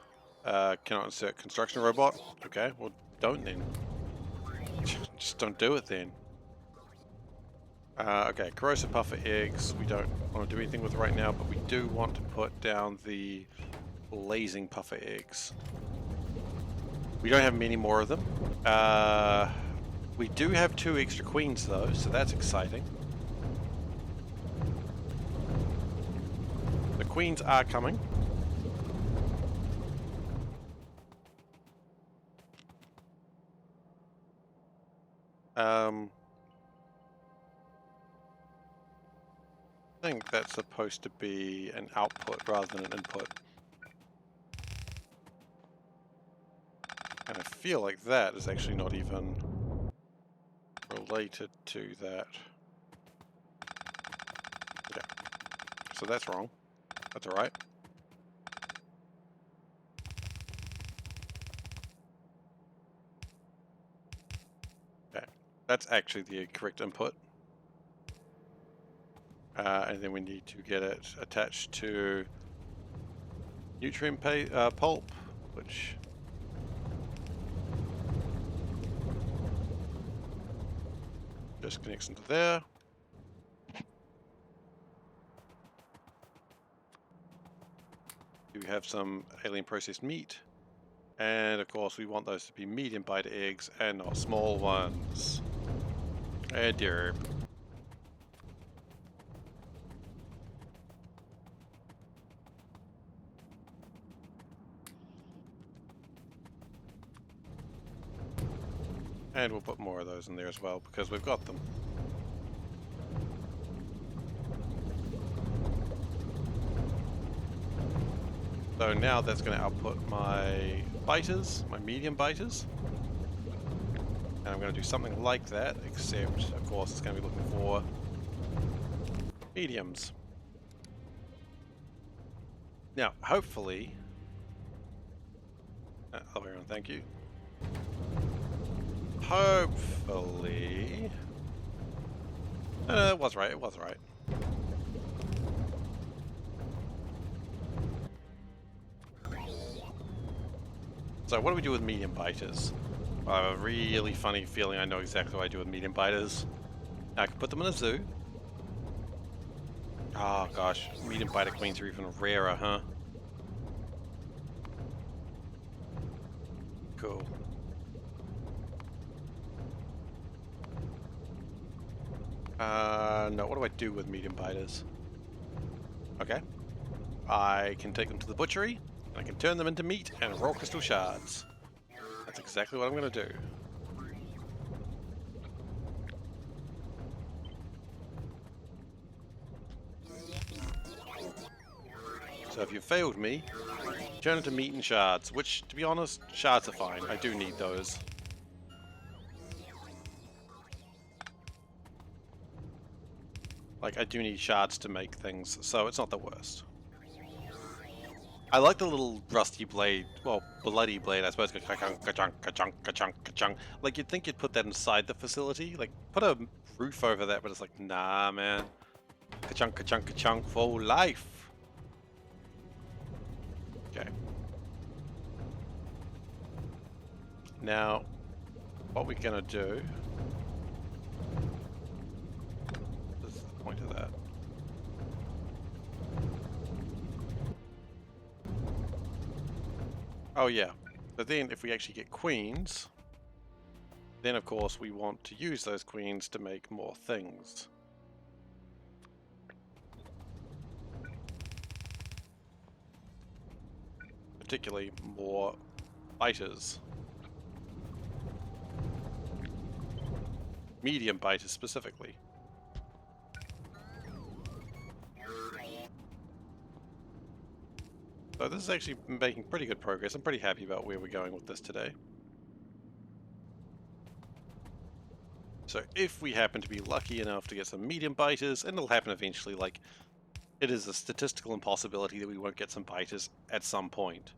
Cannot insert construction robot. Okay, well don't then. Just don't do it then. Okay, corrosive puffer eggs. We don't want to do anything with right now, but we do want to put down the blazing puffer eggs. We don't have many more of them. We do have 2 extra queens though, so that's exciting. The queens are coming. I think that's supposed to be an output rather than an input. And I feel like that is actually not even related to that. Yeah. So that's wrong. That's alright. Okay. That's actually the correct input. And then we need to get it attached to nutrient pulp, which just connects into there. We have some alien processed meat, and of course we want those to be medium bite eggs and not small ones. Derp. And we'll put more of those in there as well because we've got them. So now that's going to output my biters, my medium biters. And I'm going to do something like that, except of course it's going to be looking for mediums. Now, hopefully... everyone, thank you. Hopefully... it was right, it was right. So what do we do with medium biters? I have a really funny feeling I know exactly what I do with medium biters. I can put them in a zoo. Oh gosh, medium biter queens are even rarer, huh? Cool. No, what do I do with medium biters? Okay. I can take them to the butchery, and I can turn them into meat and raw crystal shards. That's exactly what I'm going to do. So if you failed me, turn into meat and shards, which, to be honest, shards are fine. I do need those. Like, I do need shards to make things, so it's not the worst. I like the little rusty blade, well, bloody blade, I suppose. Ka-chunk, ka-chunk, ka-chunk, ka-chunk, ka-chunk. Like, you'd think you'd put that inside the facility. Like, put a roof over that, but it's like, nah, man. Ka-chunk, ka-chunk, ka-chunk for life. Okay. Now, what we're gonna do... This is the point of that. Oh yeah, but then if we actually get queens, then of course we want to use those queens to make more things. Particularly more biters. Medium biters specifically. So this is actually making pretty good progress. I'm pretty happy about where we're going with this today. So if we happen to be lucky enough to get some medium biters, and it'll happen eventually, like, it is a statistical impossibility that we won't get some biters at some point.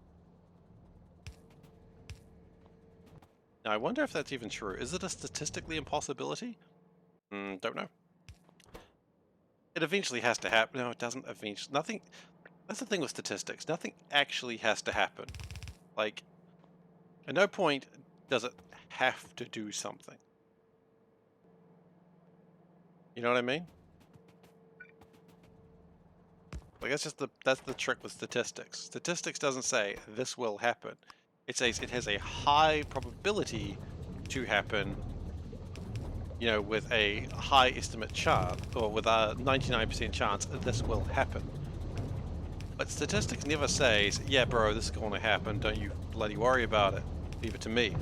Now I wonder if that's even true. Is it a statistically impossibility? Don't know. It eventually has to happen. No, it doesn't eventually. Nothing... That's the thing with statistics. Nothing actually has to happen. Like, at no point does it have to do something. You know what I mean? Like, that's the trick with statistics. Statistics doesn't say this will happen. It says it has a high probability to happen, you know, with a high estimate chance, or with a 99% chance that this will happen. But statistics never says, yeah bro, this is going to happen, don't you bloody worry about it, leave it to me.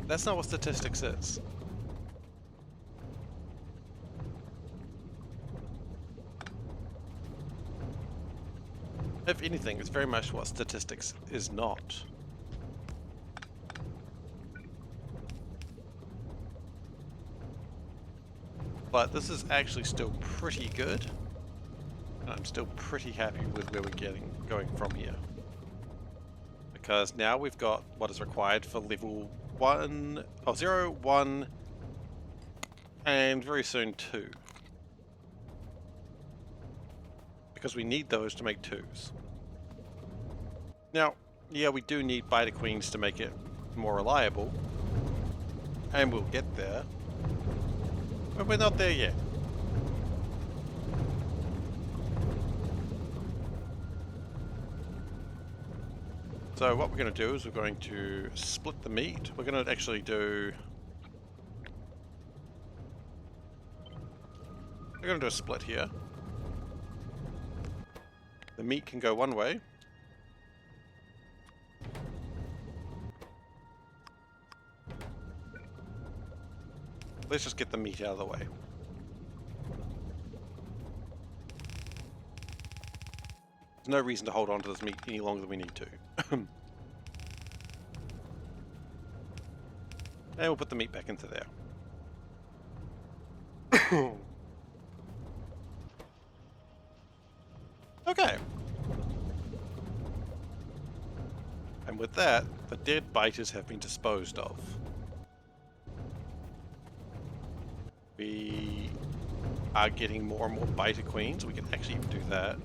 That's not what statistics is. If anything, it's very much what statistics is not. But this is actually still pretty good. I'm still pretty happy with where we're going from here. Because now we've got what is required for level 0, 1, and very soon 2. because we need those to make 2s. Now, yeah, we do need biter queens to make it more reliable, and we'll get there, but we're not there yet. So what we're going to do is we're going to split the meat. We're going to actually do... We're going to do a split here. The meat can go one way. Let's just get the meat out of the way. There's no reason to hold on to this meat any longer than we need to. And we'll put the meat back into there. Okay. And with that, the dead biters have been disposed of. We are getting more and more biter queens. We can actually even do that.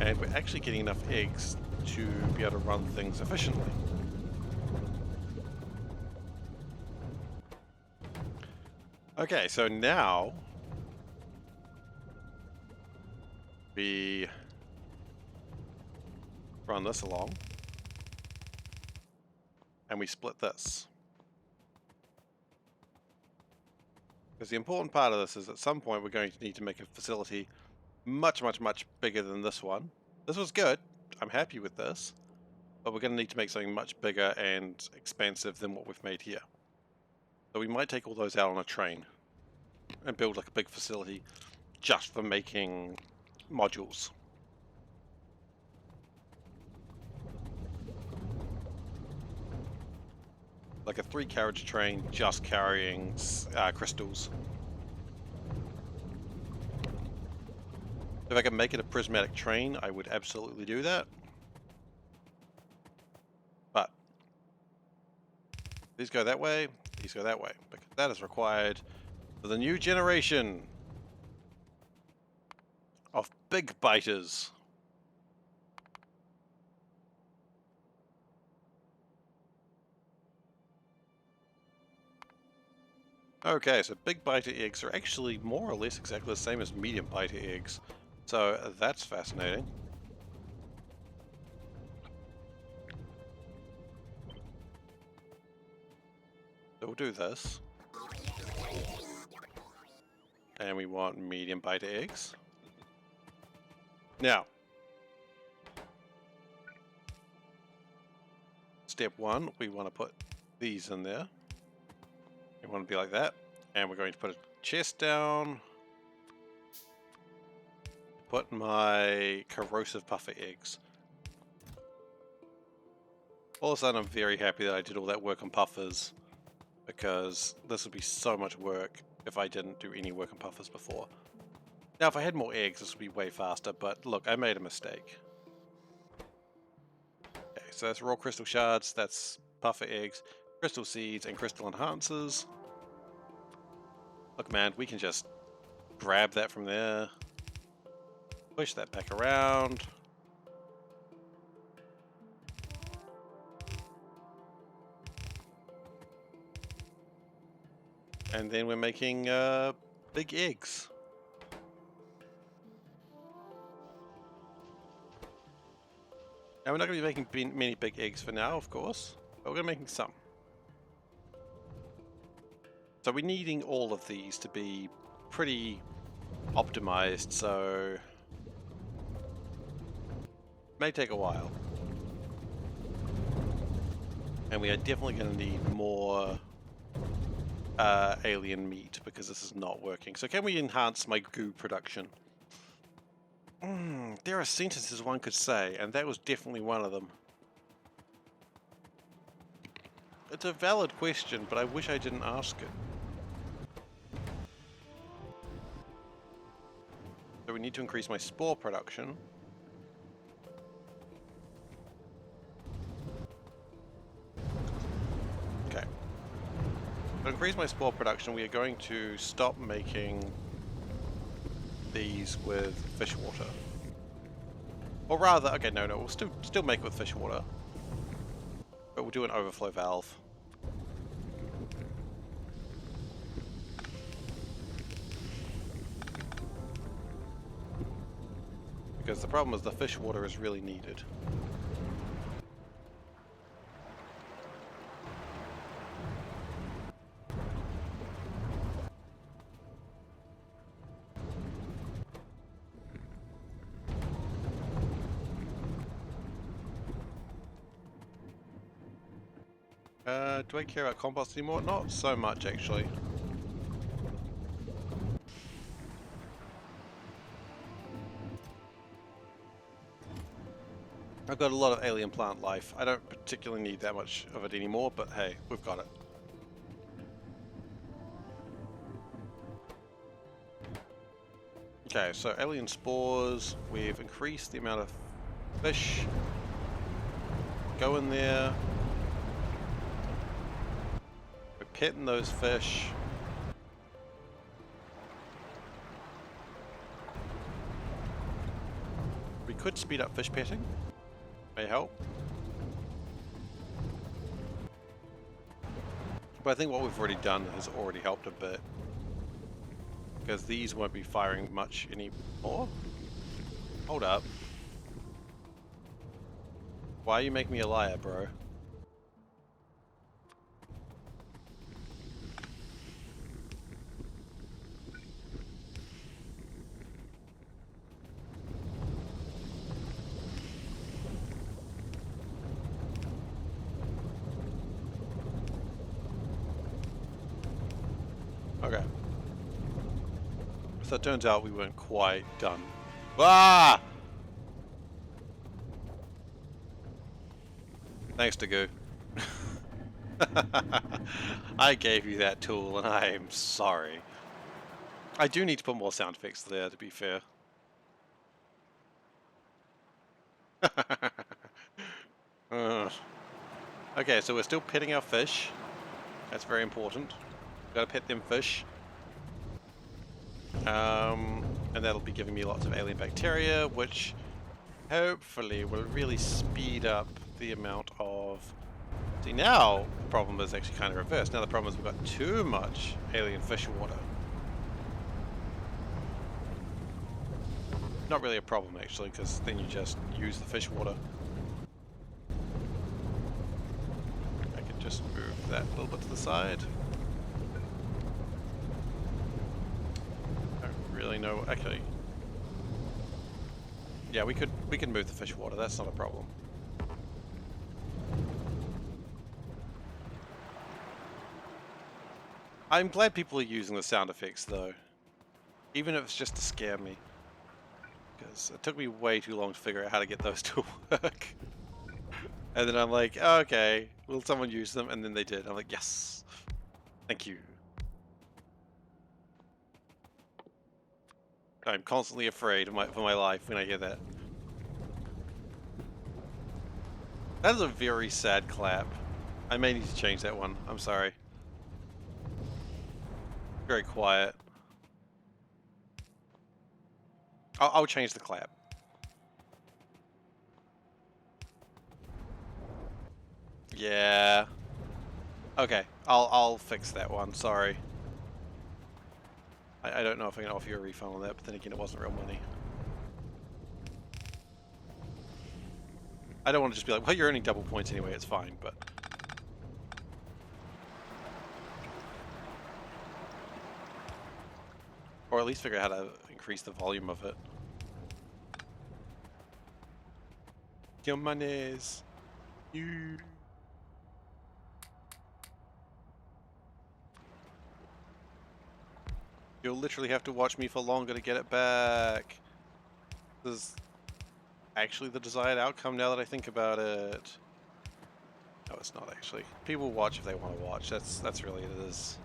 And we're actually getting enough eggs to be able to run things efficiently. Okay, so now we run this along and we split this. Because the important part of this is at some point we're going to need to make a facility much bigger than this one. This was good. I'm happy with this. But we're going to need to make something much bigger and expensive than what we've made here. So we might take all those out on a train and build like a big facility just for making modules. Like a 3-carriage train just carrying crystals. If I could make it a prismatic train, I would absolutely do that. But these go that way, these go that way, because that is required for the new generation of big biters. Okay, so big biter eggs are actually more or less exactly the same as medium biter eggs. So that's fascinating. So we'll do this. And we want medium biter eggs. Now, step 1, we want to put these in there. We want to be like that. And we're going to put a chest down. Put my corrosive puffer eggs. All of a sudden I'm very happy that I did all that work on puffers, because this would be so much work if I didn't do any work on puffers before. Now if I had more eggs this would be way faster, but look, I made a mistake. Okay, so that's raw crystal shards, that's puffer eggs, crystal seeds, and crystal enhancers. Look man, we can just grab that from there. Push that back around. And then we're making big eggs. Now we're not going to be making many big eggs for now, of course, but we're going to be making some. So we're needing all of these to be pretty optimized, so may take a while. And we are definitely going to need more alien meat because this is not working. So can we enhance my goo production? There are sentences one could say, and that was definitely one of them. It's a valid question, but I wish I didn't ask it. So we need to increase my spore production. increase my spore production, we are going to stop making these with fish water. Or rather, okay, no, we'll still make it with fish water, but we'll do an overflow valve. Because the problem is the fish water is really needed. Do I care about compost anymore? Not so much, actually. I've got a lot of alien plant life. I don't particularly need that much of it anymore, but hey, we've got it. Okay, so alien spores. We've increased the amount of fish. Go in there. We're petting those fish. We could speed up fish petting. May help. But I think what we've already done has already helped a bit. Because these won't be firing much anymore. Hold up. Why you make me a liar, bro? Okay. So it turns out we weren't quite done. Ah! Thanks to Goo. I gave you that tool and I am sorry. I do need to put more sound effects there, to be fair. Okay, so we're still petting our fish. That's very important. Gotta pet them fish. And that'll be giving me lots of alien bacteria, which hopefully will really speed up the amount of... See, now the problem is actually kind of reversed. Now the problem is we've got too much alien fish water. Not really a problem, actually, because then you just use the fish water. I can just move that a little bit to the side. Really no, actually, yeah, we could move the fish water. That's not a problem. I'm glad people are using the sound effects though, even if it's just to scare me, because it took me way too long to figure out how to get those to work. And then I'm like, oh, okay, will someone use them? And then they did. I'm like, yes, thank you. I'm constantly afraid for my life when I hear that. That is a very sad clap. I may need to change that one. I'm sorry. Very quiet. I'll change the clap. Yeah. Okay, I'll fix that one. Sorry. I don't know if I can offer you a refund on that, but then again, it wasn't real money. I don't want to just be like, well, you're earning double points anyway, it's fine, but... Or at least figure out how to increase the volume of it. Your monies! You... You'll literally have to watch me for longer to get it back. This is actually the desired outcome now that I think about it. No, it's not actually. People watch if they want to watch. That's really it is.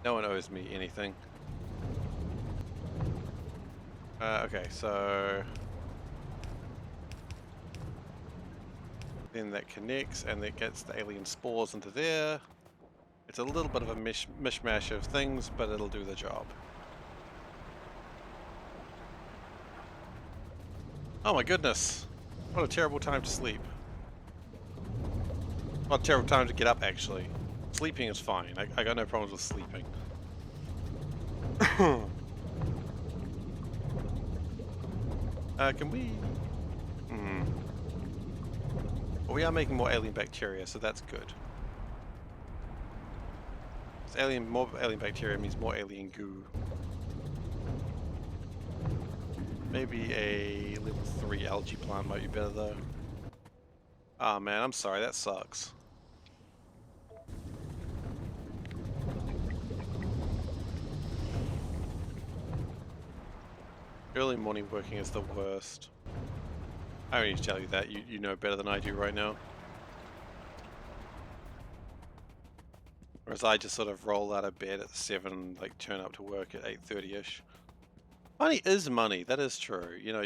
No one owes me anything. Okay, so... Then that connects and that gets the alien spores into there. It's a little bit of a mishmash of things, but it'll do the job. Oh my goodness! What a terrible time to sleep. What a terrible time to get up, actually. Sleeping is fine. I got no problems with sleeping. Can we... Well, we are making more alien bacteria, so that's good. More alien bacteria means more alien goo. Maybe a level 3 algae plant might be better though. Ah man, I'm sorry, that sucks. Early morning working is the worst. I don't need to tell you that, you know better than I do right now. Whereas I just sort of roll out of bed at 7, like turn up to work at 8:30ish. Money is money, that is true. You know,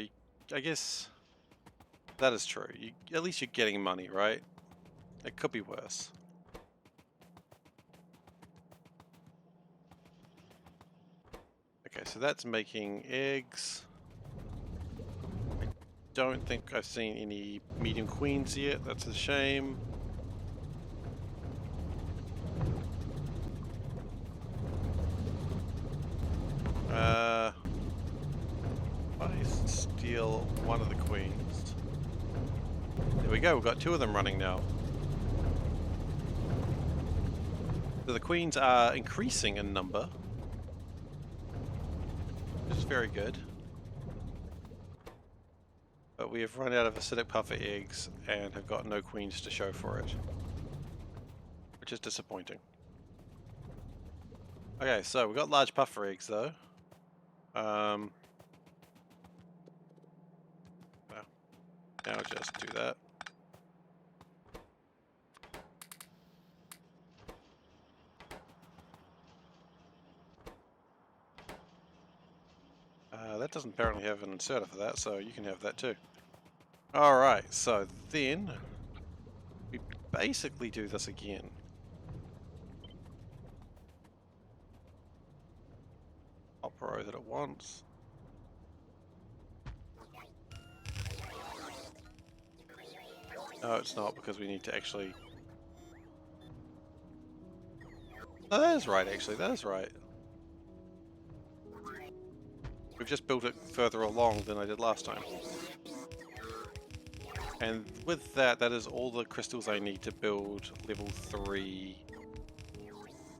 I guess that is true. At least you're getting money, right? It could be worse. Okay, so that's making eggs. I don't think I've seen any medium queens yet, that's a shame. I steal one of the queens. There we go, we've got 2 of them running now. So the queens are increasing in number, which is very good. But we have run out of acidic puffer eggs and have got no queens to show for it, which is disappointing. Okay, so we've got large puffer eggs though. Well, now just do that. That doesn't apparently have an inserter for that, so you can have that too. Alright, so then we basically do this again. Row that at once. No, it's not, because we need to actually... No, that is right, actually, that is right. We've just built it further along than I did last time. And with that, that is all the crystals I need to build level 3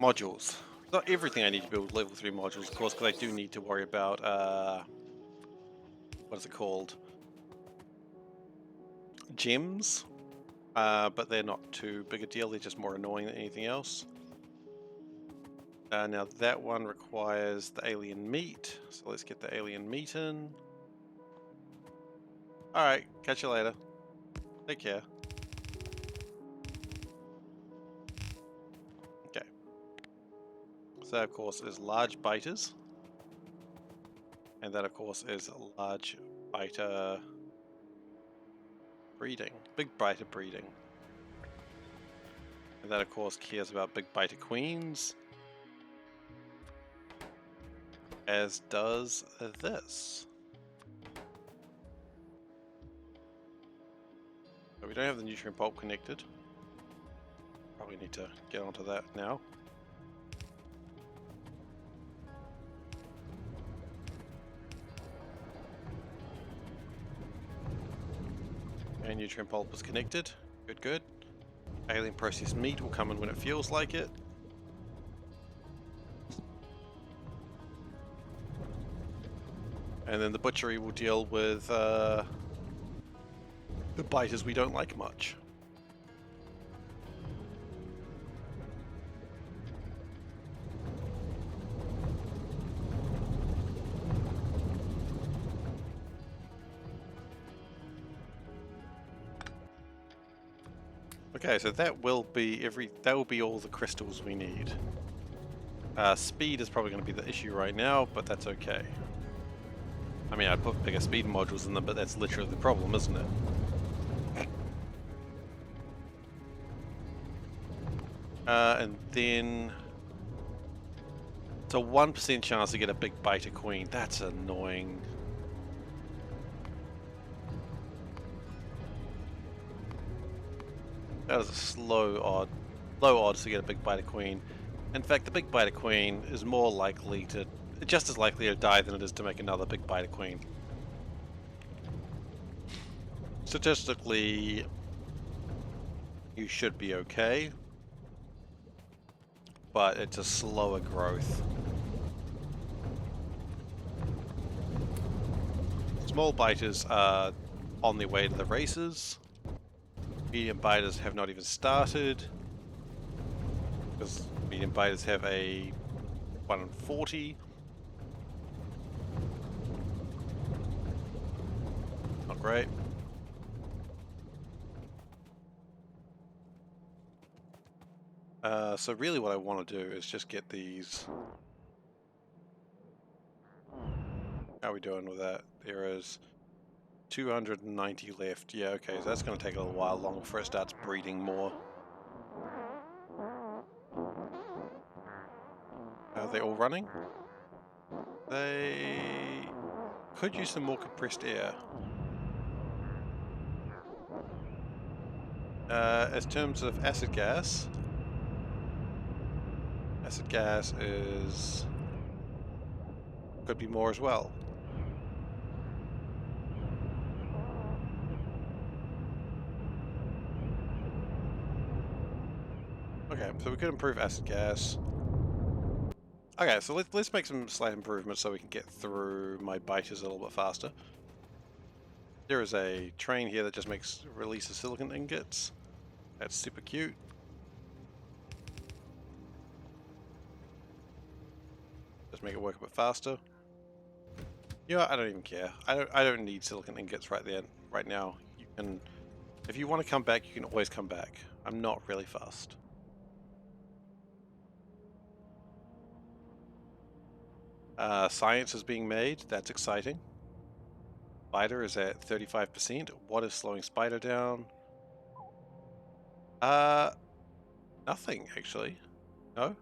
modules. Not everything I need to build level 3 modules, of course, because I do need to worry about, what is it called? Gems. But they're not too big a deal, they're just more annoying than anything else. Now that one requires the alien meat, so let's get the alien meat in. Alright, catch you later. Take care. Okay. So of course is large biters. And that of course is large biter breeding. Big biter breeding. And that of course cares about big biter queens. As does this. But we don't have the nutrient pulp connected. Probably need to get onto that now. And nutrient pulp is connected. Good, good. Alien processed meat will come in when it feels like it. And then the butchery will deal with the biters we don't like much. Okay, so that will be all the crystals we need. Speed is probably going to be the issue right now, but that's okay. I mean, I'd put bigger speed modules in them, but that's literally the problem, isn't it? And then it's a 1% chance to get a big biter queen. That's annoying. That is a low odds to get a big biter queen. In fact, the big biter queen is more likely to, just as likely to die than it is to make another big biter queen. Statistically, you should be okay, but it's a slower growth. Small biters are on their way to the races. Medium biters have not even started, because medium biters have a 1 in 40. Not great. So really what I want to do is just get these. How are we doing with that? There is 290 left. Yeah, okay, so that's going to take a little while longer before it starts breeding more. Are they all running? They could use some more compressed air. As terms of acid gas is could be more as well. Okay, so we could improve acid gas. Okay, so let's make some slight improvements so we can get through my biters a little bit faster. There is a train here that just releases silicon ingots. That's super cute. Just make it work a bit faster. You know what? I don't even care. I don't need silicon ingots right now. You can, if you want to come back, you can always come back. I'm not really fast. Science is being made. That's exciting. Spider is at 35%. What is slowing Spider down? Nothing actually. No.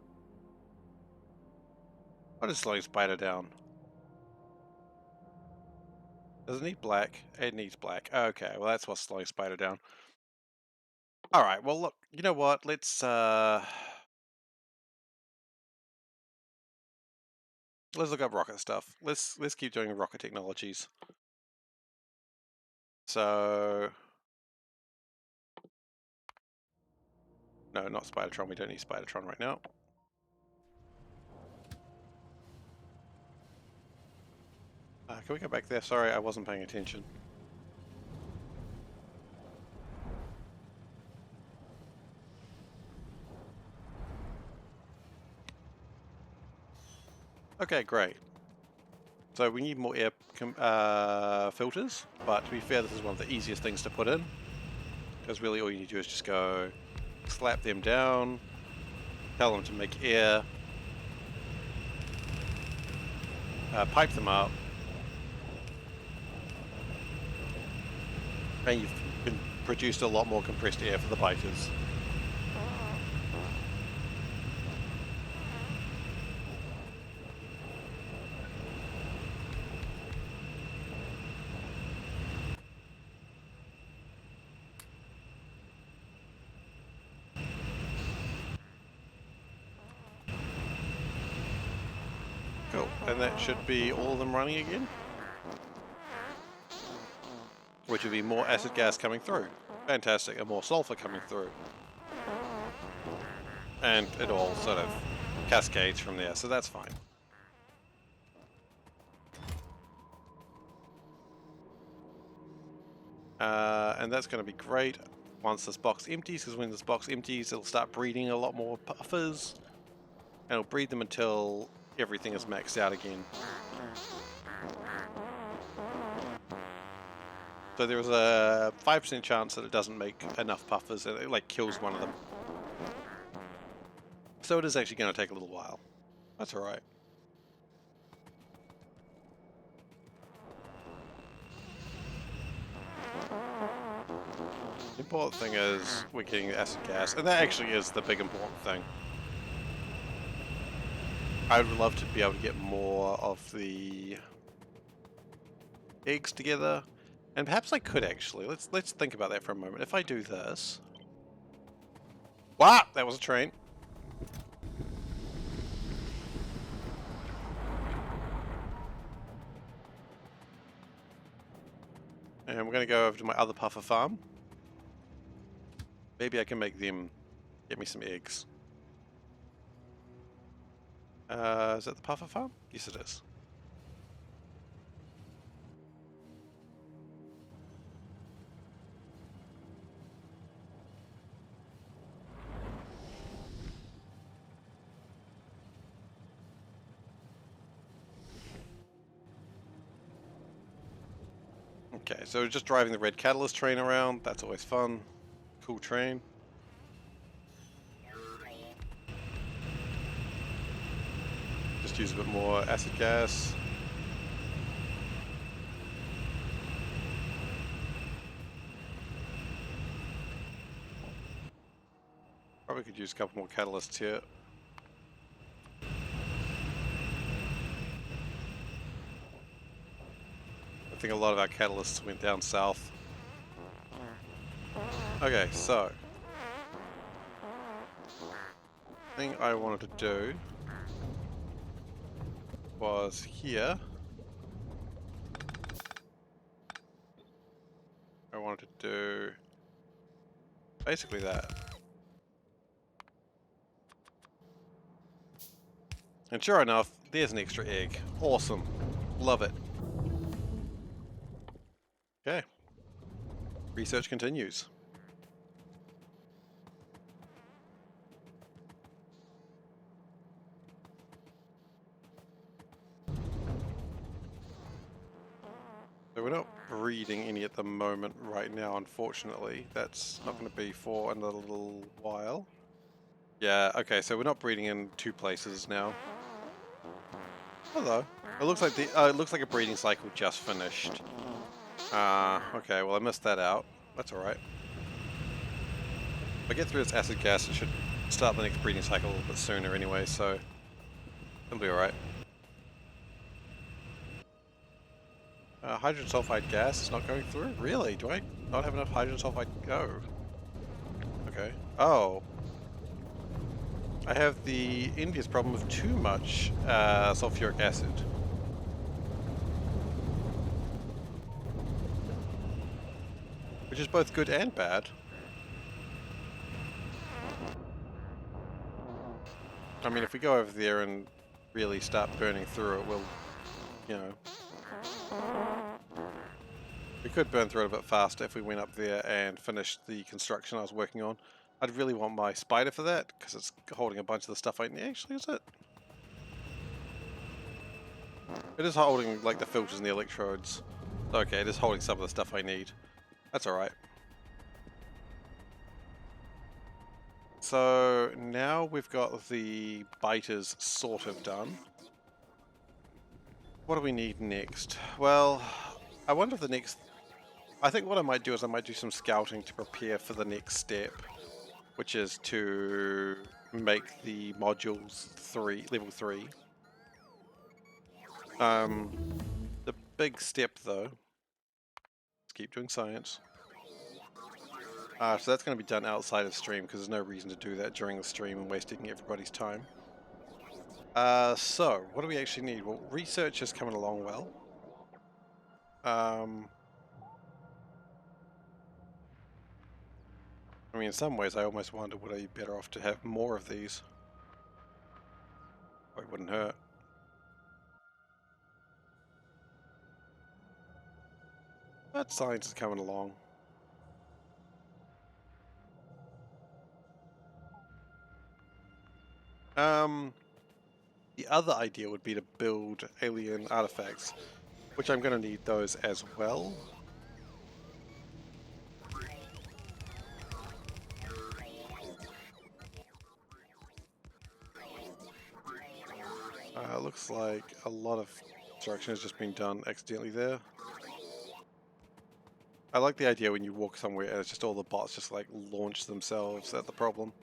What is slowing Spider down? Does it need black? It needs black. Okay, well that's what's slowing Spider down. Alright, well look, you know what? Let's look up rocket stuff. Let's keep doing rocket technologies. So no, not Spidertron. We don't need Spidertron right now. Can we go back there? Sorry, I wasn't paying attention. Okay, great. So we need more air filters, but to be fair, this is one of the easiest things to put in, because really all you need to do is just go slap them down, tell them to make air, pipe them up, and you've produced a lot more compressed air for the biters. Cool, and that should be all of them running again, which would be more acid gas coming through. Fantastic, and more sulfur coming through. And it all sort of cascades from there, so that's fine. And that's going to be great once this box empties, because when this box empties, it'll start breeding a lot more puffers, and it'll breed them until everything is maxed out again. So there is a 5% chance that it doesn't make enough puffers, and it like kills one of them. So it is actually going to take a little while. That's alright. The important thing is we're getting acid gas, and that actually is the big important thing. I would love to be able to get more of the eggs together, and perhaps I could actually. Let's think about that for a moment. If I do this, wow, that was a train. And we're going to go over to my other puffer farm. Maybe I can make them get me some eggs. Is that the puffer farm? Yes, it is. Okay, so just driving the red catalyst train around, that's always fun. Cool train. Just use a bit more acid gas. Probably could use a couple more catalysts here. I think a lot of our catalysts went down south. Okay, so the thing I wanted to do was here. I wanted to do basically that. And sure enough, there's an extra egg. Awesome. Love it. Okay. Research continues. So we're not breeding any at the moment right now, unfortunately. That's not going to be for another little while. Yeah, okay, so we're not breeding in two places now. Hello. It looks like it looks like a breeding cycle just finished. Okay, well I missed that out. That's alright. If I get through this acid gas, it should start the next breeding cycle a little bit sooner anyway, so it'll be alright. Hydrogen sulfide gas is not going through? Really? Do I not have enough hydrogen sulfide? Go. Okay. Oh. I have the envious problem of too much sulfuric acid. Which is both good and bad. I mean, if we go over there and really start burning through it, we'll, you know... We could burn through it a bit faster if we went up there and finished the construction I was working on. I'd really want my spider for that, because it's holding a bunch of the stuff I need. Actually, is it? It is holding, like, the filters and the electrodes. Okay, it is holding some of the stuff I need. That's alright. So, now we've got the biters sort of done. What do we need next? Well, I wonder if the next... I think what I might do is I might do some scouting to prepare for the next step, which is to make the modules level 3. The big step though, let's keep doing science. So that's going to be done outside of stream because there's no reason to do that during the stream and wasting everybody's time. So what do we actually need? Well, research is coming along well. I mean, in some ways, I almost wonder would I be better off to have more of these? It wouldn't hurt. But science is coming along. The other idea would be to build alien artifacts, which I'm going to need those as well. Looks like a lot of construction has just been done accidentally there. I like the idea when you walk somewhere and it's just all the bots just like launch themselves at the problem.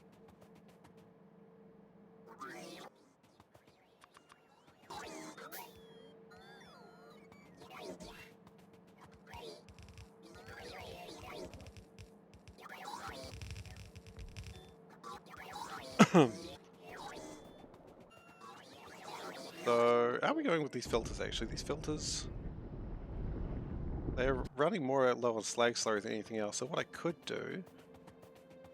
So, how are we going with these filters actually? These filters, they're running more at low on slag slurry than anything else. So what I could do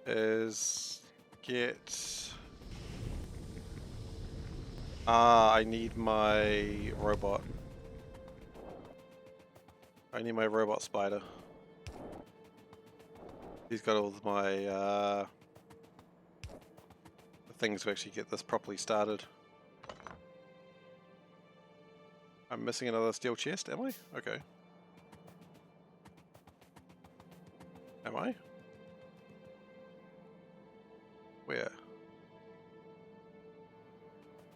is get... I need my robot. I need my robot spider. He's got all of my things to actually get this properly started. I'm missing another steel chest, am I? Okay. Am I? Where?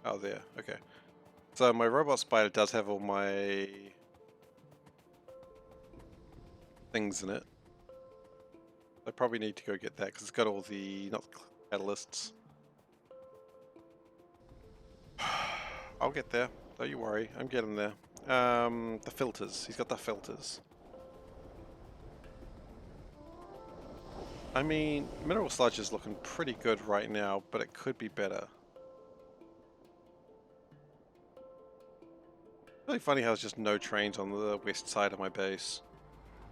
Oh, there. Okay. So my robot spider does have all my things in it. I probably need to go get that because it's got all the, not the catalysts. I'll get there. Don't you worry. I'm getting there. The filters. He's got the filters. I mean, mineral sludge is looking pretty good right now, but it could be better. Really funny how there's just no trains on the west side of my base.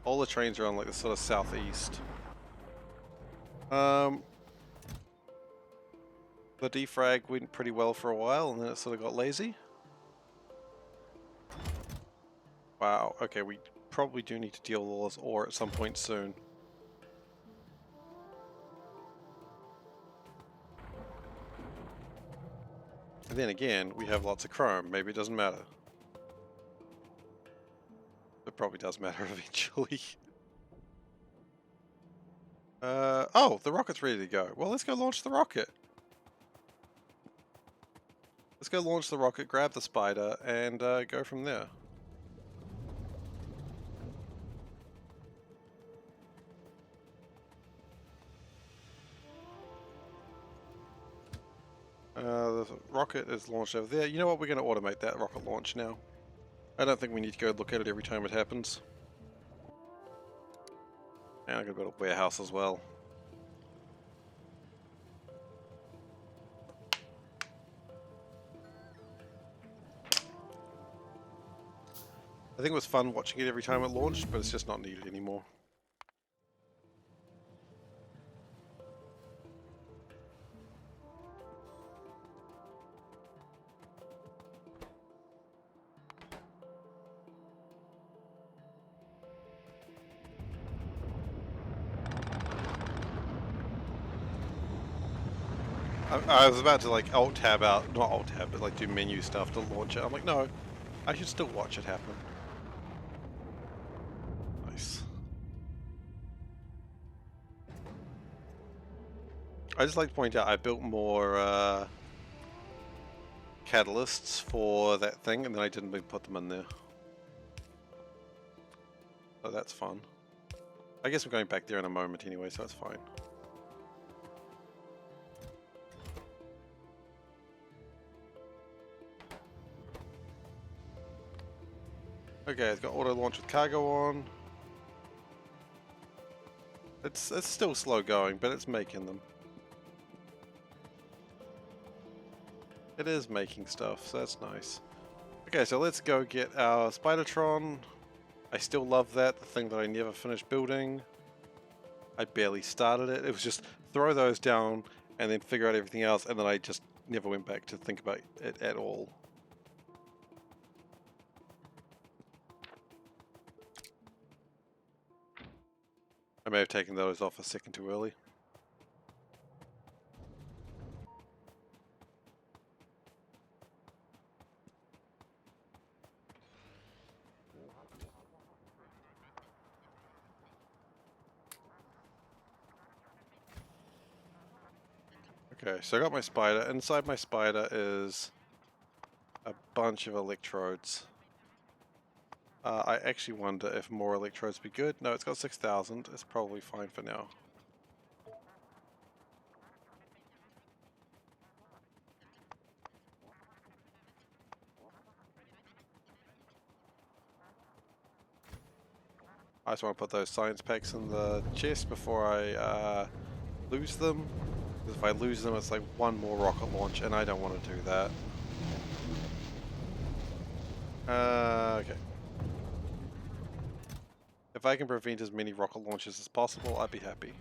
All the trains are on like the sort of southeast. The defrag went pretty well for a while and then it sort of got lazy. Wow, okay, we probably do need to deal with all this ore at some point soon. And then again, we have lots of chrome. Maybe it doesn't matter. It probably does matter eventually. Oh, the rocket's ready to go. Well, let's go launch the rocket. Let's go launch the rocket, grab the spider, and go from there. The rocket is launched over there. You know what? We're going to automate that rocket launch now. I don't think we need to go look at it every time it happens. And I'm going to build a warehouse as well. I think it was fun watching it every time it launched, but it's just not needed anymore. I was about to like alt-tab out, not alt-tab, but like do menu stuff to launch it. I'm like, no, I should still watch it happen. Nice. I just like to point out I built more catalysts for that thing, and then I didn't put them in there. So that's fun. I guess we're going back there in a moment anyway, so it's fine. Okay, it's got auto launch with cargo on. It's still slow going, but it's making them. It is making stuff, so that's nice. Okay, so let's go get our Spidertron. I still love that, the thing that I never finished building. I barely started it. It was just throw those down and then figure out everything else, and then I just never went back to think about it at all. I may have taken those off a second too early. Okay, so I got my spider. Inside my spider is a bunch of electrodes. I actually wonder if more electrodes would be good. No, it's got 6,000. It's probably fine for now. I just want to put those science packs in the chest before I lose them. Because if I lose them, it's like one more rocket launch, and I don't want to do that. Okay. If I can prevent as many rocket launches as possible, I'd be happy.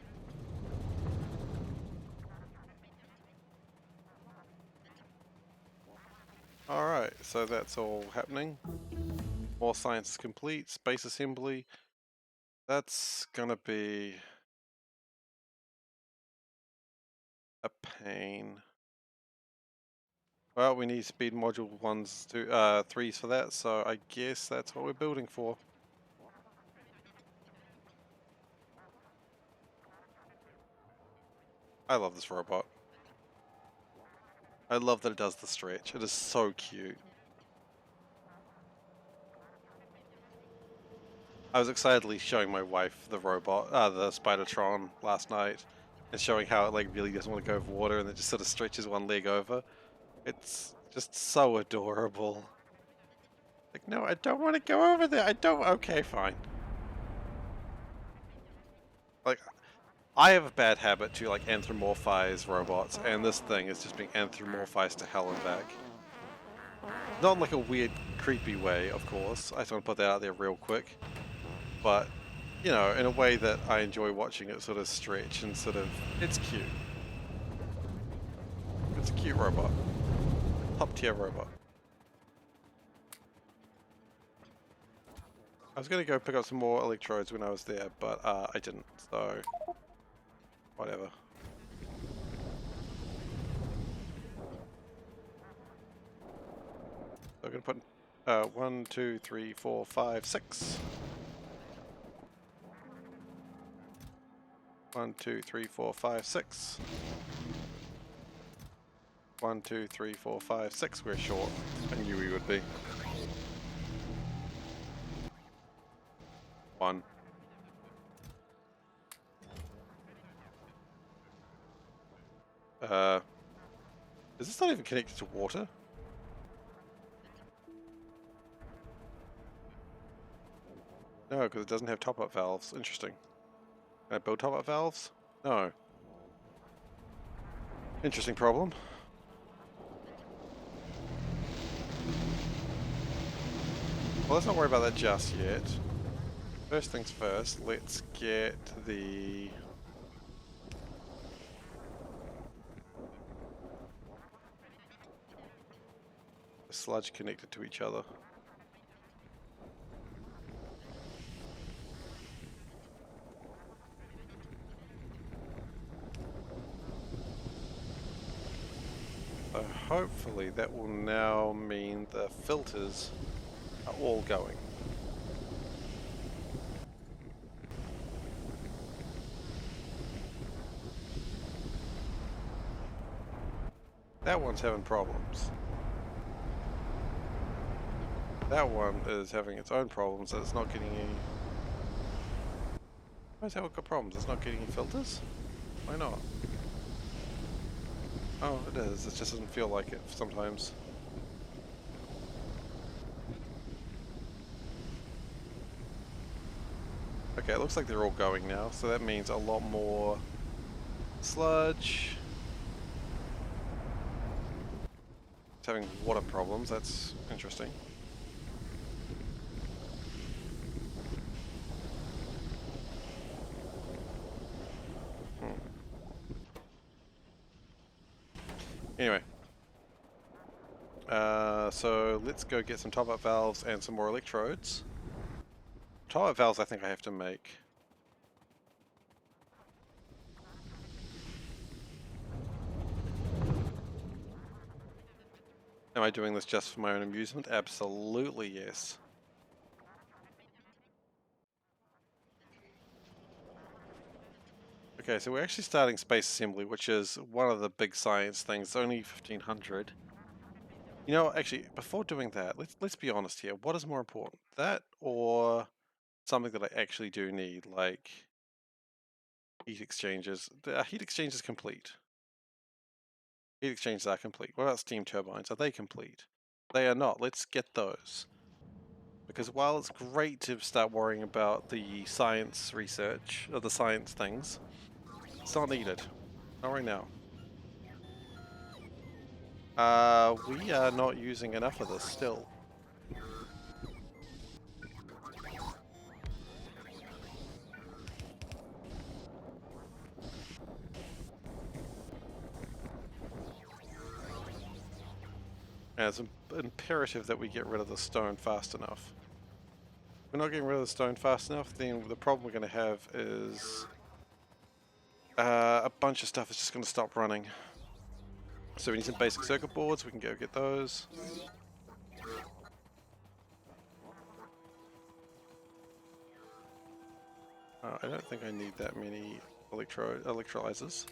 Alright, so that's all happening. More science is complete. Space assembly. That's gonna be a pain. Well, we need speed module 1s to 3s for that, so I guess that's what we're building for. I love this robot. I love that it does the stretch. It is so cute. I was excitedly showing my wife the robot, the Spidertron last night, and showing how it like really doesn't want to go over water and it just sort of stretches one leg over. It's just so adorable. Like, no, I don't want to go over there. I don't. Okay, fine. Like, I have a bad habit to like anthropomorphize robots, and this thing is just being anthropomorphized to hell and back. Not in like a weird, creepy way, of course. I just want to put that out there real quick. But, you know, in a way that I enjoy watching it sort of stretch and sort of, it's cute. It's a cute robot. Top tier robot. I was going to go pick up some more electrodes when I was there, but I didn't, so whatever. So I'm going to put 1, 2, 3, 4, 5, 6. 1, 2, 3, 4, 5, 6. 1, 2, 3, 4, 5, 6. We're short. I knew we would be. 1. Is this not even connected to water? No, because it doesn't have top-up valves. Interesting. Can I build top-up valves? No. Interesting problem. Well, let's not worry about that just yet. First things first, let's get the sludge connected to each other. So hopefully that will now mean the filters are all going. That one's having problems. That one is having its own problems, and it's not getting any... Why is that one got problems? It's not getting any filters? Why not? Oh, it is. It just doesn't feel like it sometimes. Okay, it looks like they're all going now, so that means a lot more sludge. It's having water problems, that's interesting. Anyway. So let's go get some top-up valves and some more electrodes. Top-up valves I think I have to make. Am I doing this just for my own amusement? Absolutely yes. Okay, so we're actually starting space assembly, which is one of the big science things. It's only 1500. You know, actually, before doing that, let's be honest here. What is more important, that or something that I actually do need, like heat exchangers? The heat exchangers complete. Heat exchangers are complete. What about steam turbines? Are they complete? They are not. Let's get those. Because while it's great to start worrying about the science research, or the science things, it's not needed. Not right now. We are not using enough of this still. And it's imperative that we get rid of the stone fast enough. If we're not getting rid of the stone fast enough, then the problem we're going to have is a bunch of stuff is just going to stop running. So we need some basic circuit boards, we can go get those. I don't think I need that many electrolyzers.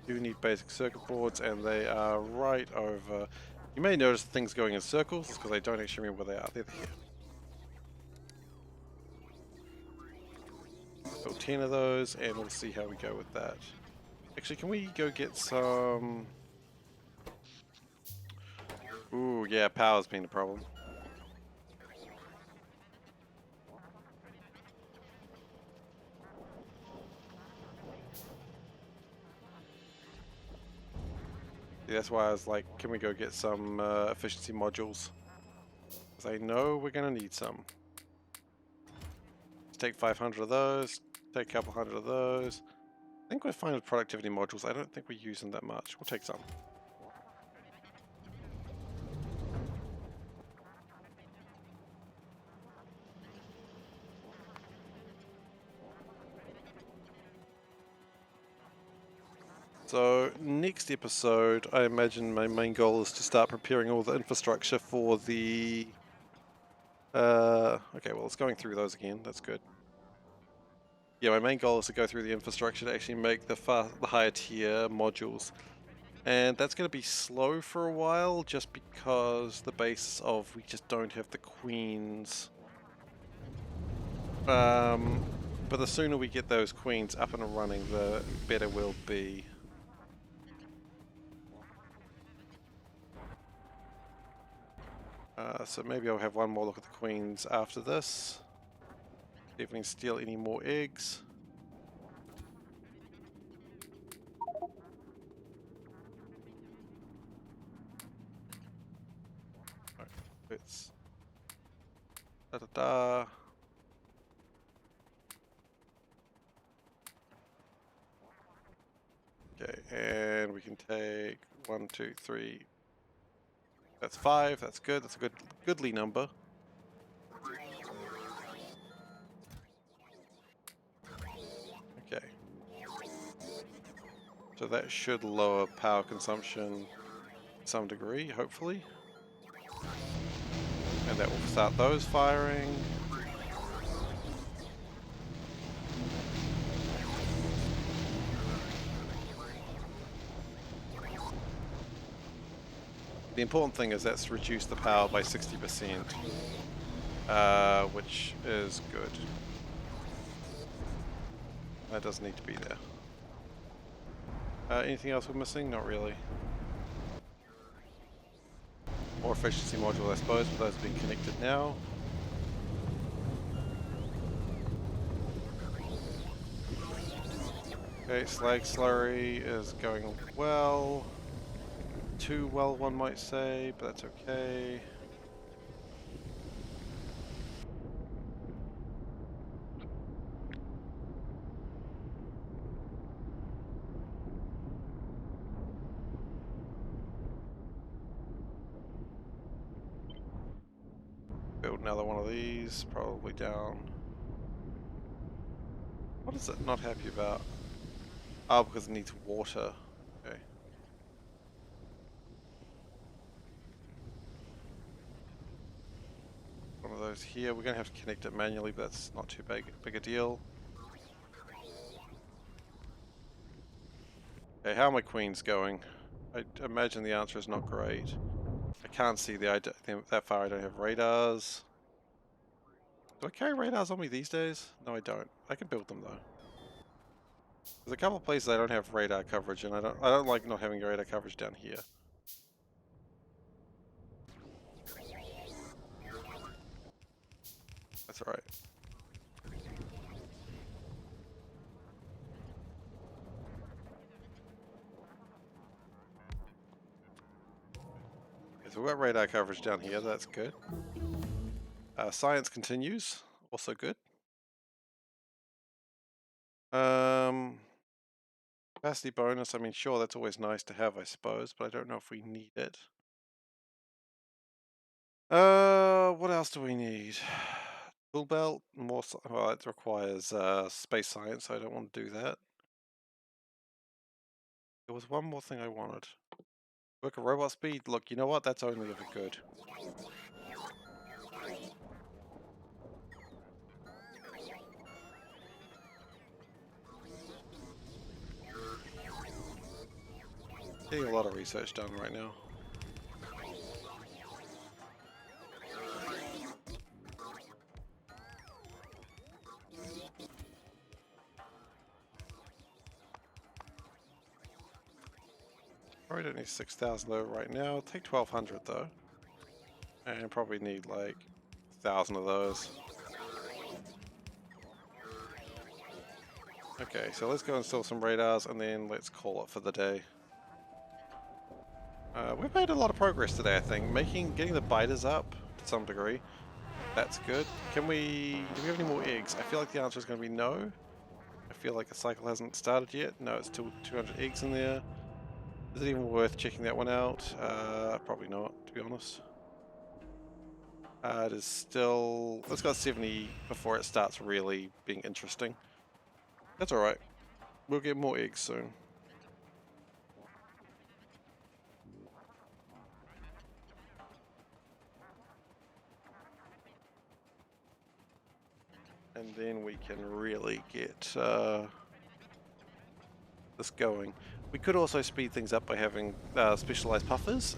Do need basic circuit boards, and they are right over. You may notice things going in circles because I don't actually remember where they are. They're here. Build 10 of those, and we'll see how we go with that. Actually, can we go get some? Ooh, yeah, power's been the problem. Yeah, that's why I was like, can we go get some efficiency modules? Because I know we're going to need some. Let's take 500 of those, take a couple hundred of those. I think we're fine with productivity modules. I don't think we use them that much. We'll take some. So next episode, I imagine my main goal is to start preparing all the infrastructure for the... okay, well, it's going through those again. That's good. Yeah, my main goal is to go through the infrastructure to actually make the higher tier modules. And that's going to be slow for a while, just because the basis of we just don't have the queens. But the sooner we get those queens up and running, the better we'll be. So maybe I'll have one more look at the queens after this. See if we can steal any more eggs. Right, let's... Da-da-da. Okay, and we can take 1, 2, 3. That's 5. That's good. That's a goodly number. Okay. So that should lower power consumption to some degree, hopefully. And that will start those firing. The important thing is that's reduced the power by 60%, which is good. That doesn't need to be there. Anything else we're missing? Not really. More efficiency module, I suppose, but those are being connected now. Okay, slag slurry is going well. Too well, one might say, but that's okay. Build another one of these, probably down. What is it not happy about? Oh, because it needs water. Okay. One of those here. We're going to have to connect it manually, but that's not too big a deal. Okay, how are my queens going? I imagine the answer is not great. I can't see that far. I don't have radars. Do I carry radars on me these days? No, I don't. I can build them though. There's a couple of places I don't have radar coverage, and I don't like not having radar coverage down here. That's alright. Okay, so we've got radar coverage down here. That's good. Science continues. Also good. Capacity bonus. I mean, sure, that's always nice to have, I suppose, but I don't know if we need it. What else do we need? Tool belt, well, it requires space science, so I don't want to do that. There was one more thing I wanted. Work a robot speed. Look, you know what? That's only ever good. Getting a lot of research done right now. Probably don't need 6,000 though right now. I'll take 1,200 though. And probably need like 1,000 of those. Okay, so let's go install some radars and then let's call it for the day. We've made a lot of progress today, I think. Getting the biters up to some degree. That's good. Do we have any more eggs? I feel like the answer is going to be no. I feel like the cycle hasn't started yet. No, it's still 200 eggs in there. Is it even worth checking that one out? Probably not, to be honest. It is still... Let's go 70 before it starts really being interesting. That's alright. We'll get more eggs soon. And then we can really get this going. We could also speed things up by having specialized puffers.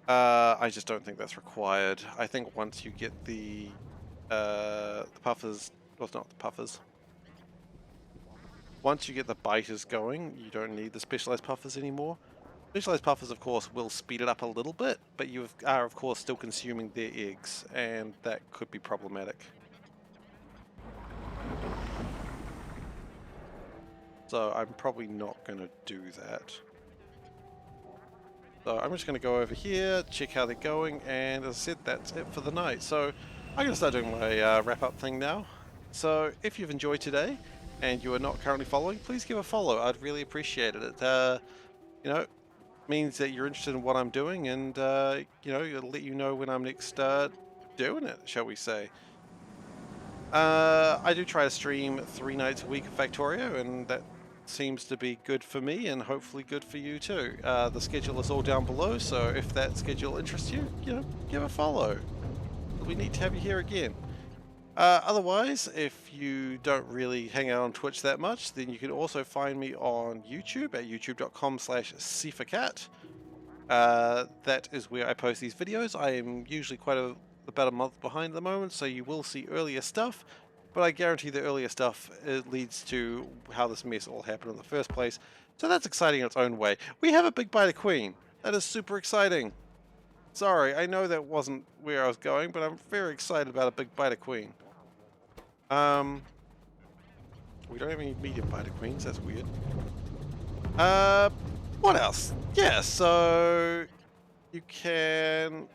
I just don't think that's required. I think once you get the puffers, well, not the puffers. Once you get the biters going, you don't need the specialized puffers anymore. Specialized puffers, of course, will speed it up a little bit, but you are, of course, still consuming their eggs, and that could be problematic. So I'm probably not going to do that. So I'm just going to go over here, check how they're going, and as I said, that's it for the night. So I'm going to start doing my wrap-up thing now. So if you've enjoyed today, and you are not currently following, please give a follow. I'd really appreciate it. You know, means that you're interested in what I'm doing, and you know, it'll let you know when I'm next doing it, shall we say. I do try to stream 3 nights a week at Factorio, and that seems to be good for me and hopefully good for you too. The schedule is all down below, so if that schedule interests you, you know, give a follow. We need to have you here again. Otherwise, if you don't really hang out on Twitch that much, then you can also find me on YouTube at youtube.com/SeiferKatt. That is where I post these videos. I am usually about a month behind at the moment, so you will see earlier stuff, but I guarantee the earlier stuff leads to how this mess all happened in the first place. So that's exciting in its own way. We have a big biter queen. That is super exciting. Sorry, I know that wasn't where I was going, but I'm very excited about a big biter queen. We don't have any medium biter queens. That's weird. What else? Yeah, so you can...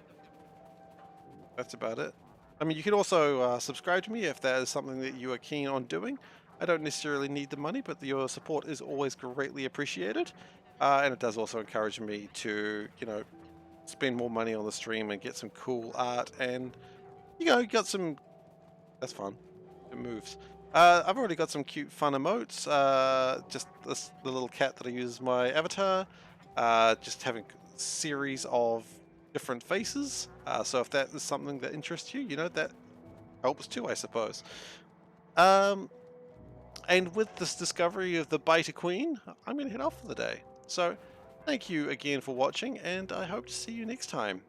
That's about it. I mean, you can also subscribe to me if that is something that you are keen on doing. I don't necessarily need the money, but your support is always greatly appreciated. And it does also encourage me to, you know, spend more money on the stream and get some cool art. And, you know, got some... That's fun. It moves. I've already got some cute fun emotes. Just the little cat that I use as my avatar. Just having a series of different faces. So if that is something that interests you, you know, that helps too, I suppose. And with this discovery of the Beta Queen, I'm going to head off for the day. So, thank you again for watching, and I hope to see you next time.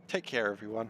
Take care, everyone.